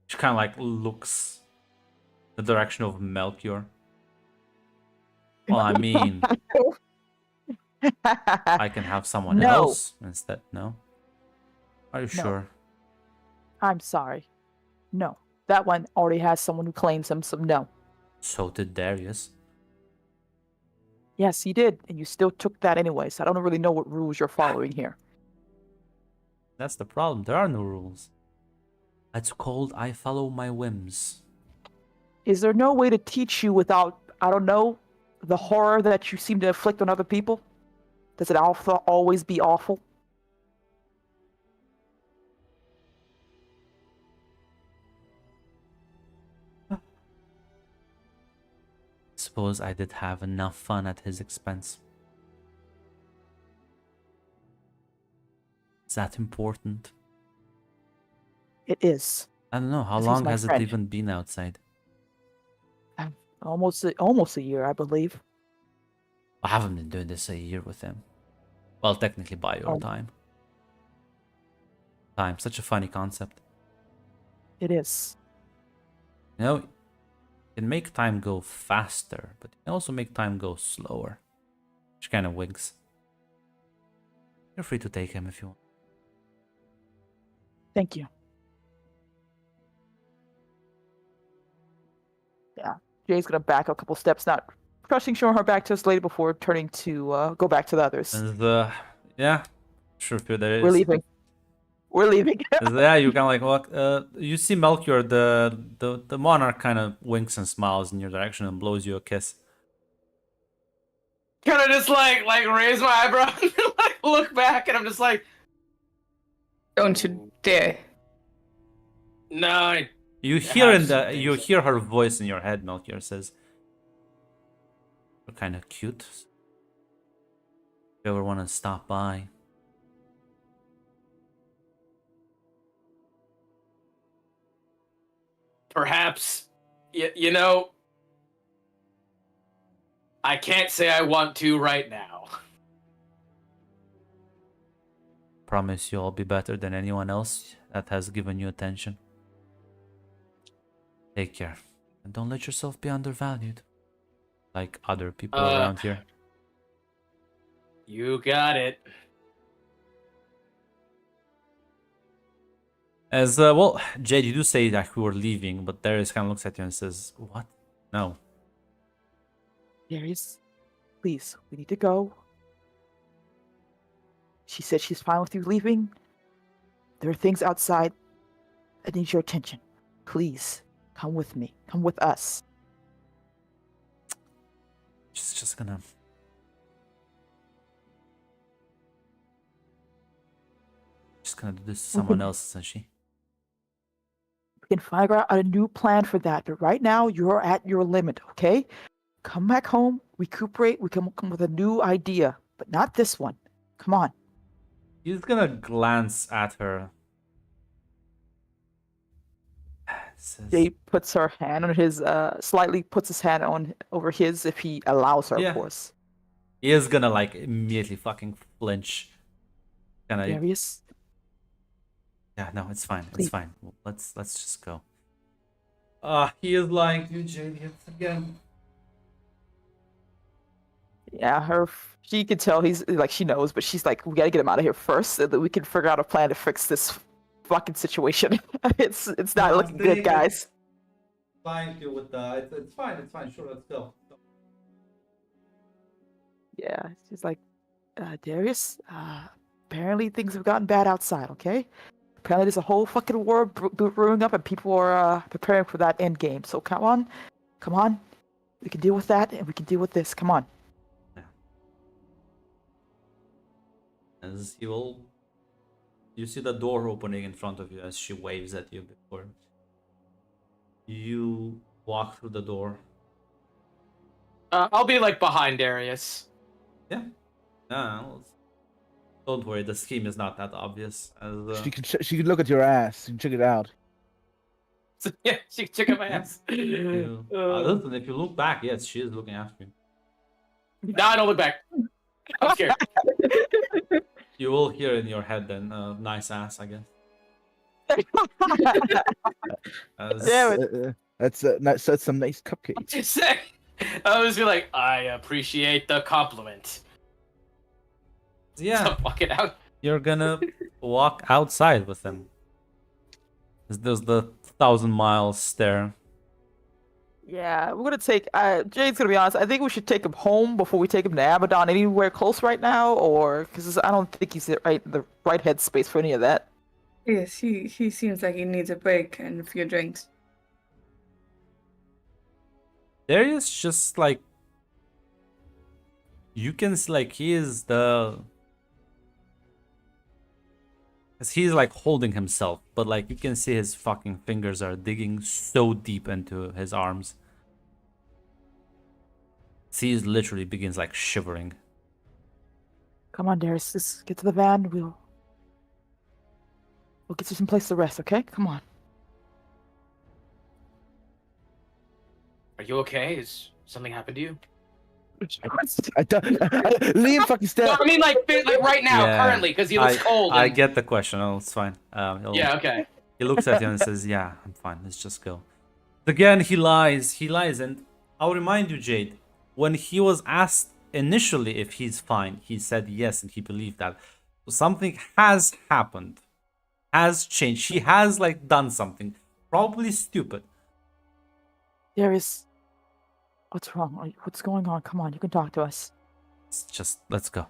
She kind of like looks the direction of Melchior. Well, I mean, I can have someone No. else instead. No? Are you No. sure? I'm sorry. No. That one already has someone who claims him, so no. So did Darius. Yes, he did, and you still took that anyway, so I don't really know what rules you're following here. That's the problem. There are no rules. It's called I follow my whims. Is there no way to teach you without, I don't know, the horror that you seem to inflict on other people? Does it always be awful? Suppose I did have enough fun at his expense. Is that important? It is. I don't know. How 'Cause he's long my has friend. it even been outside? Almost a year, I believe. I haven't been doing this a year with him. Well, technically by your Oh. time. Time, such a funny concept. It is. You know, you can make time go faster, but you can also make time go slower. Which kind of winks. You're free to take him if you want. Thank you. Yeah. Jay's gonna back a couple steps, not crushing, showing her back to us later before turning to go back to the others. And yeah, sure, there is. We're leaving. We're leaving. Yeah, you kind of like walk. You see Melchior, the monarch, kind of winks and smiles in your direction and blows you a kiss. kind of just like raise my eyebrow and like look back, and I'm just like, Don't you dare. no. You I hear have in some the you things. hear her voice in your head. Melchior says, "You're kind of cute. If you ever want to stop by." Perhaps, you know, I can't say I want to right now. Promise you I'll be better than anyone else that has given you attention. Take care. And don't let yourself be undervalued. Like other people around here. You got it. As well, Jade, you do say that we were leaving, but Darius kind of looks at you and says, "What? No." Darius, please, we need to go. She said she's fine with you leaving. There are things outside that need your attention. Please, come with me. Come with us. She's just gonna. She's gonna do this to someone else, isn't she? We can figure out a new plan for that. But right now, you're at your limit, okay? Come back home, recuperate. We can come with a new idea, but not this one. Come on. He's gonna glance at her. Says, Jay puts her hand on his, slightly puts his hand on over his if he allows her, Yeah. of course. he is gonna like immediately fucking flinch. Gonna. Darius, Yeah, no, it's fine. It's Please. fine. Well, let's just go. He is lying to you, Jade, yet again. yeah, she can tell he's like she knows, but she's like, we gotta get him out of here first, so that we can figure out a plan to fix this fucking situation. it's not looking good, guys. Lying to you with the. It's fine. It's fine. Sure, let's go. Yeah, she's like, Darius, apparently things have gotten bad outside, okay? Apparently there's a whole fucking war brewing up and people are preparing for that end game. So come on. We can deal with that and we can deal with this. Come on. As you see the door opening in front of you as she waves at you before. You walk through the door. I'll be like behind Darius. Yeah. No, don't worry. The scheme is not that obvious. As She could look at your ass and check it out. So, yeah, she can check out my ass. listen, if you look back, yes, she is looking after you. No, I don't look back. I'm scared. You will hear in your head then, nice ass, I guess. As, Damn it. That's some nice cupcakes. Just say, I was be like, I appreciate the compliment. Yeah, So fucking out. you're gonna walk outside with them. There's the 1,000-mile stare. Yeah, we're gonna take. Jade's gonna be honest. I think we should take him home before we take him to Abaddon. Anywhere close right now, or because I don't think he's the right headspace for any of that. Yes, he seems like he needs a break and a few drinks. Darius just like you can see, like he is the. Cause he's like holding himself, but like you can see his fucking fingers are digging so deep into his arms. He literally begins like shivering. Come on, Darius. Just get to the van. We'll get you some place to rest. Okay? Come on. Are you okay? Has something happened to you? Liam fucking No, stand. I mean like right now, Yeah, currently, because he looks cold. I and- get the question. Oh, it's fine. Yeah, okay. He looks at you and says, "Yeah, I'm fine. Let's just go." Again, he lies. He lies, and I'll remind you, Jade. When he was asked initially if he's fine, he said yes, and he believed that. So something has happened, has changed. She has like done something, probably stupid. Darius, what's wrong? What's going on? Come on, you can talk to us. Just let's go.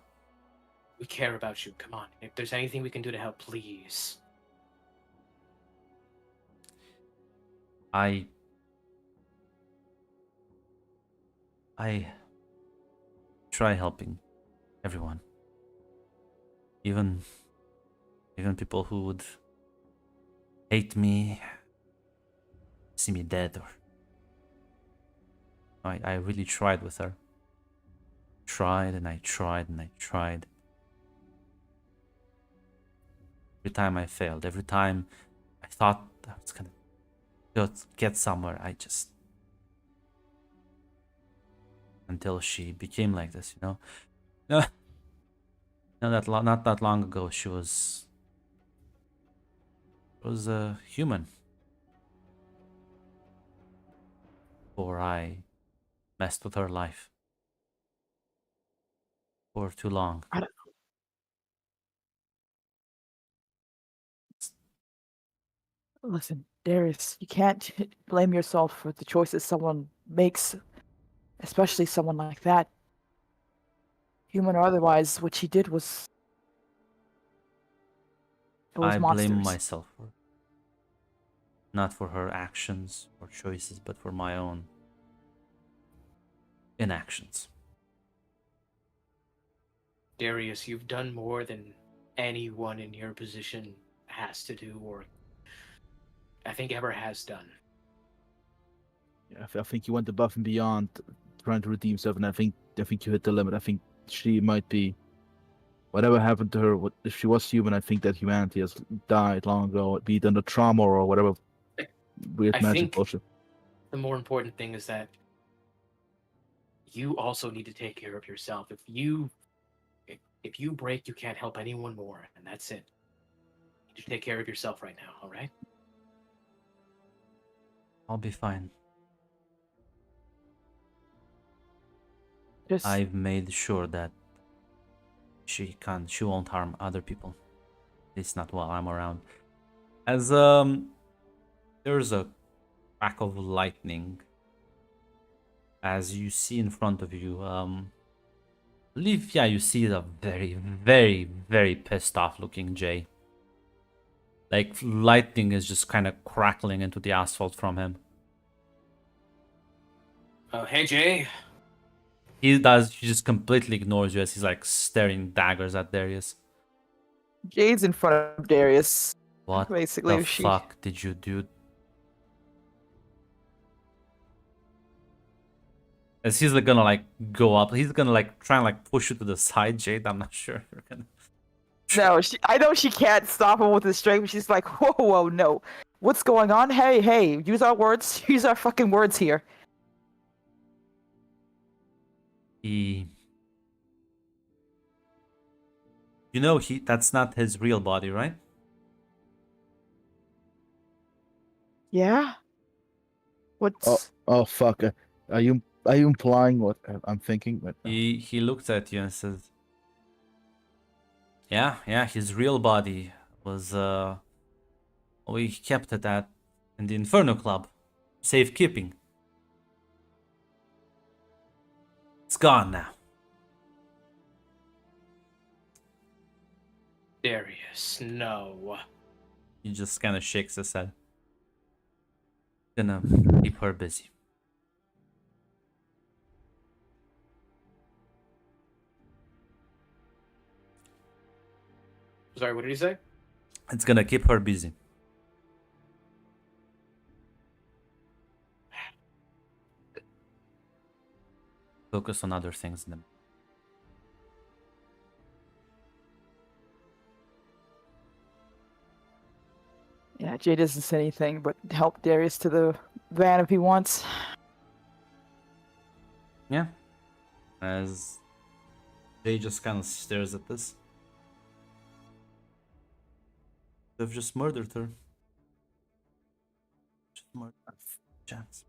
We care about you. Come on. If there's anything we can do to help, please. try helping everyone. Even people who would hate me, see me dead, or I really tried with her. Tried and I tried and I tried. Every time I failed, every time I thought I was gonna get somewhere, I just, until she became like this, you know. No, not that long ago, she was a human. Before I messed with her life for too long. I don't- Listen, Darius, you can't blame yourself for the choices someone makes, especially someone like that. Human or otherwise, what she did was it was I blame monsters. myself for it. Not for her actions or choices, but for my own inactions. Darius, you've done more than anyone in your position has to do, or I think ever has done. Yeah, I think you went above and beyond trying to redeem yourself, and I think you hit the limit. I think she might be. Whatever happened to her, if she was human, I think that humanity has died long ago, be it under trauma or whatever weird I magic think bullshit. the more important thing is that you also need to take care of yourself. If you break, you can't help anyone more, and that's it. You need to take care of yourself right now, all right? I'll be fine. Just I've made sure that she won't harm other people. At least not while I'm around. As there's a crack of lightning as you see in front of you. I believe, yeah, you see the very, very, very pissed off looking Jay. Like lightning is just kind of crackling into the asphalt from him. Hey, Jay. He just completely ignores you as he's like staring daggers at Darius. Jade's in front of Darius. What Basically, the she fuck did you do? As he's like gonna like go up, he's gonna like try and like push you to the side, Jade. I'm not sure if you're gonna. No, I know she can't stop him with his strength, but she's like, whoa, whoa, no. What's going on? Hey, hey, use our words. Use our fucking words here. He, you know, that's not his real body, right? Yeah? What's... Oh fuck! Are you implying what I'm thinking? But He looks at you and says, yeah, his real body was we kept it at in the Inferno Club, safekeeping. It's gone now. Darius, no. He just kind of shakes his head. Gonna keep her busy. Sorry, what did he say? It's gonna keep her busy. Focus on other things in them. Yeah, Jade doesn't say anything, but help Darius to the van if he wants. Yeah. As they just kind of stares at this. They've just murdered her. Just murdered. Chance.